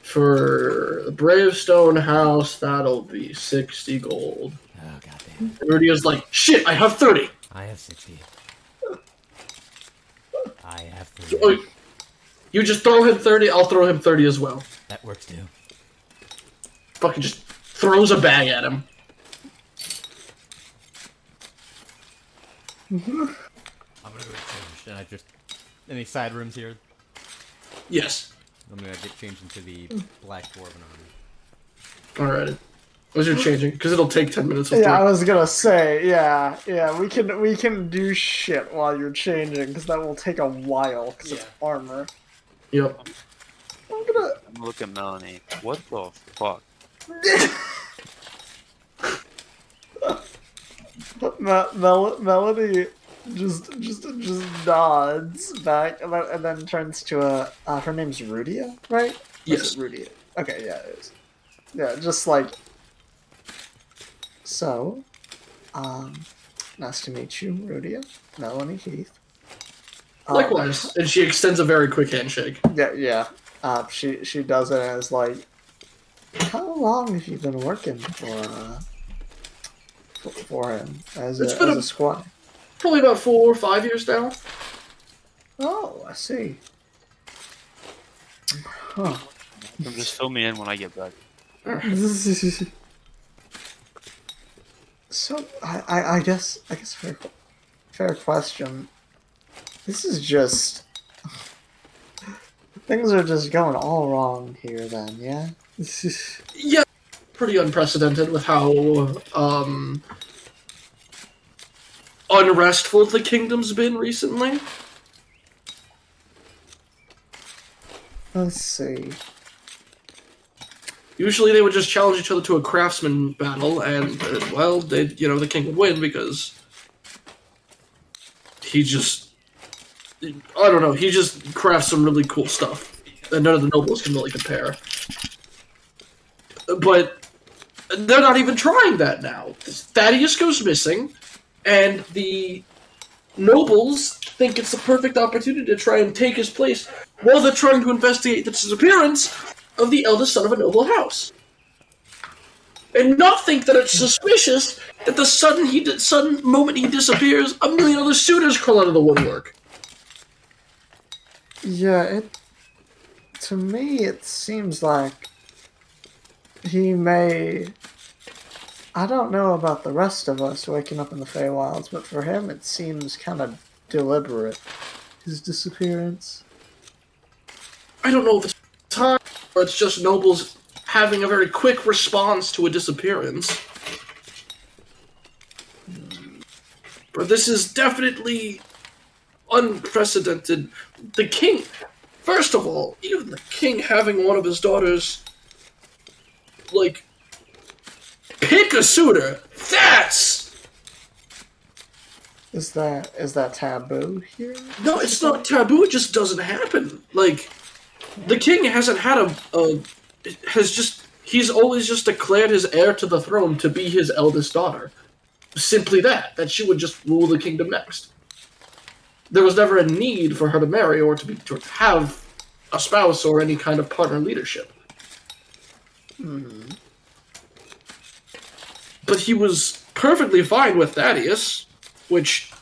For the Bravestone house, that'll be 60 gold. Oh, goddamn. And Rudy is like, "Shit, I have 30. I have 60. I have So, 30. you just throw him 30, I'll throw him 30 as well. That works too. Fucking just throws a bag at him. I'm gonna go change, and I just... Any side rooms here? Yes. I'm gonna get changed into the black dwarven armor. Alright. As you're changing, because it'll take 10 minutes. Yeah, I was gonna say, yeah, we can do shit while you're changing, because that will take a while, because it's armor. Yep. I'm gonna... I'm gonna look at Melanie. What the fuck? Melody just nods back and then turns to her name's Rudia, right? Yes. Rudia. Okay, yeah, it is. Yeah, just like so. Nice to meet you, Rudia. Melanie Heath. Likewise, and she extends a very quick handshake. Yeah. She does it as like, how long have you been working for him as a squad? Probably about 4 or 5 years now. Oh, I see. Huh. Just fill me in when I get back. So I guess fair question. This is just things are just going all wrong here then, yeah? Yeah, pretty unprecedented with how unrestful the kingdom's been recently. Let's see. Usually they would just challenge each other to a craftsman battle, and well, the king would win because he just, I don't know, he just crafts some really cool stuff that none of the nobles can really compare. But they're not even trying that now. Thaddeus goes missing, and the nobles think it's the perfect opportunity to try and take his place while they're trying to investigate the disappearance of the eldest son of a noble house. And not think that it's suspicious that the sudden moment he disappears, a million other suitors crawl out of the woodwork. Yeah, to me it seems like he may... I don't know about the rest of us waking up in the Feywilds, but for him it seems kind of deliberate, his disappearance. I don't know if it's time or it's just nobles having a very quick response to a disappearance. But this is definitely unprecedented. The king, first of all, even the king having one of his daughters, like, pick a suitor. That's... Is that taboo here? No, it's not taboo, it just doesn't happen. Like, the king hasn't had he's always just declared his heir to the throne to be his eldest daughter. Simply that she would just rule the kingdom next. There was never a need for her to marry or to have a spouse or any kind of partner leadership. But he was perfectly fine with Thaddeus, which,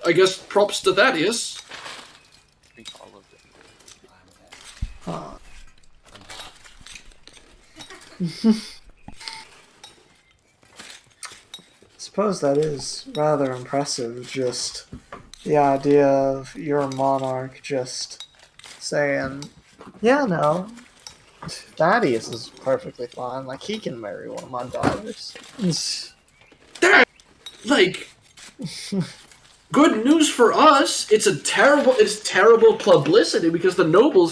I guess, props to Thaddeus. Suppose that is rather impressive, just the idea of your monarch just saying, yeah, no, Thaddeus is perfectly fine, like he can marry one of my daughters. That, like, good news for us. It's terrible publicity because the noble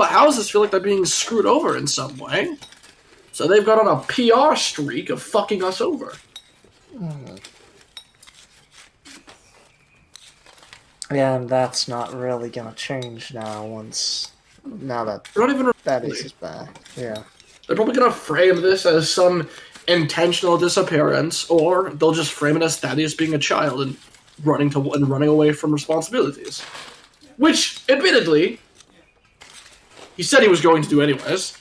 houses feel like they're being screwed over in some way. So they've got on a PR streak of fucking us over. Yeah, and that's not really gonna change now that They're not even Thaddeus is back. Yeah. They're probably gonna frame this as some intentional disappearance, or they'll just frame it as Thaddeus being a child and running away from responsibilities. Which, admittedly, he said he was going to do anyways.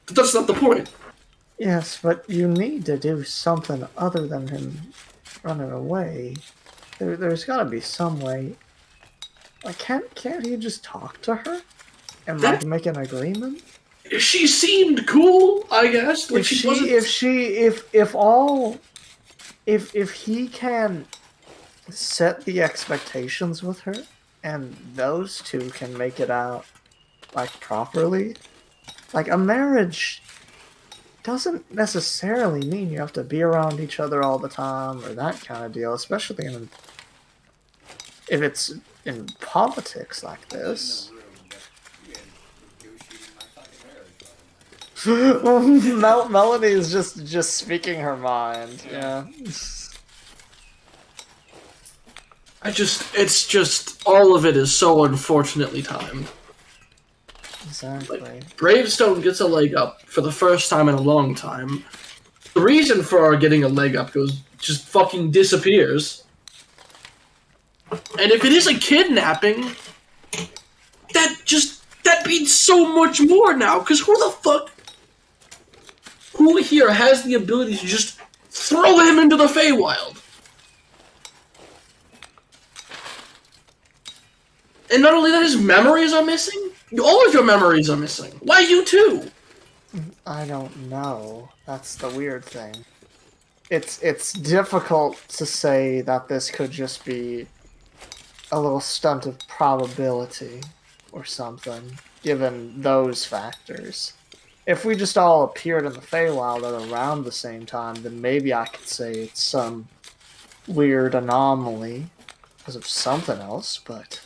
But that's not the point. Yes, but you need to do something other than him running away. There's got to be some way. Like, can't he just talk to her and That- like make an agreement? She seemed cool, I guess. Like If she she, wasn't. if she, if all, if he can set the expectations with her, and those two can make it out like properly, like a marriage doesn't necessarily mean you have to be around each other all the time or that kind of deal, especially if it's in politics like this. Melanie is just speaking her mind. Yeah. It's just all of it is so unfortunately timed. Exactly. Gravestone gets a leg up for the first time in a long time. The reason for our getting a leg up just fucking disappears. And if it is a kidnapping, that means so much more now. Because who here has the ability to just throw him into the Feywild? And not only that, his memories are missing. All of your memories are missing. Why you too? I don't know. That's the weird thing. It's difficult to say that this could just be a little stunt of probability or something, given those factors. If we just all appeared in the Feywild at around the same time, then maybe I could say it's some weird anomaly because of something else, but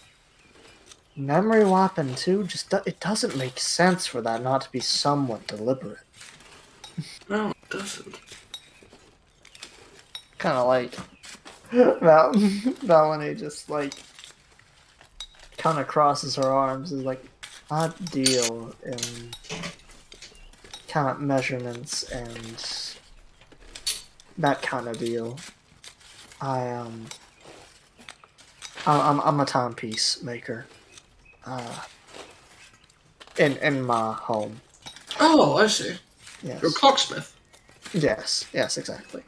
memory wiping too, it doesn't make sense for that not to be somewhat deliberate. No, it doesn't. Kind of like Melanie just like kind of crosses her arms, is like, I deal in kind of measurements and that kind of deal. I'm a timepiece maker. In my home. Oh, I see. Yes. You're a clocksmith. Yes, exactly.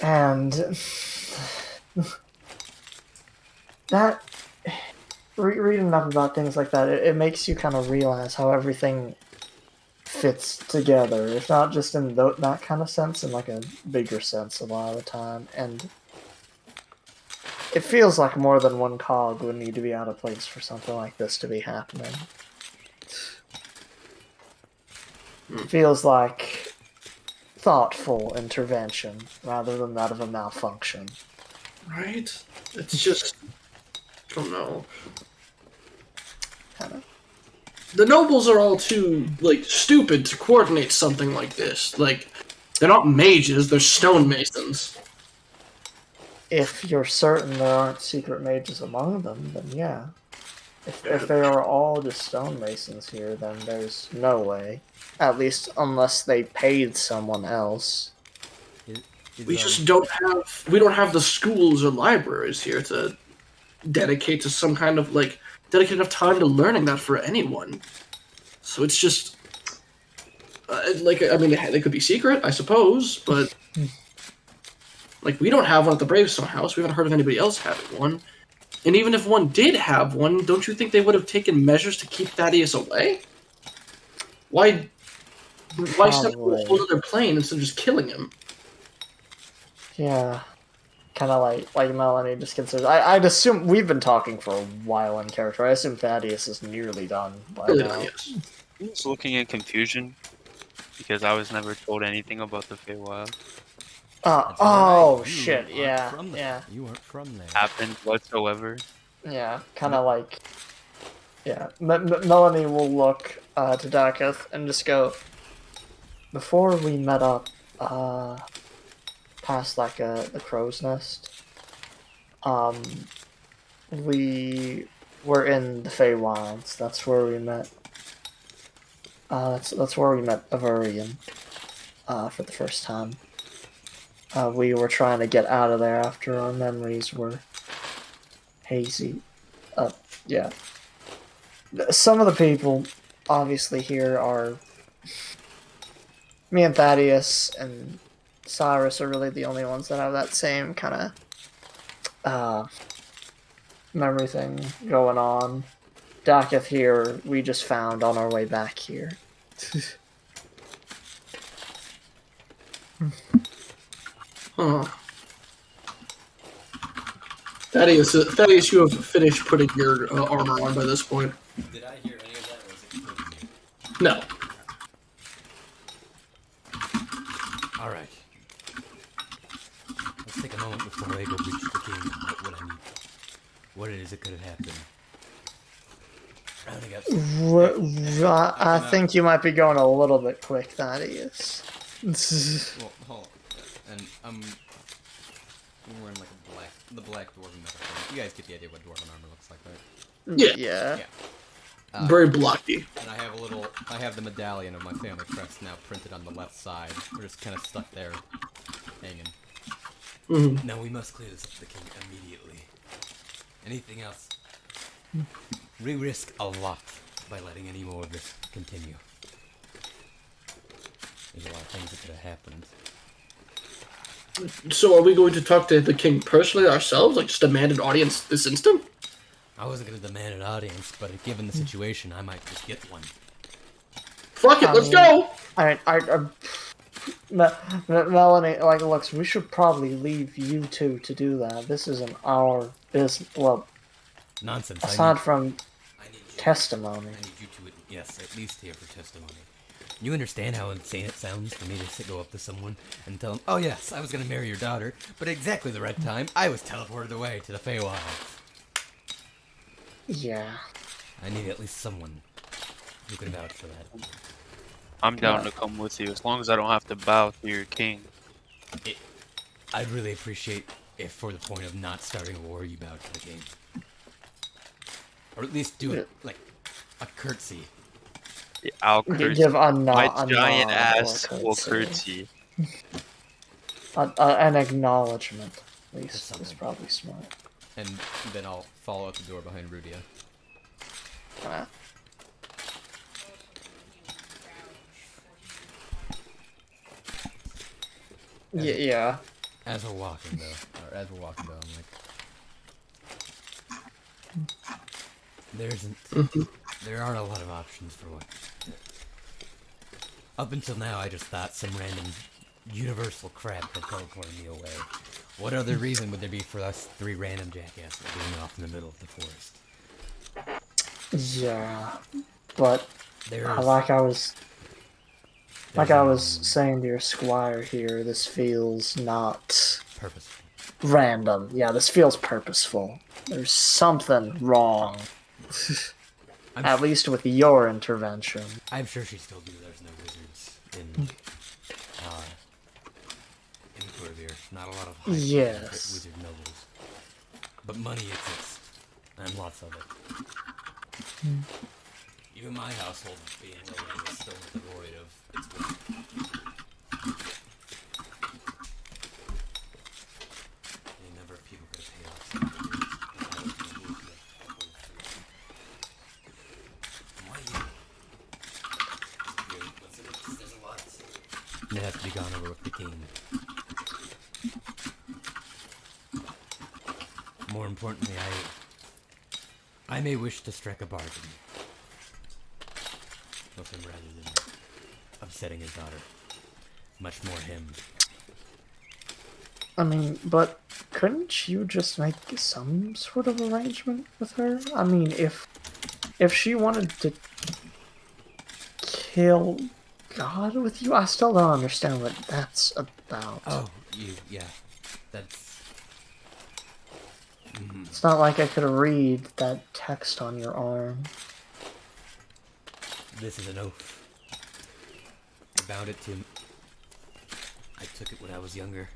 And that reading enough about things like that, it makes you kind of realize how everything fits together. If not just in that kind of sense, in like a bigger sense a lot of the time. And it feels like more than one cog would need to be out of place for something like this to be happening. It feels like thoughtful intervention rather than that of a malfunction. Right? It's just... I don't know. Kinda. The nobles are all too, like, stupid to coordinate something like this. Like, they're not mages, they're stonemasons. If you're certain there aren't secret mages among them, then yeah. If they are all just stonemasons here, then there's no way. At least unless they paid someone else. We just don't have the schools or libraries here to dedicate to some kind of, like, dedicate enough time to learning that for anyone. So it's just, they could be secret, I suppose, but, like, we don't have one at the Bravestone House. We haven't heard of anybody else having one. And even if one did have one, don't you think they would have taken measures to keep Thaddeus away? Why step to a whole other plane instead of just killing him? Yeah. Kind of like Melanie just considers. I'd assume we've been talking for a while in character. I assume Thaddeus is nearly done by now. Yes. I was looking in confusion because I was never told anything about the Feywild. Shit, yeah. You weren't from there. Happened whatsoever. Yeah, kind of like... Yeah, Melanie will look to Darketh and just go, before we met up, past like the crow's nest, we were in the Feywilds. That's where we met. That's where we met Averian, for the first time. We were trying to get out of there after our memories were hazy. Yeah. Some of the people, obviously, here are... Me and Thaddeus and Cyrus are really the only ones that have that same kind of and everything going on. Daketh here, we just found on our way back here. Huh. Thaddeus, you have finished putting your armor on by this point. Did I hear any of that, or was it completely new? No. Alright. Let's take a moment before I go reach the king about what I need. What it is that could have happened. Rounding up. I think you might be going a little bit quick, Thaddeus. Well, hold on. And I'm wearing like the black dwarven metal thing. You guys get the idea what dwarven armor looks like, right? Yeah. Yeah. Very blocky. And I have the medallion of my family crest now printed on the left side. We're just kind of stuck there, hanging. Mm-hmm. Now we must clear this up to the king immediately. Anything else? We risk a lot by letting any more of this continue. There's a lot of things that could have happened. So are we going to talk to the king personally ourselves? Like, just demand an audience this instant? I wasn't going to demand an audience, but given the situation, I might just get one. Fuck it, let's go! Melanie, like, looks, we should probably leave you two to do that. This isn't our business. Well, Nonsense. aside from I need you, testimony. I need you to, yes, at least here for testimony. You understand how insane it sounds for me to go up to someone and tell them, oh yes, I was going to marry your daughter, but at exactly the right time, I was teleported away to the Feywild. Yeah. I need at least someone who can vouch for that. I'm down to come with you as long as I don't have to bow to your king. I'd really appreciate if, for the point of not starting a war, you bow to the king. Or at least do it like a curtsy. Yeah, I'll curtsy. Give a My nod, giant or ass a will curtsy. An acknowledgement, at least, something. is probably smart. And then I'll follow out the door behind Rudia. Ah. Yeah. As we're walking, though. Or as we're walking down, I'm like, There aren't a lot of options for what. Up until now, I just thought some random universal crap had teleported me away. What other reason would there be for us three random jackasses being off in the middle of the forest? Yeah. But, There's like I was saying to your squire here, this feels not purposeful. random. Yeah, this feels purposeful. There's something wrong. At least with your intervention. I'm sure she still knew there's no wizards in Corvair. Not a lot of high Yes. wizard nobles. But money exists. And lots of it. Even my household being loaded is still devoid of its wealth. Any number of people could have paid off some of there's a lot. And it has to be gone over with the king. More importantly, I may wish to strike a bargain with him rather than upsetting his daughter. Much more him. I mean, but couldn't you just make some sort of arrangement with her? I mean, if she wanted to kill God with you, I still don't understand what that's about. Oh, yeah. That's... It's not like I could read that text on your arm. This is an oath. I bound it to... I took it when I was younger.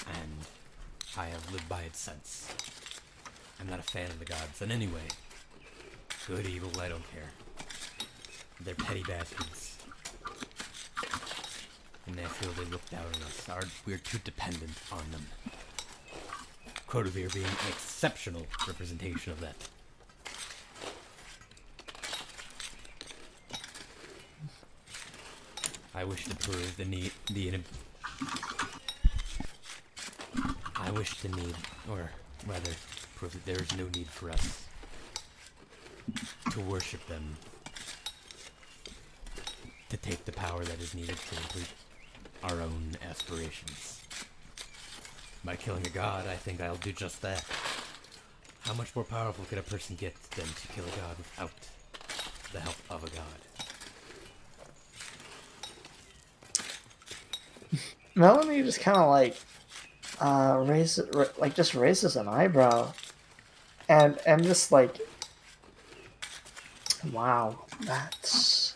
And I have lived by it since. I'm not a fan of the gods in any way. Good, evil, I don't care. They're petty bastards. And I feel they look down on us. We're too dependent on them. Crotavir being an exceptional representation of that. I wish to prove I wish to need, or rather, prove that there is no need for us to worship them, to take the power that is needed to complete our own aspirations. By killing a god, I think I'll do just that. How much more powerful could a person get than to kill a god without the help of a god? Melanie just kind of like just raises an eyebrow, and just like, wow, that's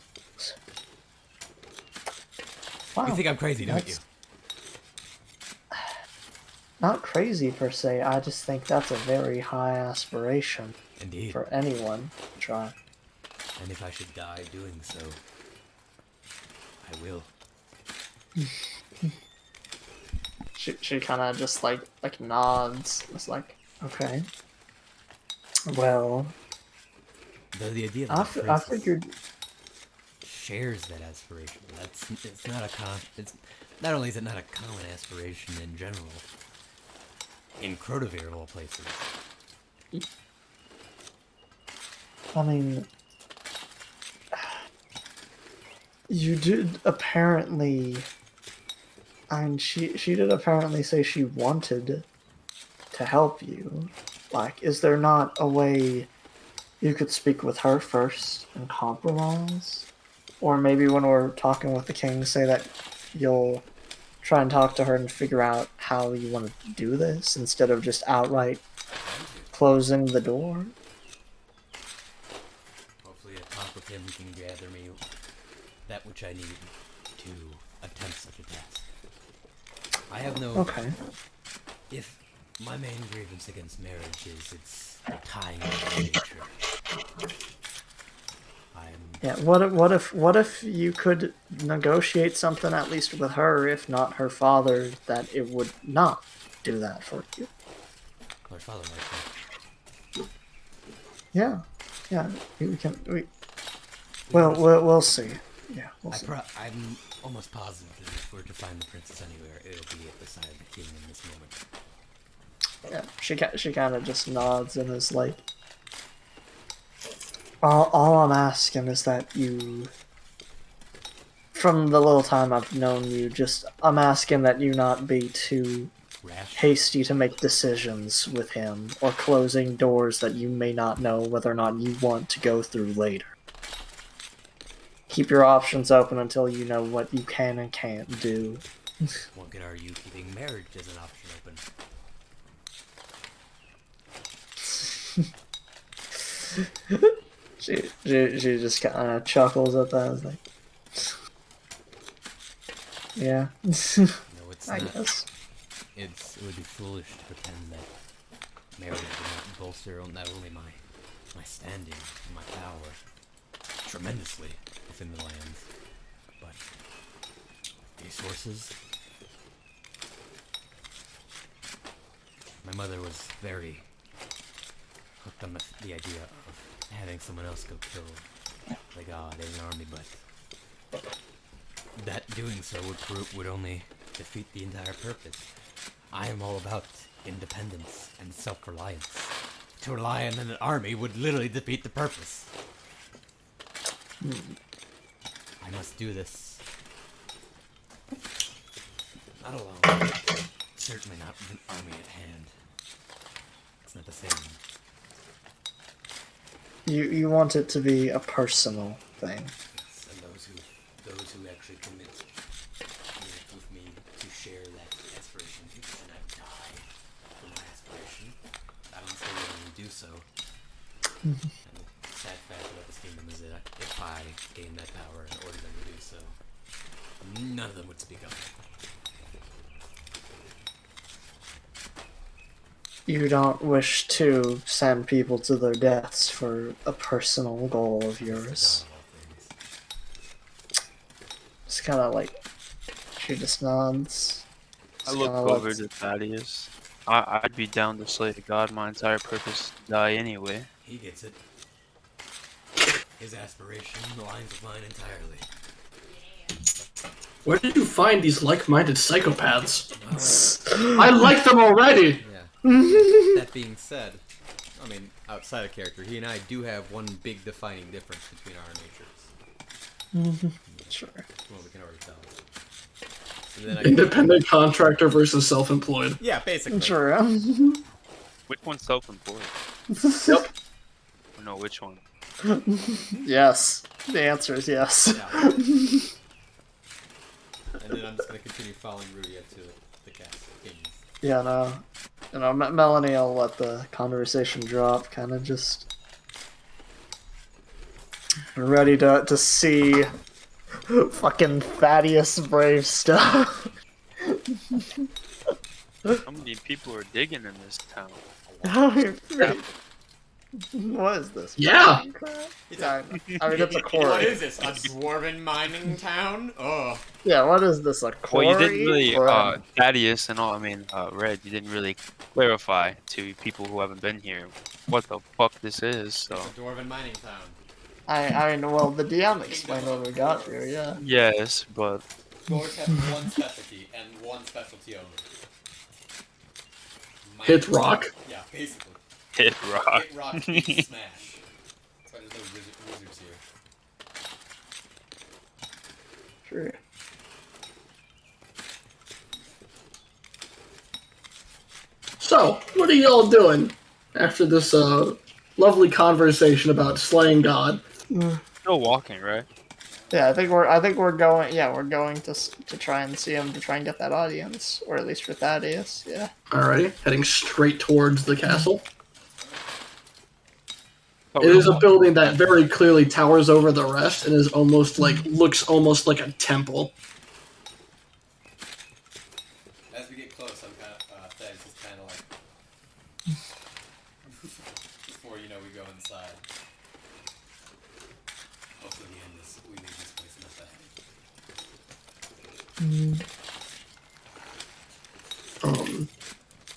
wow. You think I'm crazy, don't you? Not crazy per se. I just think that's a very high aspiration Indeed. for anyone to try. And if I should die doing so, I will. She kind of just like nods. It's like, okay. Well, The idea I that the princess figured. shares that aspiration. It's not only is it not a common aspiration in general, in Crotavir of all places. I mean, you did apparently. And she did apparently say she wanted to help you. Like, is there not a way you could speak with her first and compromise? Or maybe when we're talking with the king, say that you'll try and talk to her and figure out how you want to do this instead of just outright closing the door? Hopefully, a talk with him can gather me that which I need to attempt such a task. I have no. Okay. If my main grievance against marriage is its tying of nature, Yeah. What if you could negotiate something at least with her, if not her father, that it would not do that for you? Her father likes me. Yeah. Yeah. We'll see. Yeah. We'll see. I'm almost positive that if we're to find the princess anywhere, it'll be at the side of the king in this moment. Yeah, she kind of just nods and is like, all I'm asking is that you, from the little time I've known you, I'm asking that you not be too Rash? hasty to make decisions with him, or closing doors that you may not know whether or not you want to go through later. Keep your options open until you know what you can and can't do. One could argue keeping marriage as an option open. She just kind of chuckles at that. It's like, yeah. No, it's I not. guess. It would be foolish to pretend that marriage would not bolster not only my standing and my power tremendously within the lands, but resources. My mother was very hooked on the idea of having someone else go kill the god in an army, but that doing so would only defeat the entire purpose. I am all about independence and self-reliance. To rely on an army would literally defeat the purpose. I must do this. Not alone. Certainly not with an army at hand. It's not the same. You want it to be a personal thing. Yes, and those who actually commit with me to share that aspiration, and I die for my aspiration, I will stay willing to do so. And the sad fact about this kingdom is that if I gain that power and order them to do so, none of them would speak up. You don't wish to send people to their deaths for a personal goal of yours. It's kind of like, she just nods. I look over to Thaddeus. I'd be down to slay the god. My entire purpose is to die anyway. He gets it. His aspiration aligns with mine entirely. Where did you find these like-minded psychopaths? I like them already! Yeah. That being said, I mean, outside of character, he and I do have one big defining difference between our natures. Sure. Well, we can already tell. And then Independent contractor versus self-employed. yeah, basically. Sure. Which one's self-employed? Yep. No, which one? Yes. The answer is yes. Yeah. And then I'm just gonna continue following Rudy up to the castle. Yeah, no. You know, Melanie will let the conversation drop, kind of just ready to see fucking Thaddeus Brave stuff. How many people are digging in this town? What is this? Yeah. Yeah, I mean, it's a quarry. What is this? A dwarven mining town? Oh. Yeah, what is this? A Well, quarry? you didn't really, Or- Thaddeus and all, Red, you didn't really clarify to people who haven't been here what the fuck this is, so. It's a dwarven mining town. I mean, well, the DM explained what we got here, yeah. Yes, but Dwarves have one specialty, and one specialty only. Hit rock. Yeah, basically. hit rock. Hit rock, hit smash. That's why there's no wizards here. Sure. So, what are y'all doing after this lovely conversation about slaying God? Still walking, right? Yeah, I think we're going. Yeah, we're going to try and see him to try and get that audience, or at least for Thaddeus. Yeah. Alrighty, heading straight towards the castle. Oh, It is a building that very clearly towers over the rest and is almost like looks almost like a temple. As we get close, I'm kind of, Thaddeus is kind of like, before, you know, we go inside. Hopefully we leave this place not that.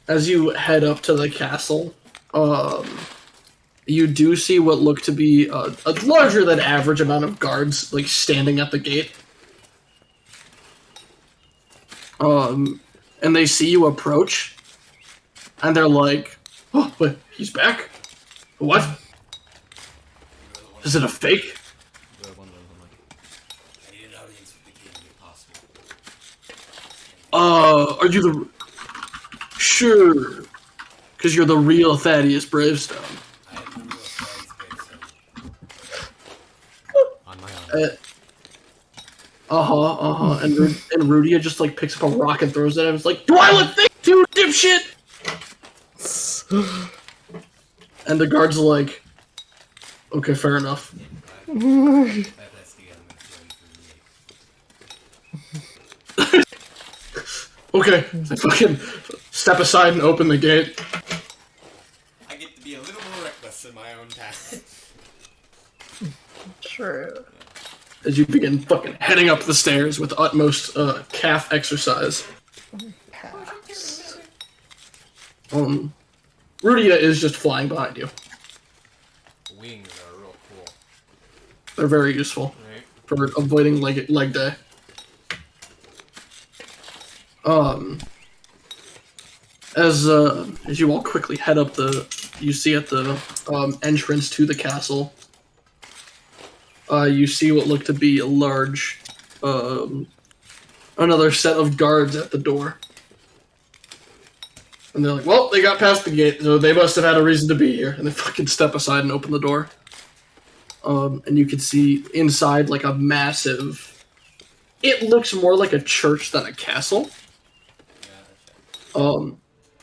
As you head up to the castle, you do see what look to be a larger than average amount of guards like standing at the gate. And they see you approach, and they're like, "Oh, wait, he's back? What? Is it a fake?" The one of them, I'm like, I need an audience with the king if possible. Are you the... Sure. Because you're the real Thaddeus Bravestone. I have the real Thaddeus Bravestone. On my own. And Rudy just like picks up a rock and throws it at him. It's like, do I look thick too, dipshit? And the guard's like, okay, fair enough. That's the element for me. Okay, I fucking step aside and open the gate. I get to be a little more reckless in my own task. Sure. As you begin fucking heading up the stairs with utmost calf exercise. Rudia is just flying behind you. Wings are real cool. They're very useful Right? for avoiding leg day. As you all quickly head up you see at the entrance to the castle, you see what look to be a large, another set of guards at the door. And they're like, well, they got past the gate, so they must have had a reason to be here. And they fucking step aside and open the door. And you can see inside like a massive... It looks more like a church than a castle. All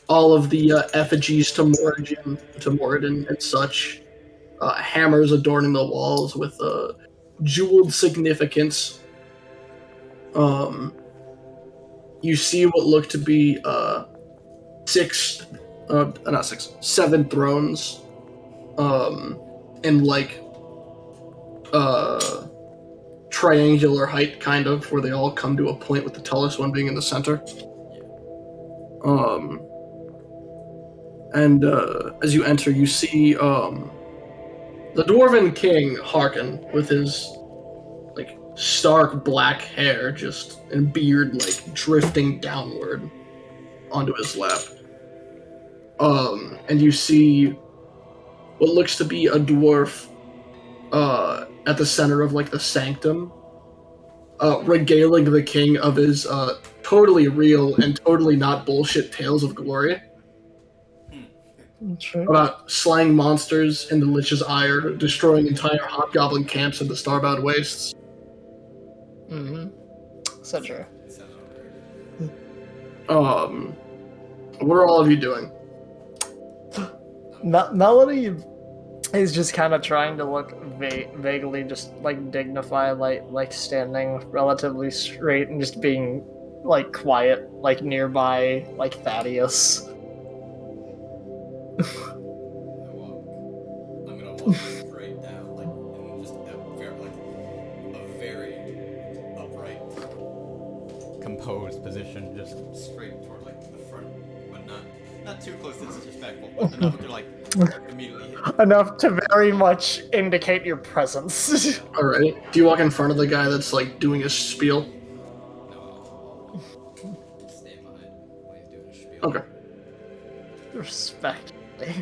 of the effigies to Moradin and such. Hammers adorning the walls with jeweled significance. You see what look to be 7 thrones in like triangular height, kind of, where they all come to a point with the tallest one being in the center. And as you enter, you see the Dwarven king Harkin with his like stark black hair just and beard like drifting downward onto his lap. And you see what looks to be a dwarf at the center of like the sanctum, regaling the king of his totally real and totally not bullshit tales of glory That's right. about slaying monsters in the Lich's ire, destroying entire hobgoblin camps in the Starbound Wastes. Mm-hmm. Etc. So, What are all of you doing? Melody is just kind of trying to look vaguely just like dignified, like standing relatively straight and just being like quiet, like nearby, like Thaddeus. I'm gonna walk straight down, like in just a very upright, composed position, just straight toward like the front, but not too close to disrespectful, but enough to like immediately hit. Enough to very much indicate your presence. All right. Do you walk in front of the guy that's like doing his spiel? No, I'll stand behind him when he's doing his spiel. Okay. Respect. Yeah,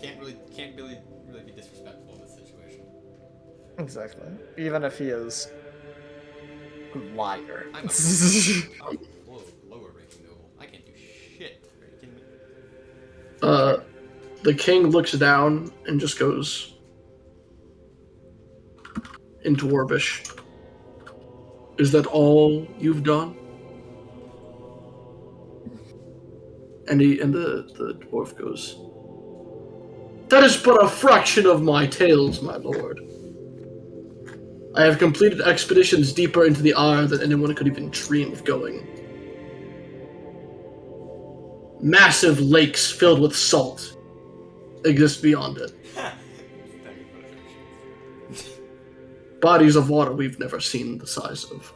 can't really be disrespectful in this situation. Exactly. Even if he is a liar. I'm a lower ranking noble. I can't do shit. Are you kidding me? The king looks down and just goes in Dwarvish. Is that all you've done? And the dwarf goes, that is but a fraction of my tales, my lord. I have completed expeditions deeper into the Ire than anyone could even dream of going. Massive lakes filled with salt exist beyond it. Bodies of water we've never seen the size of.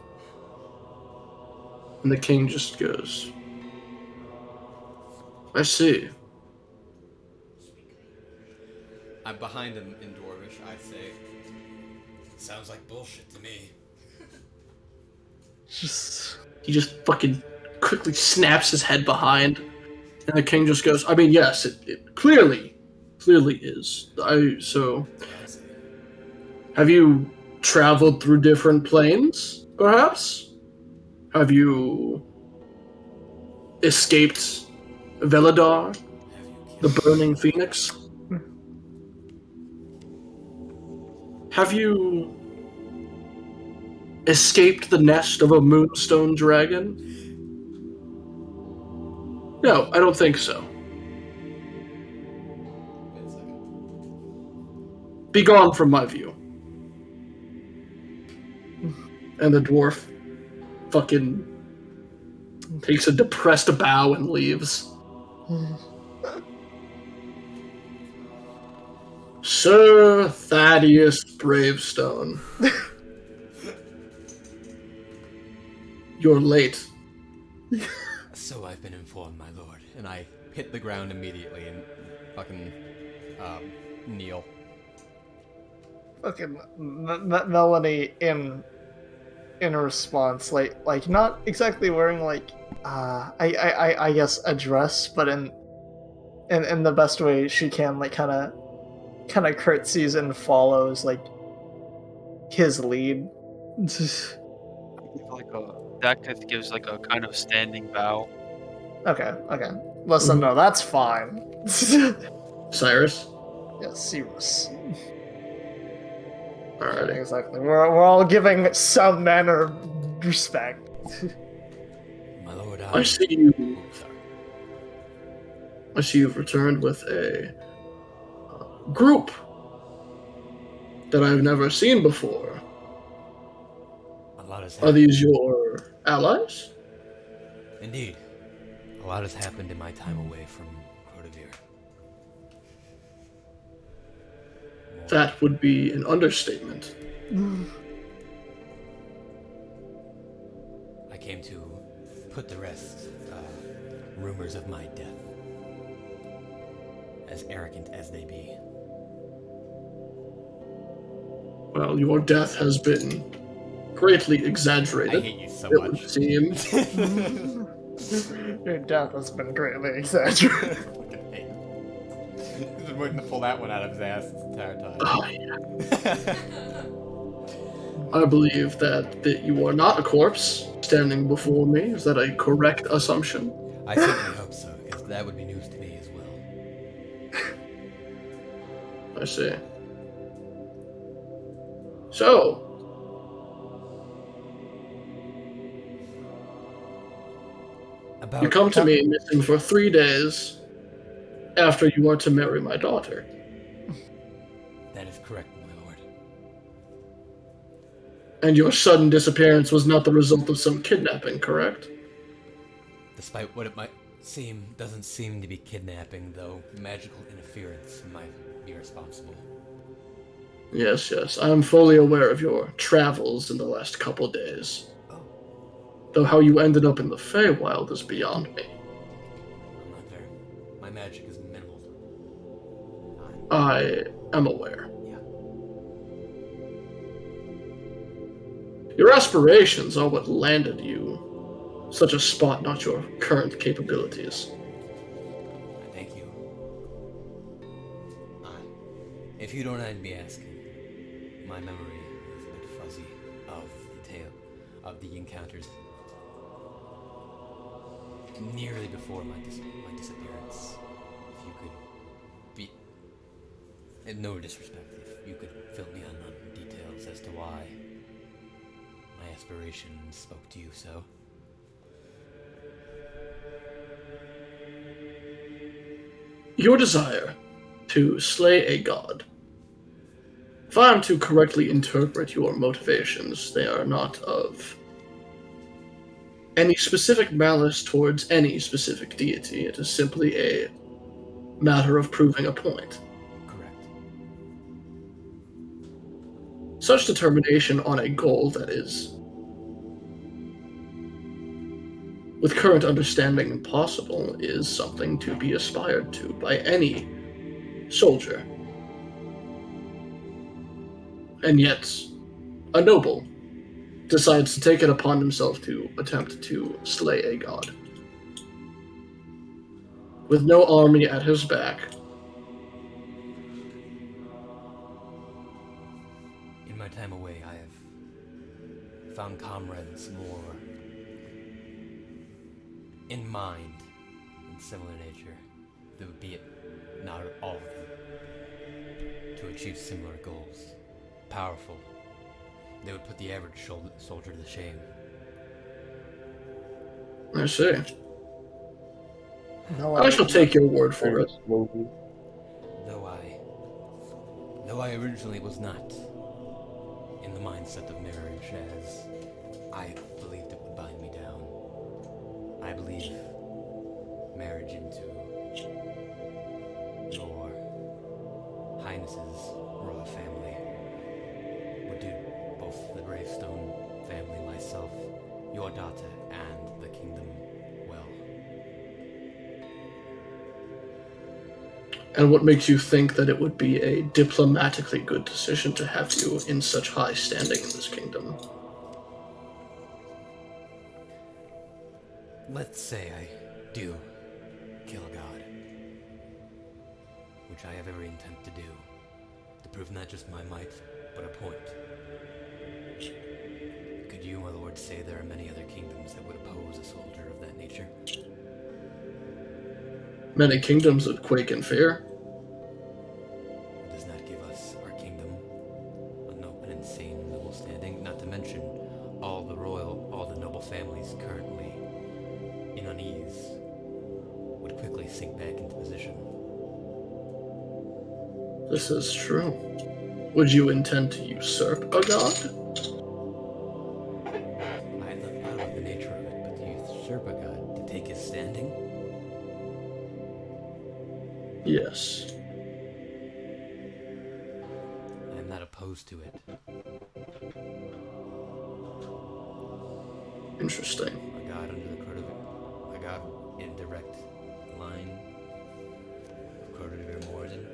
And the king just goes, I see. I'm behind him in Dwarvish. I say, sounds like bullshit to me. He just fucking quickly snaps his head behind, and the king just goes, I mean, yes, it clearly is. Have you traveled through different planes, perhaps? Have you escaped Veladar, the Burning Phoenix? Have you escaped the nest of a moonstone dragon? No, I don't think so. Wait a second. Be gone from my view. And the dwarf fucking takes a depressed bow and leaves. Sir Thaddeus Bravestone. You're late. So I've been informed, my lord. And I hit the ground immediately and fucking kneel. Fucking Melanie in response, like not exactly wearing like I guess a dress, but in the best way she can, like kind of curtsies and follows like his lead. That gives like a kind of standing bow. Okay. Listen, no, that's fine. Cyrus? Yeah, serious. Alright. Exactly. We're all giving some manner of respect. My lord, I see you've returned with a group that I've never seen before. A lot has Are happened. these your allies? Indeed. A lot has happened in my time away from Crotavir. That would be an understatement. I came to put to rest rumors of my death, as arrogant as they be. Well, your death has been greatly I exaggerated, hate you so it would much. seem. Your death has been greatly exaggerated. Fucking hate you. He's been waiting to pull that one out of his ass this entire time. I believe that you are not a corpse standing before me. Is that a correct assumption? I certainly hope so, because that would be news to me as well. I see. So, About you come to me missing for 3 days after you are to marry my daughter. That is correct, my lord. And your sudden disappearance was not the result of some kidnapping, correct? Despite what it might seem, doesn't seem to be kidnapping, though magical interference might be responsible. Yes, yes. I am fully aware of your travels in the last couple days. Oh, Though how you ended up in the Feywild is beyond me. I'm not very. My magic is minimal. I am aware. Yeah. Your aspirations are what landed you such a spot, not your current capabilities. I thank you. If you don't mind me asking, my memory is a bit fuzzy of the tale of the encounters nearly before my disappearance. If you could be, and no disrespect, if you could fill me in on details as to why my aspirations spoke to you so. Your desire to slay a god. If I am to correctly interpret your motivations, they are not of any specific malice towards any specific deity. It is simply a matter of proving a point. Correct. Such determination on a goal that is, with current understanding, impossible is something to be aspired to by any soldier. And yet, a noble decides to take it upon himself to attempt to slay a god. With no army at his back, In my time away, I have found comrades more in mind, in similar nature, though be it not all of them, to achieve similar goals. Powerful. They would put the average soldier to shame. I see. No, I shall take your word for it. Though I originally was not in the mindset of marriage as I believed it would bind me down. I believe marriage into your Highness's royal family would do both the Gravestone family, myself, your daughter, and the kingdom well. And what makes you think that it would be a diplomatically good decision to have you in such high standing in this kingdom? Let's say I do kill a god, which I have every intent to do, to prove not just my might, but a point. Could you, my lord, say there are many other kingdoms that would oppose a soldier of that nature? Many kingdoms would quake in fear. It does not give us, our kingdom, an insane noble standing, not to mention all the noble families currently in unease would quickly sink back into position. This is true. Would you intend to usurp a god? I don't know the nature of it, but to usurp a god, to take his standing? Yes. I am not opposed to it. Interesting. A god under the a god in direct line of Crotavir Morden.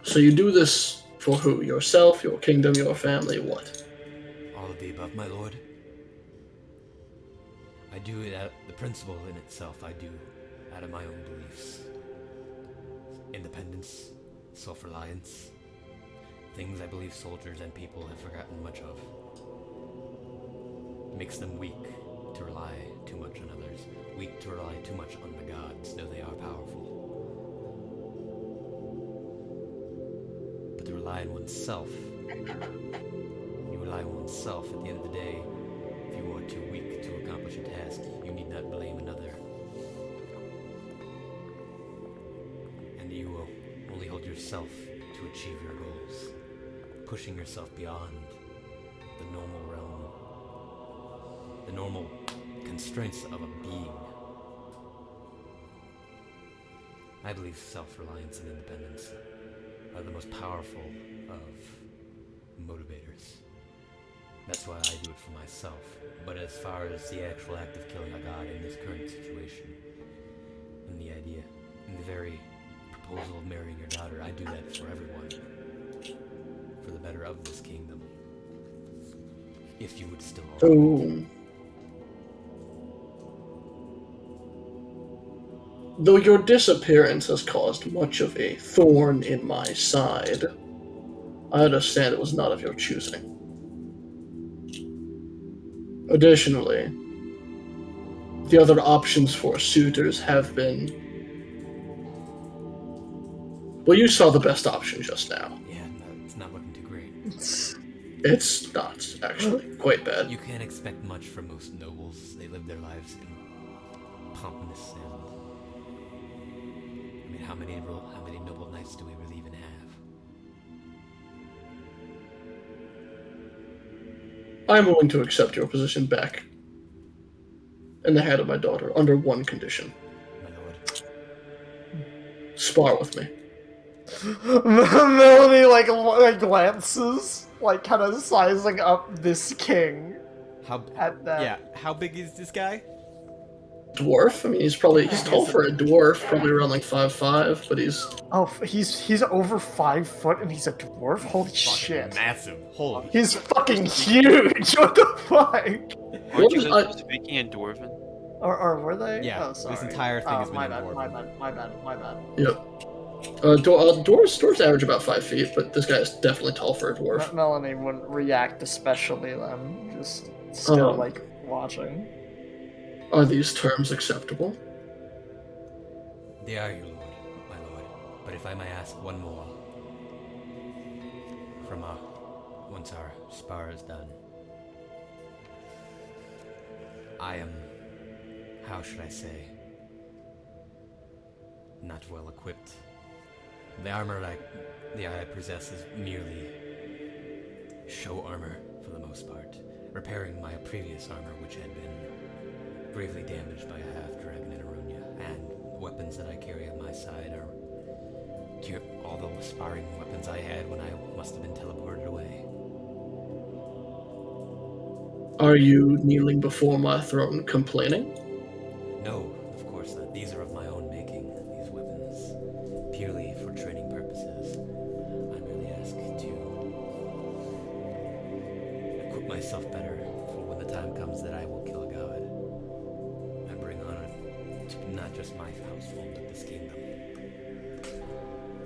So you do this For who? Yourself, your kingdom, your family, what? All of the above, my lord. I do it out, the principle in itself, I do out of my own beliefs. Independence, self-reliance, things I believe soldiers and people have forgotten much of. Makes them weak to rely too much on others, weak to rely too much on the gods, though they are powerful. But to rely on oneself, when you rely on oneself, at the end of the day, if you are too weak to accomplish a task, you need not blame another. And you will only hold yourself to achieve your goals, pushing yourself beyond the normal realm, the normal constraints of a being. I believe self-reliance and independence are the most powerful of motivators. That's why I do it for myself. But as far as the actual act of killing a god in this current situation, and the idea, and the very proposal of marrying your daughter, I do that for everyone. For the better of this kingdom. If you would still allow it. So, though your disappearance has caused much of a thorn in my side, I understand it was not of your choosing. Additionally, the other options for suitors have been... Well, you saw the best option just now. Yeah, no, it's not looking too great. It's not, actually, quite bad. You can't expect much from most nobles. They live their lives in pompousness and... I mean, how many noble knights do we really even have? I'm willing to accept your position back in the hand of my daughter under one condition. My lord. Spar with me. Melanie like glances, like kind of sizing up this king How at that. yeah, how big is this guy? Dwarf? I mean, he's tall for a dwarf, probably around like 5'5", but he's... Oh, he's over 5 foot and he's a dwarf. Holy shit! Massive. Holy. He's fucking huge. What the fuck? Aren't you guys speaking in Dwarven? Or were they? Yeah, Oh, sorry. this entire thing has been my in bad, Dwarven. my bad. Yep. Dwarves average about 5 feet, but this guy is definitely tall for a dwarf. Melanie wouldn't react especially then. Just still like watching. Are these terms acceptable? They are your lord, my lord. But if I may ask one more. From once our spar is done. I am, how should I say, not well equipped. The armor I possess is merely show armor for the most part, repairing my previous armor which had been gravely damaged by a half-dragon in Aronia, and the weapons that I carry on my side are all the sparring weapons I had when I must have been teleported away. Are you kneeling before my throne complaining? No, of course not. These are of my own making, these weapons. Purely for training purposes. I merely ask to equip myself better for when the time comes that I will kill a god. And bring honor to not just my household, but this kingdom.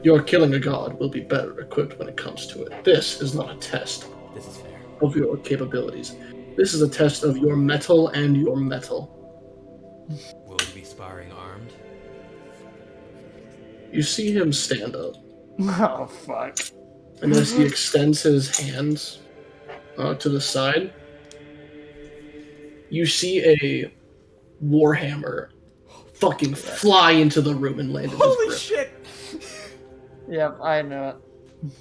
Your killing a god will be better equipped when it comes to it. This is not a test This is fair. of your capabilities. This is a test of your mettle and your metal. Will we be sparring armed? You see him stand up, Oh fuck. and as he extends his hands to the side, you see a warhammer fucking fly into the room and land in his Holy grip. shit! Yep, I know it.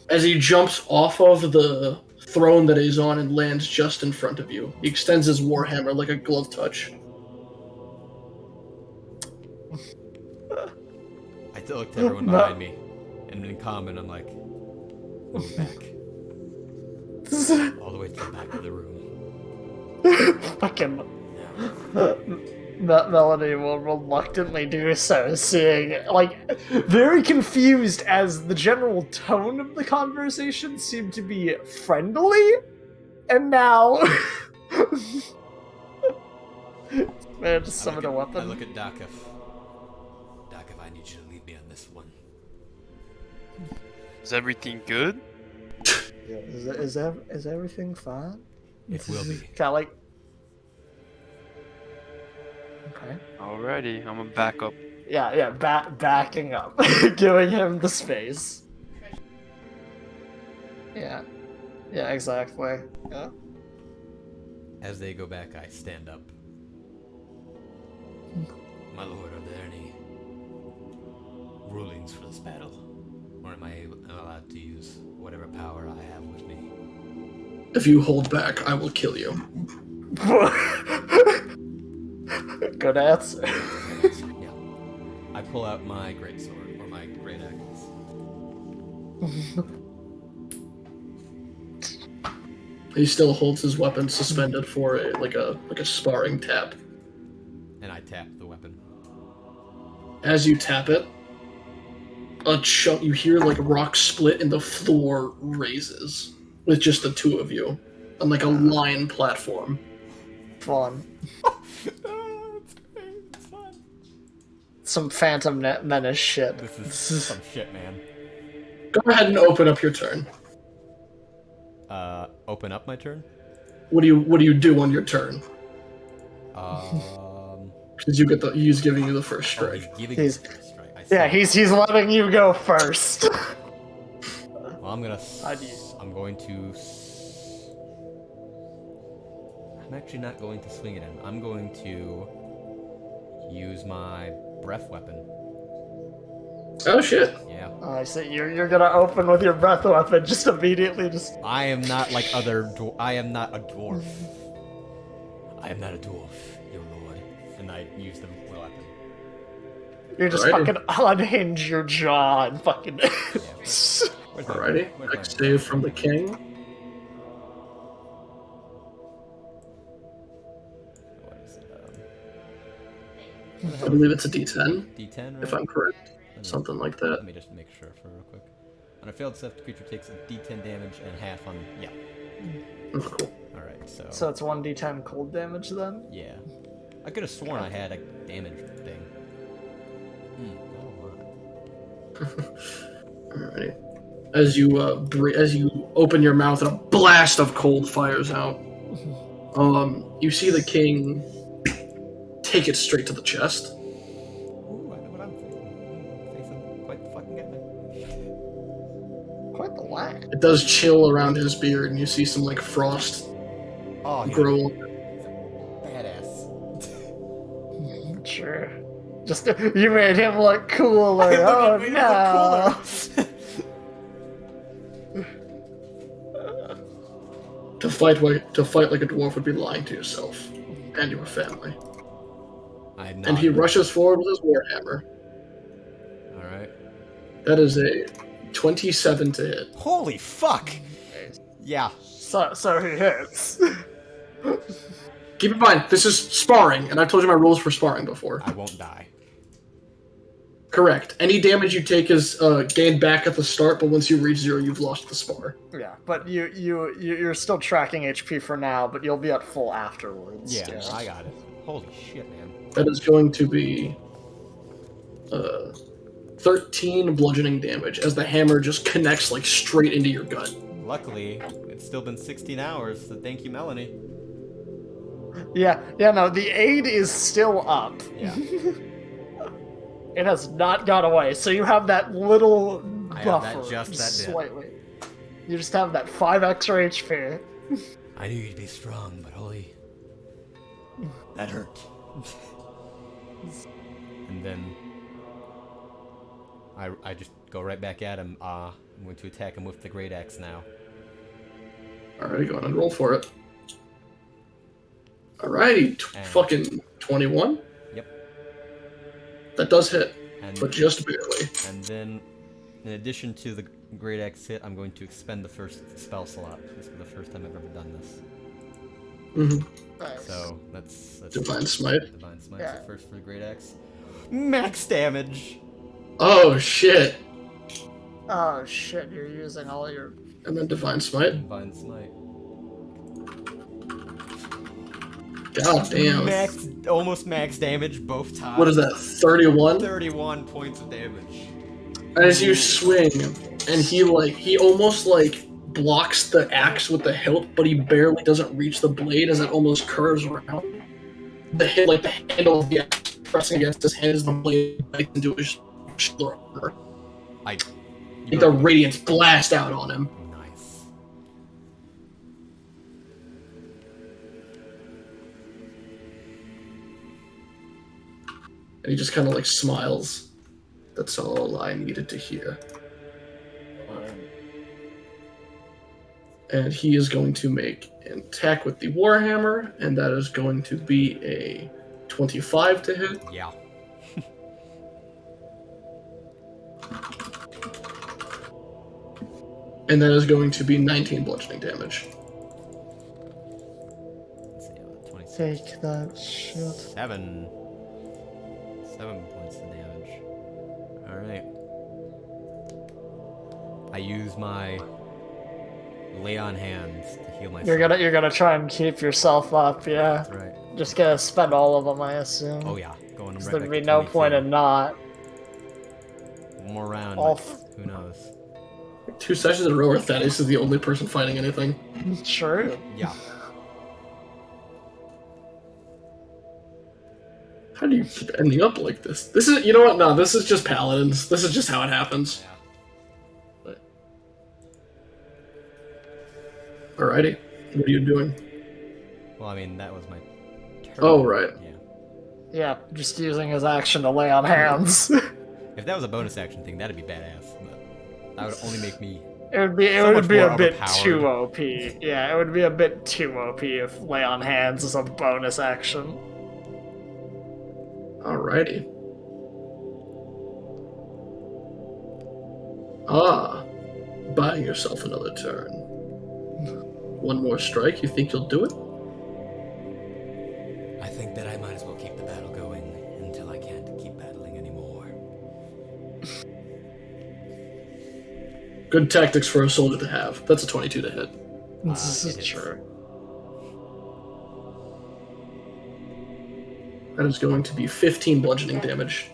As he jumps off of the throne that he's on and lands just in front of you, he extends his warhammer like a glove touch. I looked at everyone behind me, and in common, I'm like, move back. All the way to the back of the room. Fucking. Melody will reluctantly do so, seeing, like, very confused as the general tone of the conversation seemed to be friendly, and now. Man, just summon a weapon. I look at Dakif. Dakif, I need you to leave me on this one. Is everything good? Yeah, is everything fine? It will be. Kind of like. Okay. Alrighty, I'm gonna back up. Yeah, backing up, giving him the space. Yeah, exactly. Yeah. As they go back, I stand up. My lord, are there any rulings for this battle? Or am I allowed to use whatever power I have with me? If you hold back, I will kill you. Good answer. Yeah. I pull out my greatsword, or my great axe. He still holds his weapon suspended for a sparring tap. And I tap the weapon. As you tap it, a chunk you hear like a rock split and the floor raises with just the two of you on like a line platform. Fun. It's great. It's fun. Some Phantom Menace shit. This is some shit, man. Go ahead and open up your turn. Open up my turn? What do you do on your turn? Because he's giving you the first strike. He's giving me the first strike. I see. Yeah, he's letting you go first. Well, I'm going to... I'm actually not going to swing it in. I'm going to use my breath weapon. Oh shit. Yeah. I see. You're gonna open with your breath weapon, just immediately just. I am not like I am not a dwarf. I am not a dwarf, your lord. And I use the weapon. You just Alrighty. fucking unhinge your jaw and fucking. Where's my, Alrighty. where's my- Next save from the king. What is it? I believe it's a D10, D10, right? if I'm correct. Let me- Something like that. Let me just make sure for real quick. On a failed save, the creature takes a D10 damage and half on... Yeah. Oh, cool. Alright, so... So it's 1d10 cold damage then. Yeah. I could have sworn I had a damage thing. Not a lot. Alrighty. As you open your mouth and a blast of cold fires out, you see the king take it straight to the chest. Ooh, I know what I'm thinking. Facing quite the fucking guy. Quite the whack. It does chill around his beard, and you see some like frost Oh, he's grow. a badass. Sure. Just you made him look cooler. Oh no. To fight like a dwarf would be lying to yourself and your family. And he rushes forward with his warhammer. Alright. That is a 27 to hit. Holy fuck! Yeah. So he hits. Keep in mind, this is sparring, and I've told you my rules for sparring before. I won't die. Correct. Any damage you take is gained back at the start, but once you reach 0, you've lost the spar. Yeah, but you're still tracking HP for now, but you'll be at full afterwards. Yeah, I got it. Holy shit, man. That is going to be 13 bludgeoning damage as the hammer just connects like straight into your gut. Luckily, it's still been 16 hours, so thank you, Melanie. Yeah, no, the aid is still up. Yeah. It has not gone away, so you have that little I buffer. have that just that bit. slightly. You just have that 5 extra HP. I knew you'd be strong, but holy... That hurt. And then... I just go right back at him. I'm going to attack him with the great axe now. Alrighty, go on and roll for it. Alrighty, And- fucking 21. Yep. That does hit, And, but just barely. and then, in addition to the great axe hit, I'm going to expend the first spell slot. This is the first time I've ever done this. Mm-hmm. Nice. So that's Divine Smite. Divine Smite. Yeah. So first for the Great Axe. Max damage. Oh shit! Oh shit, you're using all your... And then Divine Smite. Divine Smite. God damn. Almost max damage both times. What is that? 31. 31 points of damage. As you swing, and he almost like blocks the axe with the hilt, but he barely doesn't reach the blade as it almost curves around. The handle of the axe pressing against his hand as the blade bites into his shoulder. Like the radiance blast out on him. Nice. And he just kind of like smiles. That's all I needed to hear. And he is going to make an attack with the Warhammer, and that is going to be a 25 to hit. Yeah. And that is going to be 19 bludgeoning damage. Let's see, 26. Take that shit. 7 points of damage. Alright. I use my lay on hands to heal myself. You're gonna try and keep yourself up, yeah. That's right. Just gonna spend all of them, I assume. Oh yeah, going right There'd back be to no 22. point in not. One more round. All but who knows? 2 sessions in a row where Thaddeus is the only person fighting anything. True. Yeah. How do you keep ending up like this? This is, you know what? No, this is just paladins. This is just how it happens. Yeah. Alrighty. What are you doing? Well, I mean, that was my turn. Oh, right. Yeah. Yeah, just using his action to lay on hands. If that was a bonus action thing, that'd be badass. But that would only make me. It would be much more a bit overpowered. too OP. Yeah, it would be a bit too OP if lay on hands is a bonus action. Alrighty. Ah. Buying yourself another turn. One more strike, you think you'll do it? I think that I might as well keep the battle going until I can't keep battling anymore. Good tactics for a soldier to have. That's a 22 to hit. This it is hits. true. That is going to be 15 bludgeoning damage.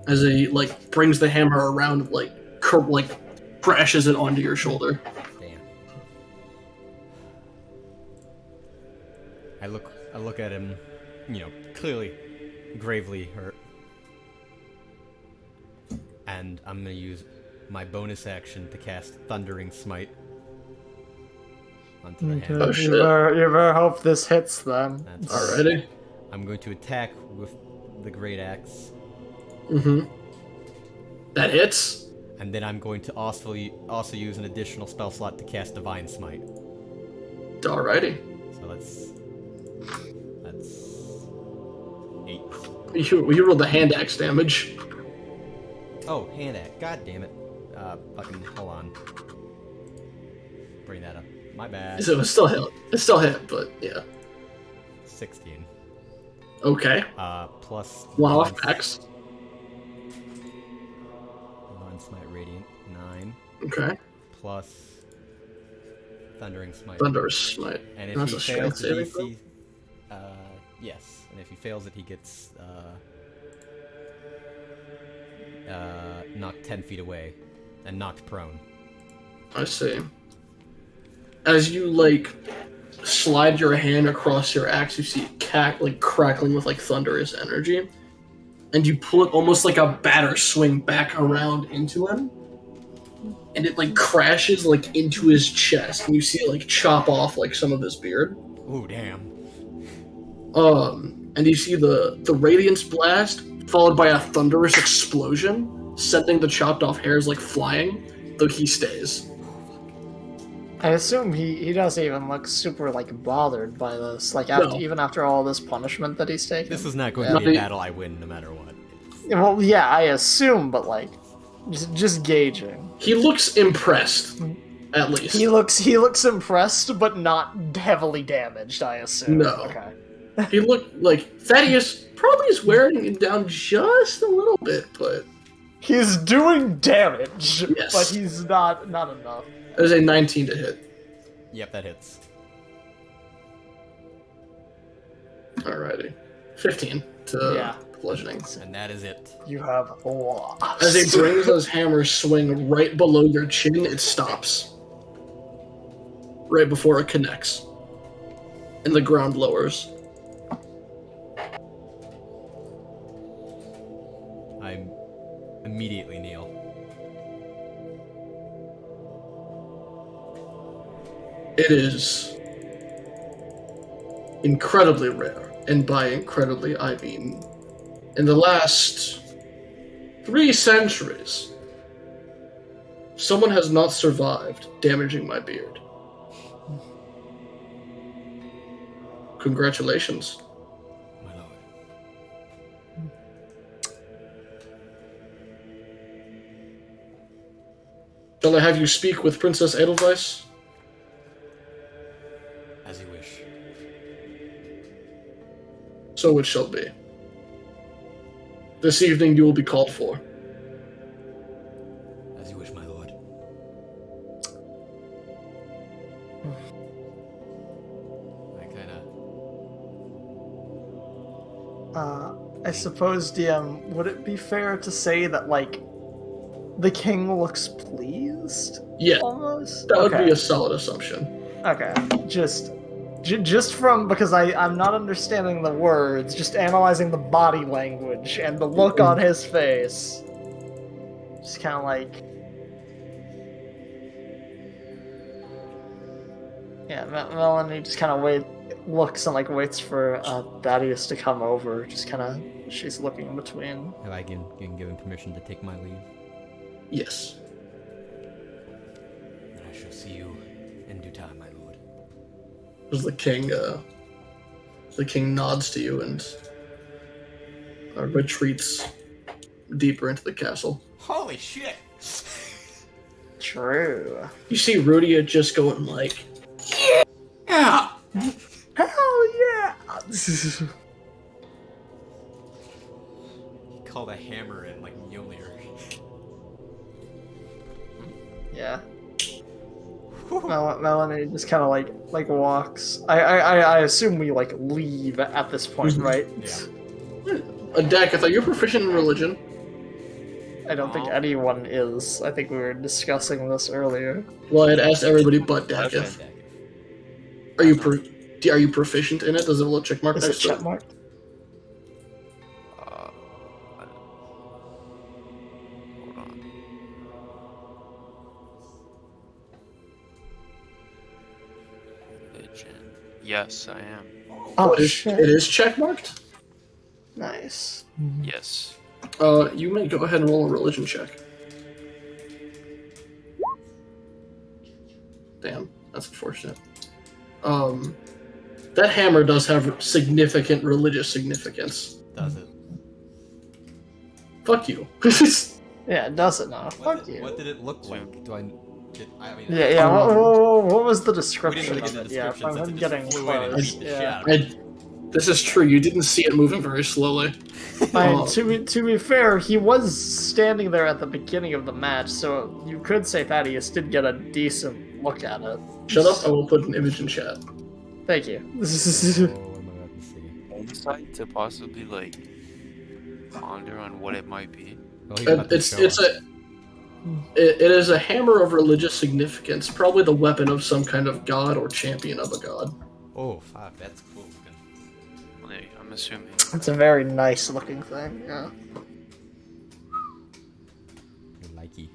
As he, like, brings the hammer around, like, crashes it onto your shoulder. Damn. I look at him, clearly, gravely hurt. And I'm gonna use my bonus action to cast Thundering Smite onto the Okay, hand. Oh, shit. You better hope this hits them. That's- Alrighty. I'm going to attack with the Great Axe, Mm-hmm. That hits. and then I'm going to also use an additional spell slot to cast Divine Smite. Alrighty. So that's 8. You rolled the hand axe damage. Oh, hand axe. God damn it. Fucking hold on. Bring that up. My bad. So it's still hit. It's still hit, but yeah. 16. Okay. Plus One off Divine- axe. Divine Smite Radiant 9 Okay. plus Thundering Smite. Thunderous smite. And if That's he a fails strength the saving DC, yes. And if he fails it, he gets knocked 10 feet away and knocked prone. I see. As you slide your hand across your axe, you see it crackling with thunderous energy, and you pull it almost like a batter swing back around into him, and it crashes into his chest, and you see it chop off some of his beard. Ooh, damn. And you see the radiance blast followed by a thunderous explosion, sending the chopped off hairs flying, though he stays. I assume he doesn't even look super bothered by this. No. Even after all this punishment that he's taken. This is not going Yeah. to be a battle I win no matter what. Well, yeah, I assume, but just gauging. He looks impressed. At least. He looks impressed, but not heavily damaged, I assume. No. Okay. He looked like Thaddeus probably is wearing him down just a little bit, but He's doing damage, Yes. but he's not enough. that is a 19 to hit. Yep, that hits. Alrighty. 15 to Yeah. bludgeoning. And that is it. You have lost. As he brings those hammers swing right below your chin, it stops. Right before it connects. And the ground lowers. I immediately kneel. It is incredibly rare, and by incredibly I mean in the last 3 centuries, someone has not survived damaging my beard. Congratulations. My lord. Shall I have you speak with Princess Edelweiss? As you wish. So it shall be. This evening you will be called for. As you wish, my lord. I kinda... I suppose, DM, would it be fair to say that, like, the king looks pleased? Yeah, Almost? that would Okay. be a solid assumption. Okay, just from, because I'm not understanding the words, just analyzing the body language and the look on his face. Just kind of like... Yeah, Melanie just kind of looks and like waits for Thaddeus to come over. Just kind of, she's looking in between. Have I given given permission to take my leave? Yes. Then I shall see you in due time, my lord. As the king nods to you and retreats deeper into the castle. Holy shit! True. You see Rudia just going like, yeah! Hell yeah! He called a hammer in like Mjolnir. Yeah. Melanie just kind of like walks. I assume we like leave at this point, right? Yeah. Dagatha, you're proficient in religion. I don't think anyone is. I think we were discussing this earlier. Well, I had asked everybody but That's Dagath. Are you proficient in it? Does it have a little check mark Is it next to check it? mark? Hold on. Religion. Yes, I am. Oh it shit! is check marked? Nice. Yes. You may go ahead and roll a religion check. Damn, that's unfortunate. That hammer does have significant religious significance. Does it? Fuck you. Yeah, it does it now. Fuck you. What did it look like? I mean... Yeah. What was the We description didn't look of at it? the Yeah, description since I'm it getting just flew in and close. beat the Yeah. shit out This is true. You didn't see it moving very slowly. I mean, to be fair, he was standing there at the beginning of the match, so you could say Thaddeus did get a decent look at it. Shut up. I will put an image in chat. Thank you. Oh, am I about to see? Insight to possibly like ponder on what it might be. Well, he's about to It's show us. it is a hammer of religious significance, probably the weapon of some kind of god or champion of a god. Oh, fuck, that's cool looking. Well, I'm assuming. It's a very nice looking thing, yeah. Likey.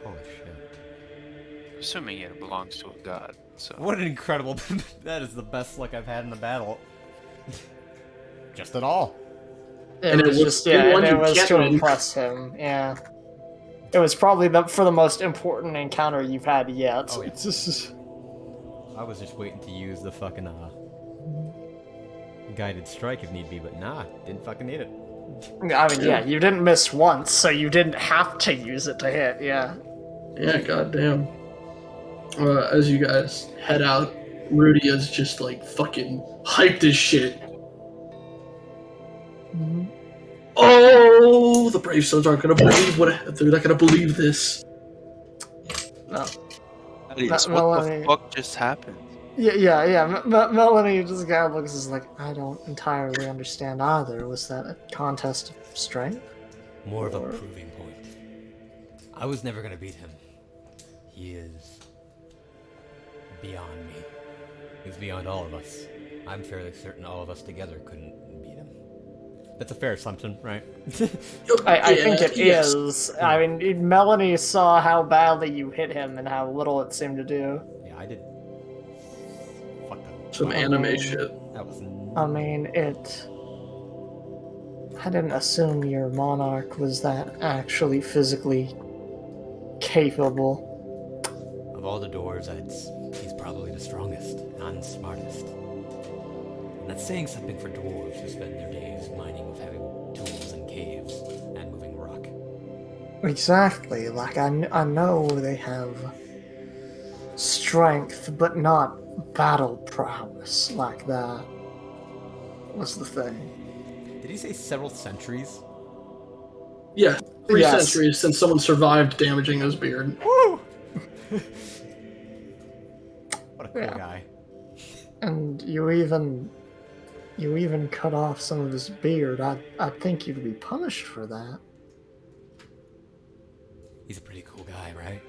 Holy shit. Assuming it belongs to a god. So What an incredible... that is the best look I've had in a battle. Just at all. And It was it was just, yeah, one and it you was can't to win. impress him, yeah. It was probably for the most important encounter you've had yet. Oh, yeah. I was just waiting to use the fucking, guided strike if need be, but nah, didn't fucking need it. I mean, yeah, you didn't miss once, so you didn't have to use it to hit, yeah. Yeah, goddamn. As you guys head out, Rudy is just like fucking hyped as shit. Mhm. Oh, the Brave Sons aren't gonna believe they're not gonna believe this. No, Thaddeus, what the Melanie. fuck just happened? Yeah. Melanie just kind of looks as like, I don't entirely understand either. Was that a contest of strength? More of a Or- proving point. I was never gonna beat him. He is beyond me. He's beyond all of us. I'm fairly certain all of us together couldn't beat him. That's a fair assumption, right? I think it yes. is. I mean, Melanie saw how badly you hit him and how little it seemed to do. Yeah, I did. Fuck that. Some anime shit. That was. I mean, I didn't assume your monarch was that actually physically capable. Of all the dwarves, he's probably the strongest and smartest. And that's saying something for dwarves who spend their days mining with heavy tools in caves and moving rock. Exactly. Like, I know they have strength, but not battle prowess like that. Was the thing. Did he say several centuries? Yeah, 3 Yes. centuries since someone survived damaging his beard. Woo! What a cool Yeah. guy. And you even cut off some of his beard. I think you'd be punished for that. He's a pretty cool guy, right?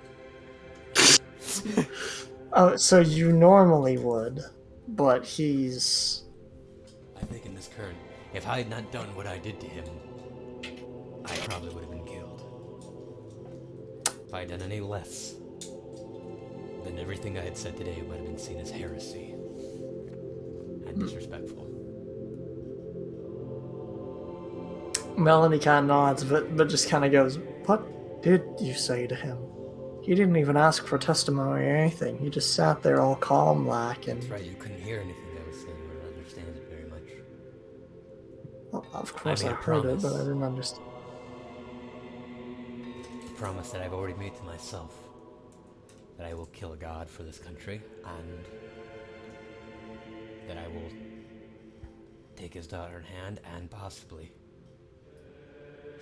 Oh, so you normally would, but he's... I think in this current, if I had not done what I did to him, I probably would have been killed. If I had done any less, then everything I had said today would have been seen as heresy and disrespectful. Melanie kind of nods, but just kind of goes, "What did you say to him? He didn't even ask for testimony or anything. He just sat there all calm like and..." That's right, you couldn't hear anything I was saying or understand it very much. Well, of course I I made a heard it, but promise. I didn't understand. A promise that I've already made to myself. That I will kill a god for this country, and that I will take his daughter in hand, and possibly,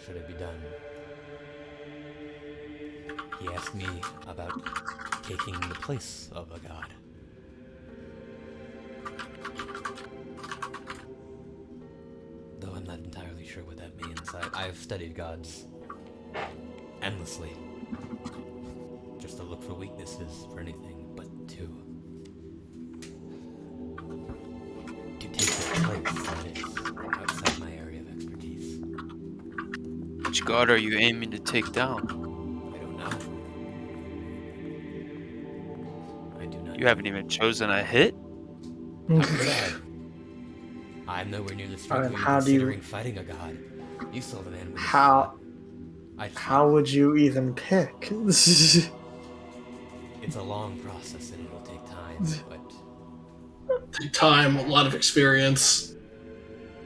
should it be done, he asked me about taking the place of a god. Though I'm not entirely sure what that means. I've studied gods endlessly. Just to look for weaknesses for anything, but to take the place that is outside my area of expertise. Which god are you aiming to take down? I don't know. I do not. You haven't even chosen a hit? How could I? I'm nowhere near the strength of even how do you- considering fighting a god. You saw the man with his How sword. I just how would you even pick? It's a long process and it'll take time, but Take time, a lot of experience,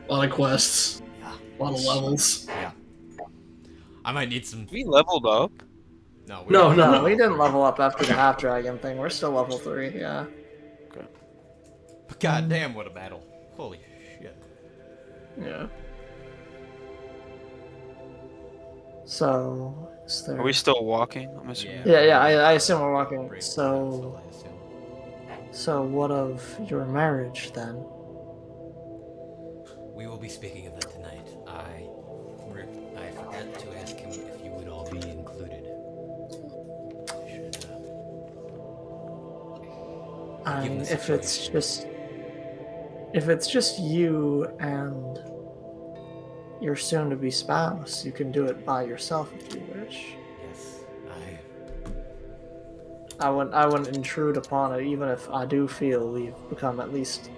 a lot of quests, yeah, a lot of levels. yeah. I might need some. We leveled up. No, No, No, we didn't level up after the half dragon thing. We're still level 3, yeah. But goddamn, what a battle! Holy shit! Yeah. So, is there... Are we still walking? I'm assuming. Yeah, I assume we're walking. Brave So, council, I assume. so what of your marriage then? We will be speaking of that tonight. I forgot to ask him if you would all be included. I should, I given mean, the if it's just you and your soon-to-be spouse, you can do it by yourself if you wish. Yes, I wouldn't intrude upon it, even if I do feel we've become at least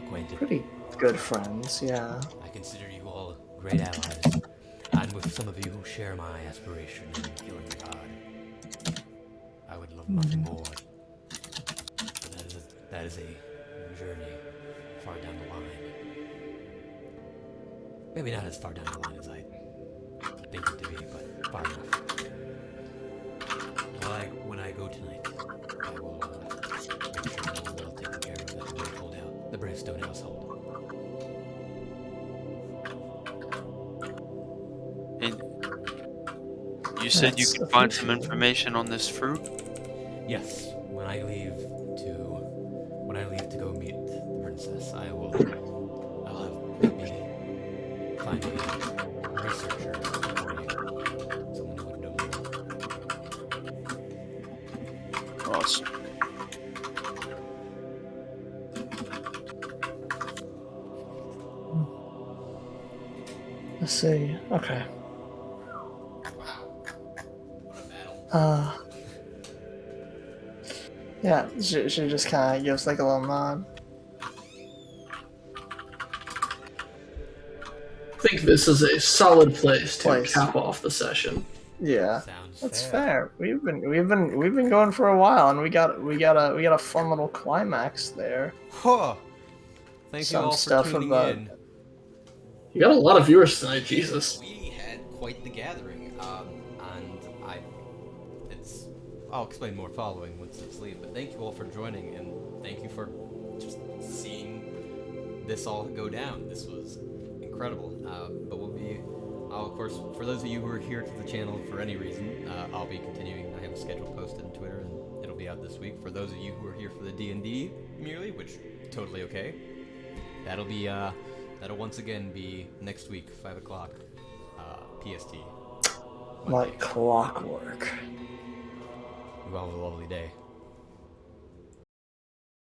acquainted. pretty good friends. Yeah. I consider you all great allies, and with some of you who share my aspiration in killing a god, I would love nothing more. But that is a journey far down the line. Maybe not as far down the line as I think it to be, but far enough. Well, I household. And you said you That's could find some appreciated. information on this fruit? Yes, when I leave to go meet the princess, I'll have me find a researcher for you, someone who would know more. Awesome. Let's see. Okay. Uh. Yeah, she just kind of gives like a little nod. I think this is a solid place to Place. cap off the session. Yeah, Sounds that's fair. fair. We've been going for a while, and we got a fun little climax there. Huh. Thank you Some all for stuff tuning about- in. You got a lot of viewers tonight, Jesus. We had quite the gathering, I'll explain more following once it's leave. But thank you all for joining, and thank you for just seeing this all go down. This was incredible. But I'll of course, for those of you who are here to the channel for any reason, I'll be continuing. I have a schedule posted on Twitter, and it'll be out this week. For those of you who are here for the DnD merely, which totally okay, that'll once again be next week, 5 o'clock, PST. Like clockwork. You all have a lovely day.